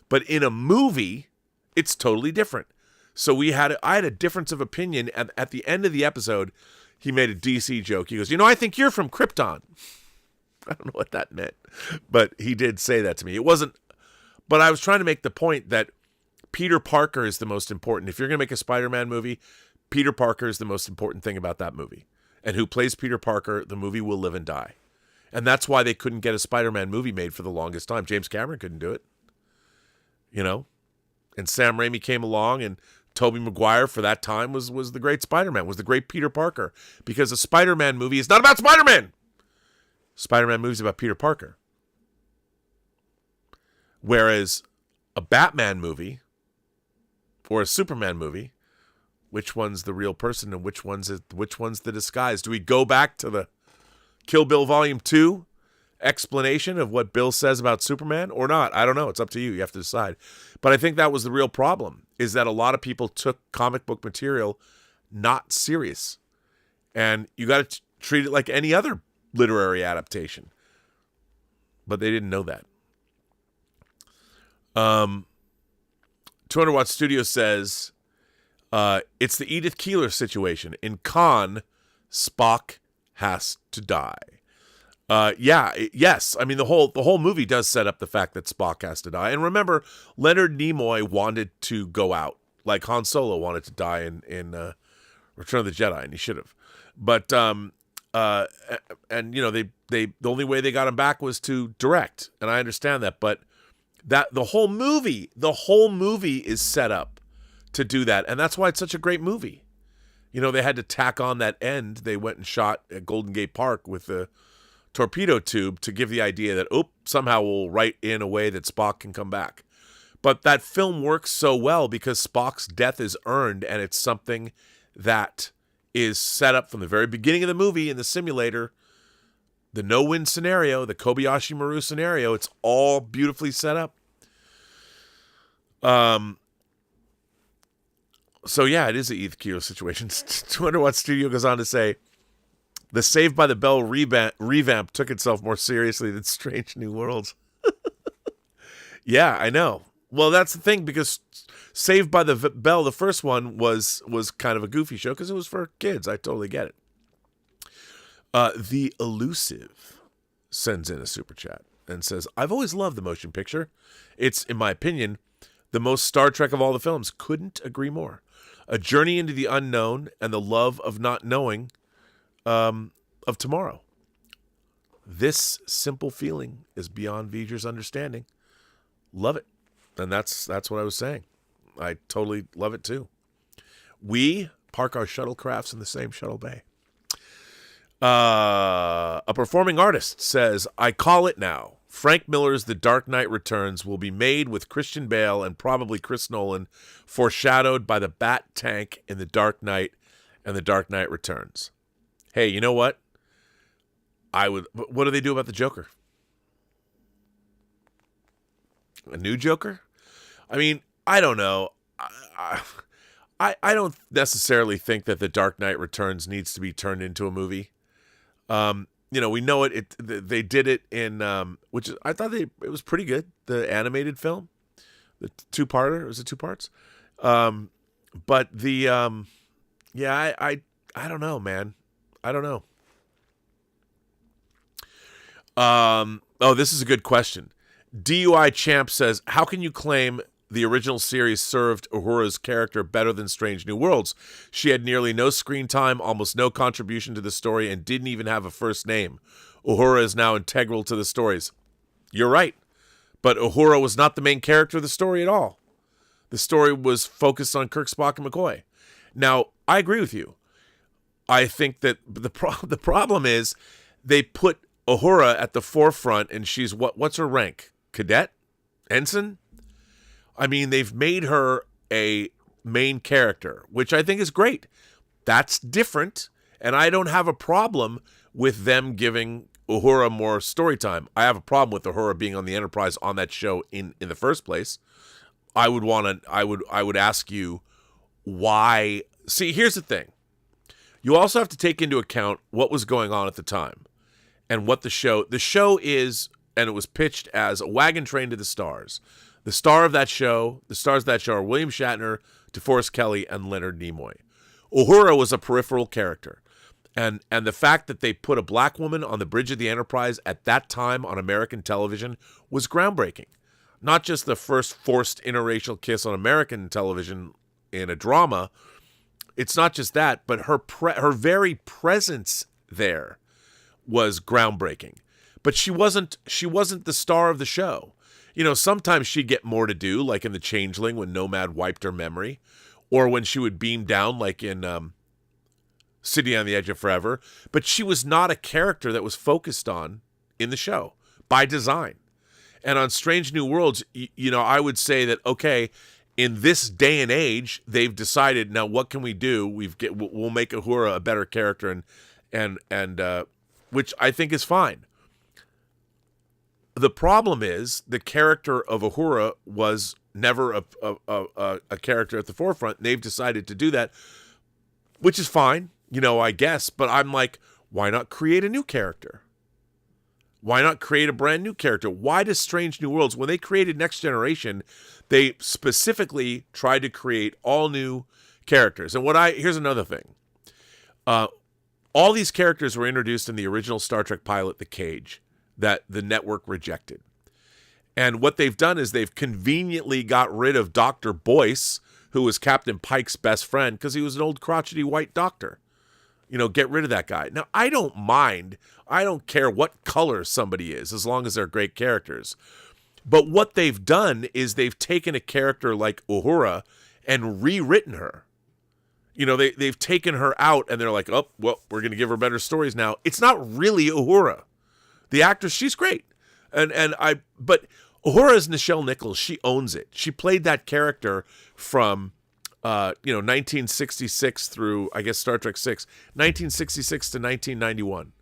But in a movie, it's totally different. So I had a difference of opinion. At the end of the episode, he made a DC joke. He goes, I think you're from Krypton. I don't know what that meant, but he did say that to me. It wasn't, but I was trying to make the point that Peter Parker is the most important. If you're going to make a Spider-Man movie, Peter Parker is the most important thing about that movie. And who plays Peter Parker, the movie will live and die. And that's why they couldn't get a Spider-Man movie made for the longest time. James Cameron couldn't do it. And Sam Raimi came along, and Tobey Maguire for that time was the great Spider-Man, was the great Peter Parker. Because a Spider-Man movie is not about Spider-Man. Spider-Man movie is about Peter Parker. Whereas a Batman movie or a Superman movie, which one's the real person and which one's the disguise? Do we go back to the Kill Bill Volume 2 explanation of what Bill says about Superman or not? I don't know. It's up to you. You have to decide. But I think that was the real problem, is that a lot of people took comic book material not serious. And you got to treat it like any other literary adaptation. But they didn't know that. 200 Watt Studio says it's the Edith Keeler situation. In Khan, Spock has to die. Yes. I mean, the whole movie does set up the fact that Spock has to die. And remember, Leonard Nimoy wanted to go out, like Han Solo wanted to die in Return of the Jedi, and he should have. But the only way they got him back was to direct, and I understand that, but that the whole movie is set up to do that, and that's why it's such a great movie. They had to tack on that end. They went and shot at Golden Gate Park with the torpedo tube to give the idea that, somehow we'll write in a way that Spock can come back. But that film works so well because Spock's death is earned, and it's something that is set up from the very beginning of the movie in the simulator. The no-win scenario, the Kobayashi Maru scenario, it's all beautifully set up. So yeah, it is an Edith Keeler situation. 200 Watt Studio goes on to say, the Saved by the Bell revamp took itself more seriously than Strange New Worlds. Yeah, I know. Well, that's the thing, because Saved by the Bell, the first one, was kind of a goofy show because it was for kids. I totally get it. The Elusive sends in a super chat and says, I've always loved the motion picture. It's, in my opinion, the most Star Trek of all the films. Couldn't agree more. A journey into the unknown and the love of not knowing of tomorrow. This simple feeling is beyond V'ger's understanding. Love it. And that's what I was saying. I totally love it too. We park our shuttlecrafts in the same shuttle bay. A performing artist says, I call it now. Frank Miller's The Dark Knight Returns will be made with Christian Bale and probably Chris Nolan, foreshadowed by the Bat Tank in The Dark Knight and The Dark Knight Returns. Hey, you know what? What do they do about the Joker? A new Joker? I mean, I don't know. I don't necessarily think that The Dark Knight Returns needs to be turned into a movie. We know it. They did it in which is, I thought it was pretty good. The animated film, the two-parter. It was 2 parts. But the I don't know, man. I don't know. This is a good question. DUI Champ says, how can you claim the original series served Uhura's character better than Strange New Worlds? She had nearly no screen time, almost no contribution to the story, and didn't even have a first name. Uhura is now integral to the stories. You're right. But Uhura was not the main character of the story at all. The story was focused on Kirk, Spock, and McCoy. Now, I agree with you. I think that the problem is they put Uhura at the forefront, and she's what's her rank? Cadet? Ensign? I mean, they've made her a main character, which I think is great. That's different, and I don't have a problem with them giving Uhura more story time. I have a problem with Uhura being on the Enterprise on that show in the first place. I would ask you why. See, here's the thing. You also have to take into account what was going on at the time and what the show is, and it was pitched as a wagon train to the stars. The stars of that show are William Shatner, DeForest Kelley, and Leonard Nimoy. Uhura was a peripheral character. And the fact that they put a black woman on the bridge of the Enterprise at that time on American television was groundbreaking. Not just the first forced interracial kiss on American television in a drama. It's not just that, but her very presence there was groundbreaking. But she wasn't the star of the show. You know, sometimes she'd get more to do, like in The Changeling when Nomad wiped her memory, or when she would beam down, like in City on the Edge of Forever. But she was not a character that was focused on in the show by design. And on Strange New Worlds, I would say that, okay, in this day and age, they've decided, now what can we do? We'll make Uhura a better character, and which I think is fine. The problem is the character of Uhura was never a character at the forefront. And they've decided to do that, which is fine, I guess. But I'm like, why not create a new character? Why not create a brand new character? Why does Strange New Worlds, when they created Next Generation, they specifically tried to create all new characters? And here's another thing. All these characters were introduced in the original Star Trek pilot, The Cage, that the network rejected. And what they've done is they've conveniently got rid of Dr. Boyce, who was Captain Pike's best friend, because he was an old crotchety white doctor. Get rid of that guy. Now, I don't mind. I don't care what color somebody is, as long as they're great characters. But what they've done is they've taken a character like Uhura and rewritten her. They've taken her out, and they're like, oh, well, we're going to give her better stories now. It's not really Uhura. The actress, she's great. But Uhura is Nichelle Nichols. She owns it. She played that character from 1966 through, I guess, Star Trek 6, 1966 to 1991,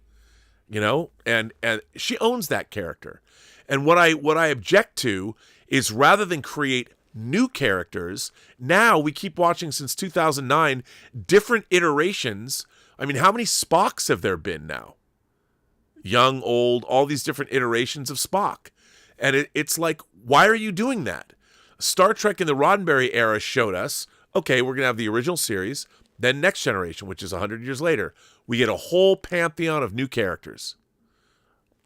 and she owns that character. And what I object to is, rather than create new characters, now we keep watching since 2009, different iterations. I mean, how many Spocks have there been now? Young, old, all these different iterations of Spock. And it's like, why are you doing that? Star Trek in the Roddenberry era showed us, okay, we're going to have the original series, Then Next Generation, which is 100 years later, we get a whole pantheon of new characters.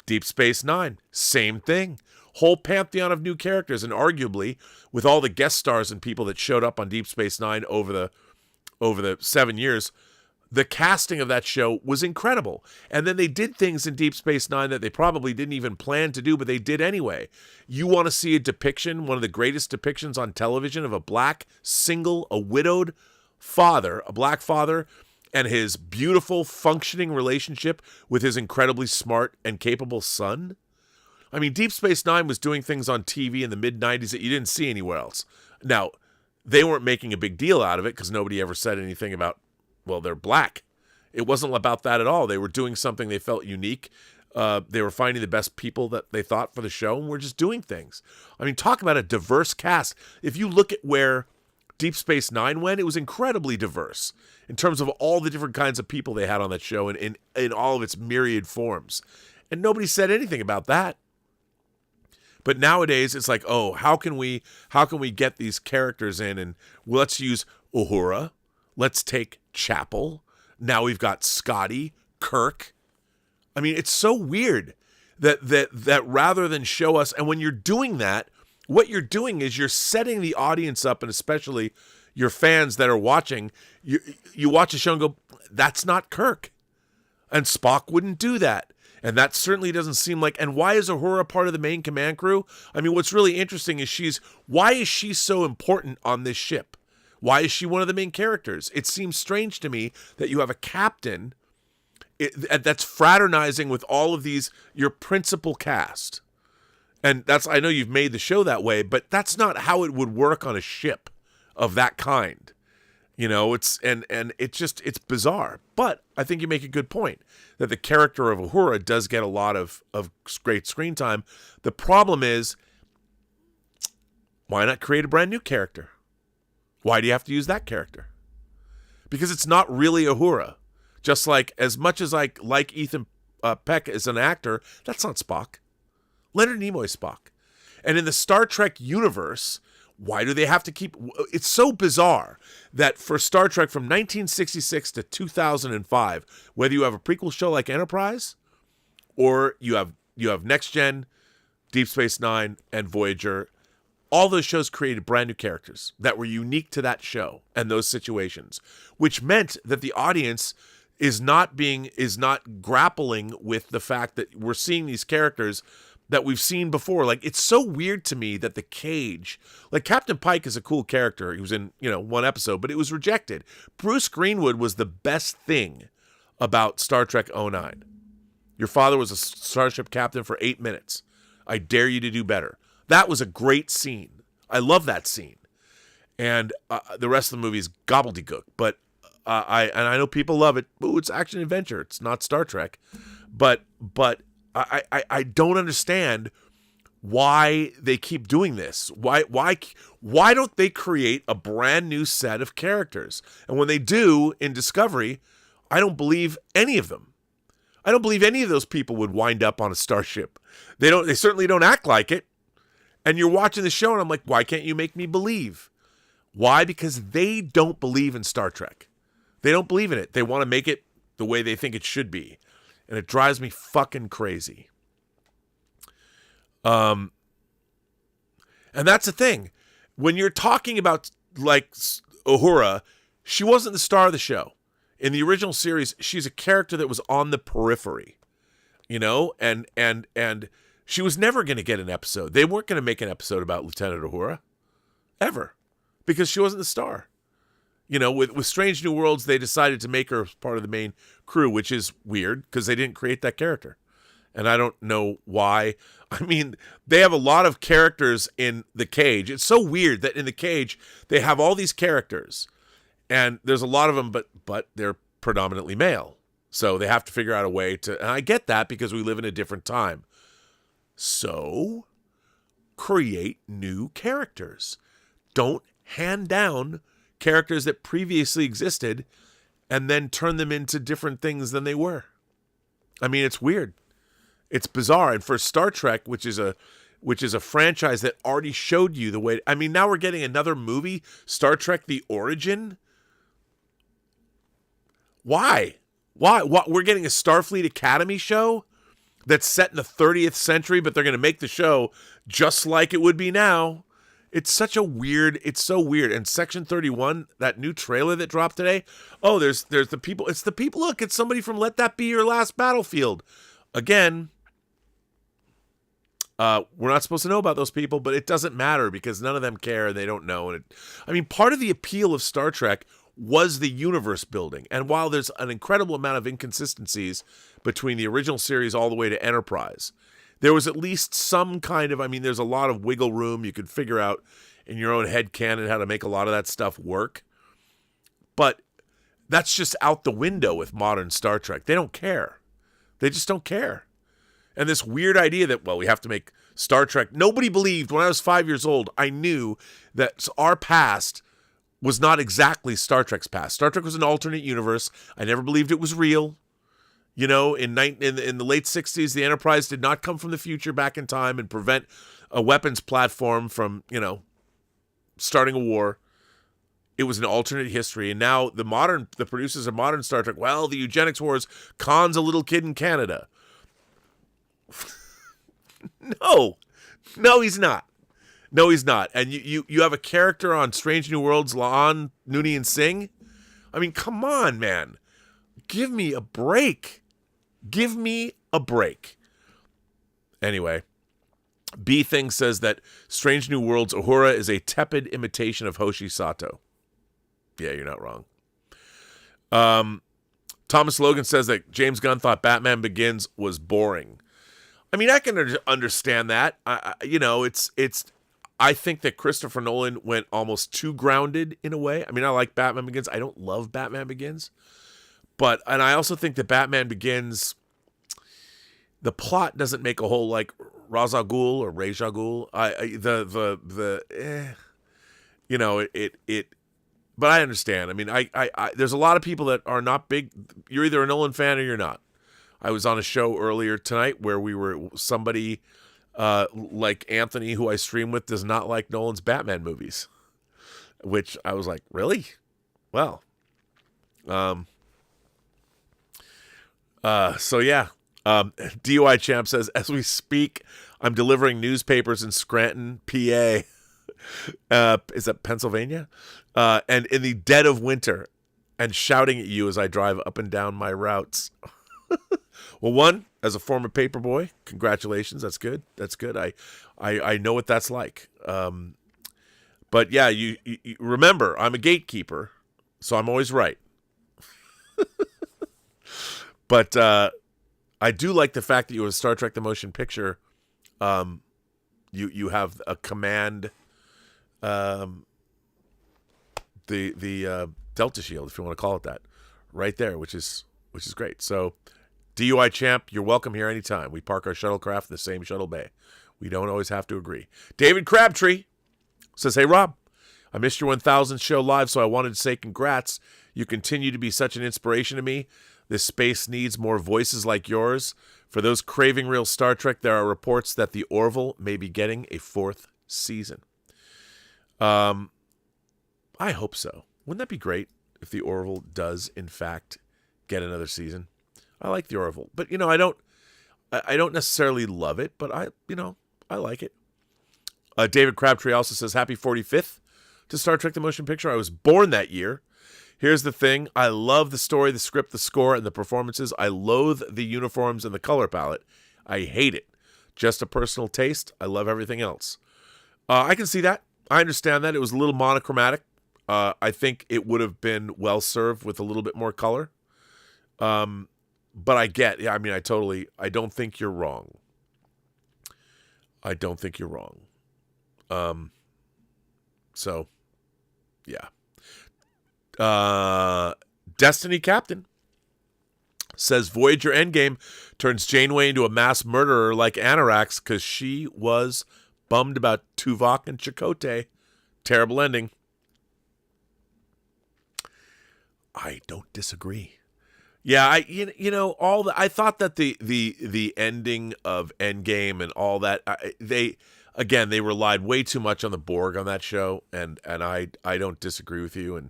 Deep Space Nine, same thing. Whole pantheon of new characters, and arguably, with all the guest stars and people that showed up on Deep Space Nine over the 7 years, the casting of that show was incredible. And then they did things in Deep Space Nine that they probably didn't even plan to do, but they did anyway. You want to see a depiction, one of the greatest depictions on television, of a black, a widowed father, a black father, and his beautiful, functioning relationship with his incredibly smart and capable son? I mean, Deep Space Nine was doing things on TV in the mid-'90s that you didn't see anywhere else. Now, they weren't making a big deal out of it because nobody ever said anything about, well, they're black. It wasn't about that at all. They were doing something they felt unique. They were finding the best people that they thought for the show, and were just doing things. I mean, talk about a diverse cast. If you look at where Deep Space Nine went, it was incredibly diverse in terms of all the different kinds of people they had on that show and in all of its myriad forms. And nobody said anything about that. But nowadays, it's like, oh, how can we get these characters in? And let's use Uhura. Let's take Chapel. Now we've got Scotty, Kirk. I mean, it's so weird that rather than show us, and when you're doing that, what you're doing is you're setting the audience up, and especially your fans that are watching, you watch a show and go, that's not Kirk. And Spock wouldn't do that. And that certainly doesn't seem like, and why is Uhura part of the main command crew? I mean, what's really interesting is why is she so important on this ship? Why is she one of the main characters? It seems strange to me that you have a captain that's fraternizing with all of your principal cast. And I know you've made the show that way, but that's not how it would work on a ship of that kind. You know, it's bizarre. But I think you make a good point that the character of Uhura does get a lot of great screen time. The problem is, why not create a brand new character? Why do you have to use that character? Because it's not really Uhura. Just like, as much as I like Ethan Peck as an actor, that's not Spock. Leonard Nimoy's Spock. And in the Star Trek universe, why do they have to keep... It's so bizarre that for Star Trek from 1966 to 2005, whether you have a prequel show like Enterprise, or you have Next Gen, Deep Space Nine, and Voyager, all those shows created brand new characters that were unique to that show and those situations, which meant that the audience is not grappling with the fact that we're seeing these characters that we've seen before. Like, it's so weird to me that the Cage, like, Captain Pike is a cool character. He was in, one episode, but it was rejected. Bruce Greenwood was the best thing about Star Trek 09. Your father was a starship captain for 8 minutes. I dare you to do better. That was a great scene. I love that scene. And the rest of the movie is gobbledygook, but I know people love it. Ooh, it's action adventure. It's not Star Trek. But I don't understand why they keep doing this. Why don't they create a brand new set of characters? And when they do in Discovery, I don't believe any of them. I don't believe any of those people would wind up on a starship. They certainly don't act like it. And you're watching the show and I'm like, why can't you make me believe? Why? Because they don't believe in Star Trek. They don't believe in it. They want to make it the way they think it should be. And it drives me fucking crazy. And that's the thing. When you're talking about, like, Uhura, she wasn't the star of the show. In the original series, she's a character that was on the periphery. And she was never going to get an episode. They weren't going to make an episode about Lieutenant Uhura. Ever. Because she wasn't the star. With Strange New Worlds, they decided to make her part of the main crew, which is weird because they didn't create that character. And I don't know why. I mean, they have a lot of characters in The Cage. It's so weird that in The Cage, they have all these characters. And there's a lot of them, but they're predominantly male. So they have to figure out a way to... And I get that because we live in a different time. So, create new characters. Don't hand down characters that previously existed and then turn them into different things than they were. I mean, it's weird. It's bizarre. And for Star Trek, which is a franchise that already showed you the way... I mean, now we're getting another movie, Star Trek The Origin. Why? Why? We're getting a Starfleet Academy show that's set in the 30th century, but they're going to make the show just like it would be now. It's so weird. And Section 31, that new trailer that dropped today. Oh, there's the people. It's the people. Look, it's somebody from Let That Be Your Last Battlefield. Again, we're not supposed to know about those people, but it doesn't matter because none of them care and they don't know. And part of the appeal of Star Trek was the universe building. And while there's an incredible amount of inconsistencies between the original series all the way to Enterprise, there was at least some kind of, there's a lot of wiggle room. You could figure out in your own head canon how to make a lot of that stuff work. But that's just out the window with modern Star Trek. They don't care. They just don't care. And this weird idea that, we have to make Star Trek. Nobody believed when I was 5 years old, I knew that our past was not exactly Star Trek's past. Star Trek was an alternate universe. I never believed it was real. In the late 60s, the Enterprise did not come from the future back in time and prevent a weapons platform from, starting a war. It was an alternate history. And now the producers of modern Star Trek, the eugenics wars, Khan's a little kid in Canada. No, he's not. No, he's not. And you have a character on Strange New Worlds, La'an, Noonien Singh. Come on, man. Give me a break. Give me a break. Anyway, B Thing says that Strange New Worlds Uhura is a tepid imitation of Hoshi Sato. Yeah, you're not wrong. Thomas Logan says that James Gunn thought Batman Begins was boring. I can understand that. I think that Christopher Nolan went almost too grounded in a way. I like Batman Begins. I don't love Batman Begins. And I also think that Batman Begins, the plot doesn't make a whole Ra's al Ghul or Ra's al Ghul. But I understand. There's a lot of people that are not big. You're either a Nolan fan or you're not. I was on a show earlier tonight where somebody like Anthony, who I stream with, does not like Nolan's Batman movies, which I was like, really? Well, so yeah. DUI Champ says, as we speak, I'm delivering newspapers in Scranton, PA. Is that Pennsylvania? And in the dead of winter, and shouting at you as I drive up and down my routes. Well, one, as a former paper boy, congratulations. That's good. I know what that's like. But yeah, you remember, I'm a gatekeeper, so I'm always right. But I do like the fact that you have Star Trek: The Motion Picture. You have a command, the Delta Shield, if you want to call it that, right there, which is great. So, DUI Champ, you're welcome here anytime. We park our shuttlecraft in the same shuttle bay. We don't always have to agree. David Crabtree says, hey, Rob, I missed your 1000th show live, so I wanted to say congrats. You continue to be such an inspiration to me. This space needs more voices like yours. For those craving real Star Trek, there are reports that the Orville may be getting a 4th season. I hope so. Wouldn't that be great if the Orville does, in fact, get another season? I like the Orville, but I don't necessarily love it, but I like it. David Crabtree also says, happy 45th to Star Trek: The Motion Picture. I was born that year. Here's the thing. I love the story, the script, the score, and the performances. I loathe the uniforms and the color palette. I hate it. Just a personal taste. I love everything else. I can see that. I understand that. It was a little monochromatic. I think it would have been well served with a little bit more color. But I don't think you're wrong. So, yeah. Destiny Captain says Voyager Endgame turns Janeway into a mass murderer like Anorax because she was bummed about Tuvok and Chakotay. Terrible ending. I don't disagree. Yeah, I thought that the ending of Endgame and all that, they relied way too much on the Borg on that show, and I don't disagree with you. And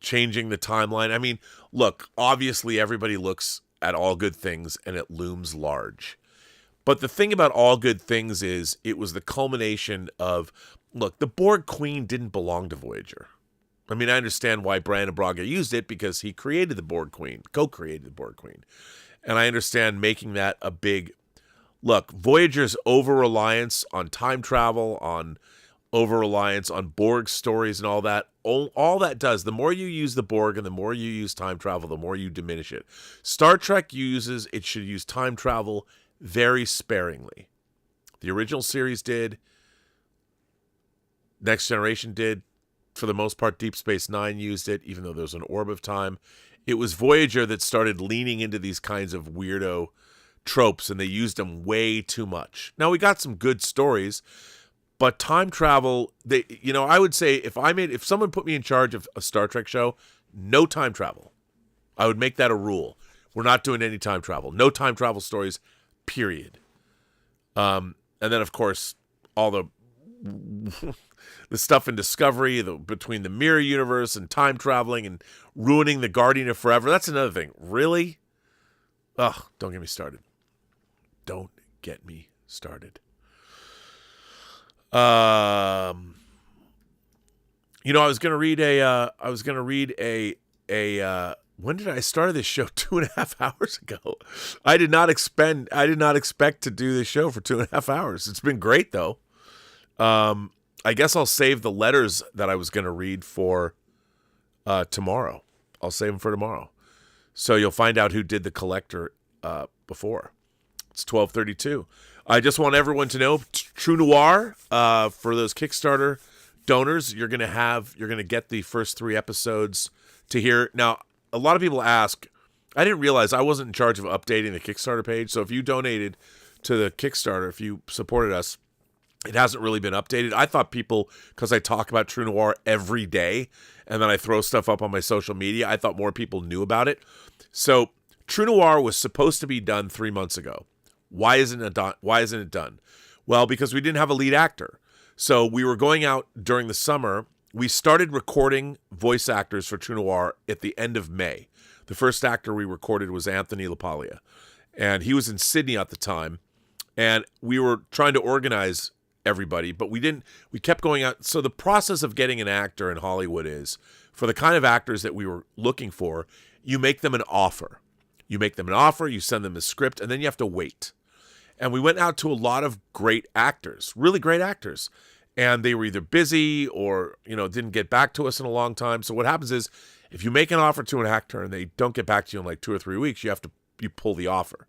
changing the timeline. I mean, look, obviously everybody looks at All Good Things and it looms large. But the thing about All Good Things is it was the culmination of, look, the Borg Queen didn't belong to Voyager. I mean, I understand why Brandon Braga used it because he created the Borg Queen, co-created the Borg Queen. And I understand making that a big, look, Voyager's over-reliance on time travel, on over-reliance on Borg stories and all that does, the more you use the Borg and the more you use time travel, the more you diminish it. Star Trek it should use time travel very sparingly. The original series did. Next Generation did. For the most part, Deep Space Nine used it, even though there's an orb of time. It was Voyager that started leaning into these kinds of weirdo tropes, and they used them way too much. Now, we got some good stories, but time travel, I would say if someone put me in charge of a Star Trek show, no time travel. I would make that a rule. We're not doing any time travel. No time travel stories, period. And then, of course, all the stuff in Discovery, between the mirror universe and time traveling and ruining the Guardian of Forever. That's another thing. Really? Ugh, don't get me started. Don't get me started. I was going to read a when did I start this show? 2.5 hours ago. I did not expect to do this show for 2.5 hours. It's been great though. I guess I'll save the letters that I was going to read for tomorrow. I'll save them for tomorrow. So you'll find out who did the collector before. It's 12:32. I just want everyone to know, True Noir, for those Kickstarter donors, you're going to get the first 3 episodes to hear. Now, a lot of people ask, I didn't realize I wasn't in charge of updating the Kickstarter page. So if you donated to the Kickstarter, if you supported us, it hasn't really been updated. I thought people, because I talk about True Noir every day, and then I throw stuff up on my social media, I thought more people knew about it. So True Noir was supposed to be done 3 months ago. Why isn't it done? Well, because we didn't have a lead actor. So we were going out during the summer. We started recording voice actors for True Noir at the end of May. The first actor we recorded was Anthony LaPaglia, and he was in Sydney at the time. And we were trying to organize everybody, but we kept going out. So the process of getting an actor in Hollywood is, for the kind of actors that we were looking for, you make them an offer. You send them a script, and then you have to wait. And we went out to a lot of great actors, really great actors. And they were either busy or, didn't get back to us in a long time. So what happens is, if you make an offer to an actor and they don't get back to you in like 2 or 3 weeks, you pull the offer.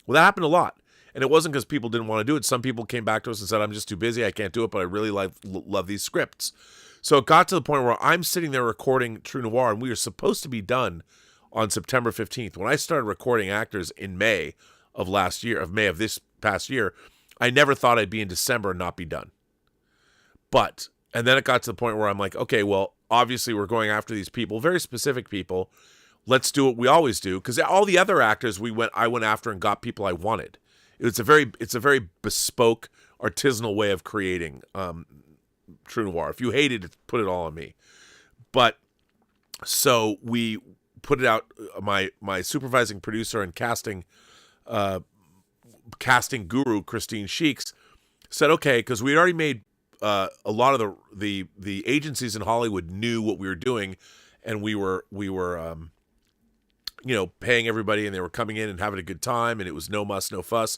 Well, that happened a lot. And it wasn't because people didn't want to do it. Some people came back to us and said, I'm just too busy, I can't do it, but I really love these scripts. So it got to the point where I'm sitting there recording True Noir, and we were supposed to be done on September 15th. When I started recording actors in May of this past year, I never thought I'd be in December and not be done. And then it got to the point where I'm like, okay, well, obviously we're going after these people, very specific people. Let's do what we always do. Because all the other actors I went after and got people I wanted. It's a very bespoke, artisanal way of creating True Noir. If you hate it, put it all on me. But so we put it out. My supervising producer and casting guru, Christine Sheeks, said, okay, because we had already made a lot of the agencies in Hollywood knew what we were doing, and we were paying everybody, and they were coming in and having a good time, and it was no muss, no fuss.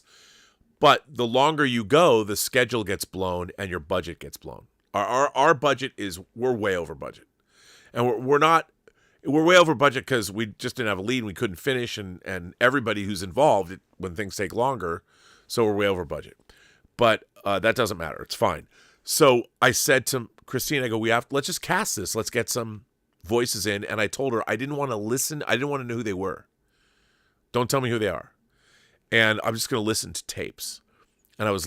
But the longer you go, the schedule gets blown and your budget gets blown. Our budget we're way over budget, and we're way over budget because we just didn't have a lead and we couldn't finish, and everybody who's involved when things take longer, so we're way over budget. But that doesn't matter. It's fine. So I said to Christine, I go, let's just cast this. Let's get some voices in. And I told her I didn't want to listen. I didn't want to know who they were. Don't tell me who they are. And I'm just going to listen to tapes. And I was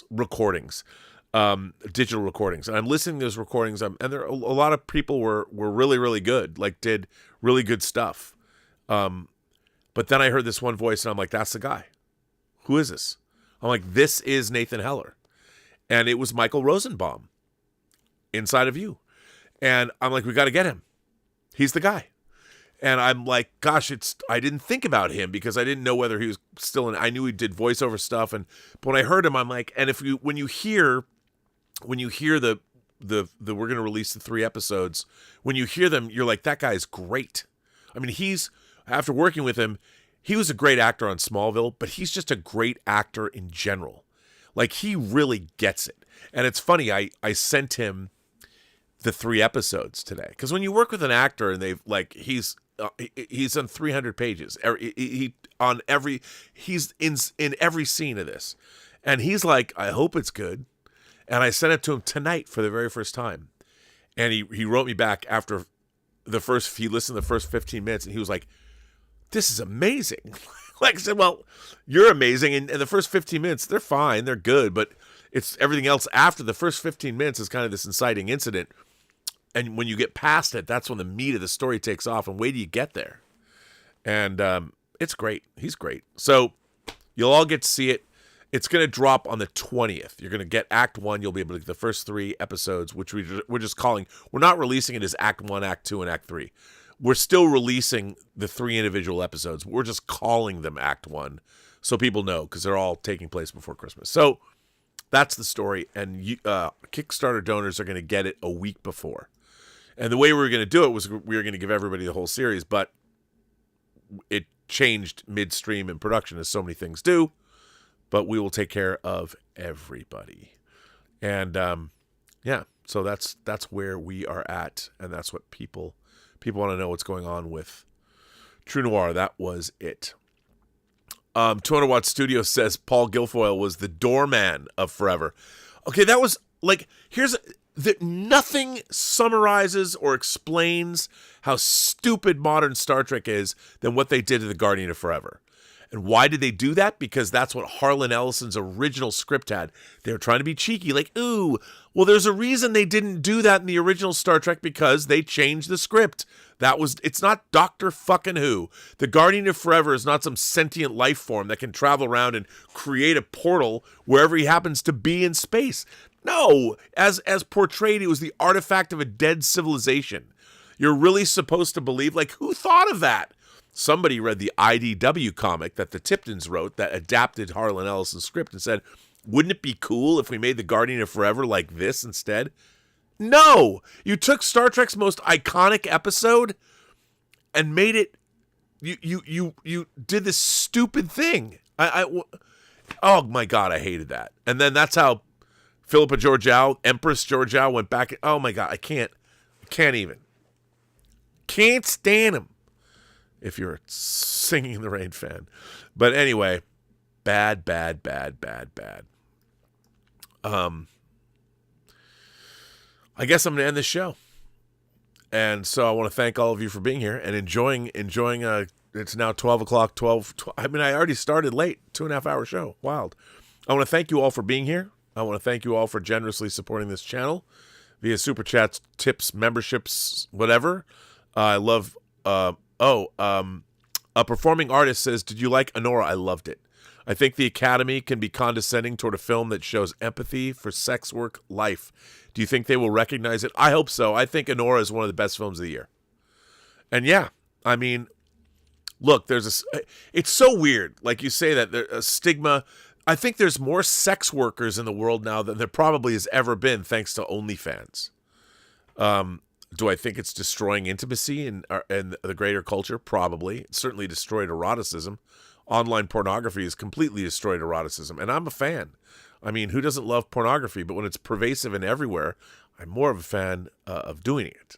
recordings, digital recordings. And I'm listening to those recordings. And there a lot of people were really, really good, like did really good stuff. But then I heard this one voice and I'm like, that's the guy. Who is this? I'm like, this is Nathan Heller. And it was Michael Rosenbaum, Inside of You. And I'm like, we got to get him. He's the guy. And I'm like, gosh, I didn't think about him because I didn't know whether he was still in. I knew he did voiceover stuff, but when I heard him, I'm like, and when you hear the we're gonna release the 3 episodes, when you hear them, you're like, that guy's great. I mean, after working with him, he was a great actor on Smallville, but he's just a great actor in general. Like, he really gets it. And it's funny, I sent him the 3 episodes today because when you work with an actor and they've like he's on 300 pages. He's in every scene of this, and he's like, I hope it's good. And I sent it to him tonight for the very first time, and he wrote me back after he listened to the first 15 minutes, and he was like, "This is amazing." Like I said, well, you're amazing, and the first 15 minutes they're fine, they're good, but it's everything else after the first 15 minutes is kind of this inciting incident. And when you get past it, that's when the meat of the story takes off. And wait till you get there. And it's great. He's great. So you'll all get to see it. It's going to drop on the 20th. You're going to get Act 1. You'll be able to get the first 3 episodes, which we're just calling. We're not releasing it as Act 1, Act 2, and Act 3. We're still releasing the 3 individual episodes. We're just calling them Act 1 so people know because they're all taking place before Christmas. So that's the story. And Kickstarter donors are going to get it a week before. And the way we were going to do it was we were going to give everybody the whole series, but it changed midstream in production, as so many things do. But we will take care of everybody. And yeah, so that's where we are at, and that's what people want to know what's going on with True Noir. That was it. 200 Watt Studio says Paul Guilfoyle was the doorman of Forever. Okay, that was like that nothing summarizes or explains how stupid modern Star Trek is than what they did to the Guardian of Forever. And why did they do that? Because that's what Harlan Ellison's original script had. They were trying to be cheeky, like, ooh, well, there's a reason they didn't do that in the original Star Trek because they changed the script. It's not Doctor fucking Who. The Guardian of Forever is not some sentient life form that can travel around and create a portal wherever he happens to be in space. No, as portrayed, it was the artifact of a dead civilization. You're really supposed to believe, like, who thought of that? Somebody read the IDW comic that the Tiptons wrote that adapted Harlan Ellison's script and said, wouldn't it be cool if we made the Guardian of Forever like this instead? No! You took Star Trek's most iconic episode and made it, you did this stupid thing. Oh my God, I hated that. And then that's how Philippa Georgiou, Empress Georgiou, went back. Oh my God, I can't even. Can't stand him. If you're a Singing in the Rain fan. But anyway, bad. I guess I'm going to end this show. And so I want to thank all of you for being here and enjoying it's now 12 o'clock, 12. I mean, I already started late, 2.5 hour show. Wild. I want to thank you all for being here. I want to thank you all for generously supporting this channel via super chats, tips, memberships, whatever. I love, a performing artist says, did you like Honora? I loved it. I think the Academy can be condescending toward a film that shows empathy for sex work life. Do you think they will recognize it? I hope so. I think Honora is one of the best films of the year. And yeah, I mean, look, it's so weird. Like you say that there's a stigma. I think there's more sex workers in the world now than there probably has ever been, thanks to OnlyFans. Do I think it's destroying intimacy in the greater culture? Probably. It certainly destroyed eroticism. Online pornography has completely destroyed eroticism, and I'm a fan. I mean, who doesn't love pornography? But when it's pervasive and everywhere, I'm more of a fan of doing it.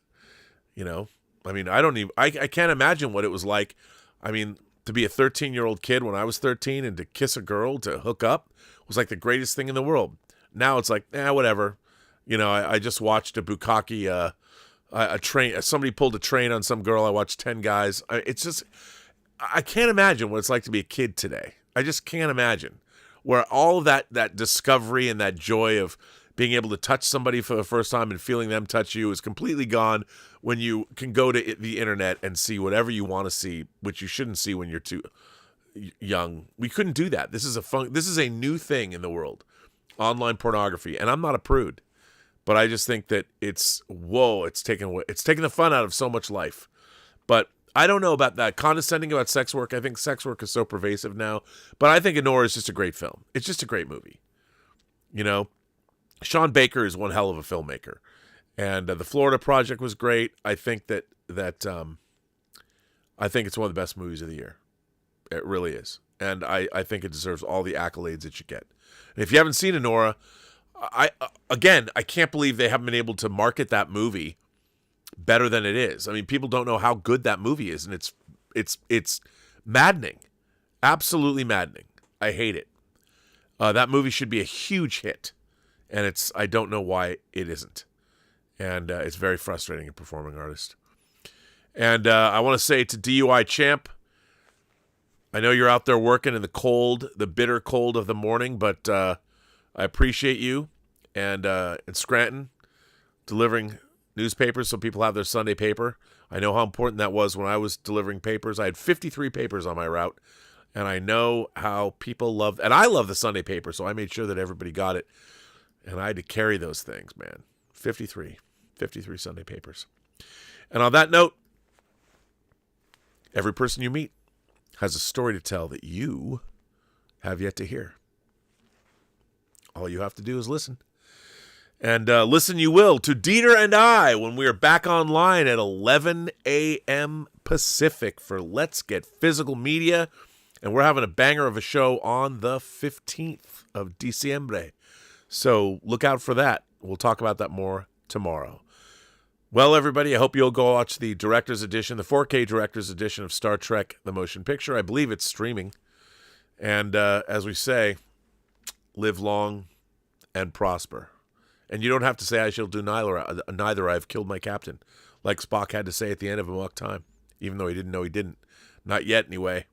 You know? I mean, I can't imagine what it was like. I mean, to be a 13-year-old kid when I was 13 and to kiss a girl, to hook up, was like the greatest thing in the world. Now it's like, whatever. You know, I just watched a bukkake, a train. Somebody pulled a train on some girl. I watched 10 guys. It's just, I can't imagine what it's like to be a kid today. I just can't imagine where all of that discovery and that joy of being able to touch somebody for the first time and feeling them touch you is completely gone when you can go to the internet and see whatever you want to see, which you shouldn't see when you're too young. We couldn't do that. This is a new thing in the world, online pornography, and I'm not a prude. But I just think that it's taking the fun out of so much life. But I don't know about that. Condescending about sex work. I think sex work is so pervasive now. But I think Noir is just a great film. It's just a great movie. You know, Sean Baker is one hell of a filmmaker. And the Florida Project was great. I think that I think it's one of the best movies of the year. It really is. And I think it deserves all the accolades it should get. And if you haven't seen Noir, I can't believe they haven't been able to market that movie better than it is. I mean, people don't know how good that movie is, and it's maddening, absolutely maddening. I hate it. That movie should be a huge hit, and I don't know why it isn't, and it's very frustrating a performing artist. And I want to say to DUI Champ, I know you're out there working in the cold, the bitter cold of the morning, but I appreciate you and in Scranton delivering newspapers so people have their Sunday paper. I know how important that was when I was delivering papers. I had 53 papers on my route, and I know how people love, and I love the Sunday paper, so I made sure that everybody got it, and I had to carry those things, man. 53 Sunday papers. And on that note, every person you meet has a story to tell that you have yet to hear. All you have to do is listen. And listen you will to Dieter and I when we are back online at 11 a.m. Pacific for Let's Get Physical Media. And we're having a banger of a show on the 15th of Diciembre. So look out for that. We'll talk about that more tomorrow. Well, everybody, I hope you'll go watch the Director's Edition, the 4K Director's Edition of Star Trek The Motion Picture. I believe it's streaming. And as we say, live long and prosper. And you don't have to say I shall do neither. I've killed my captain, like Spock had to say at the end of Amok Time, even though he didn't know he didn't. Not yet, anyway.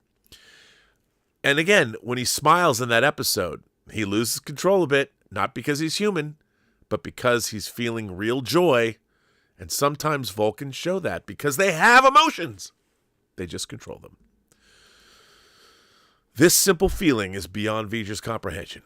And again, when he smiles in that episode, he loses control a bit, not because he's human, but because he's feeling real joy. And sometimes Vulcans show that because they have emotions. They just control them. This simple feeling is beyond V'ger's comprehension.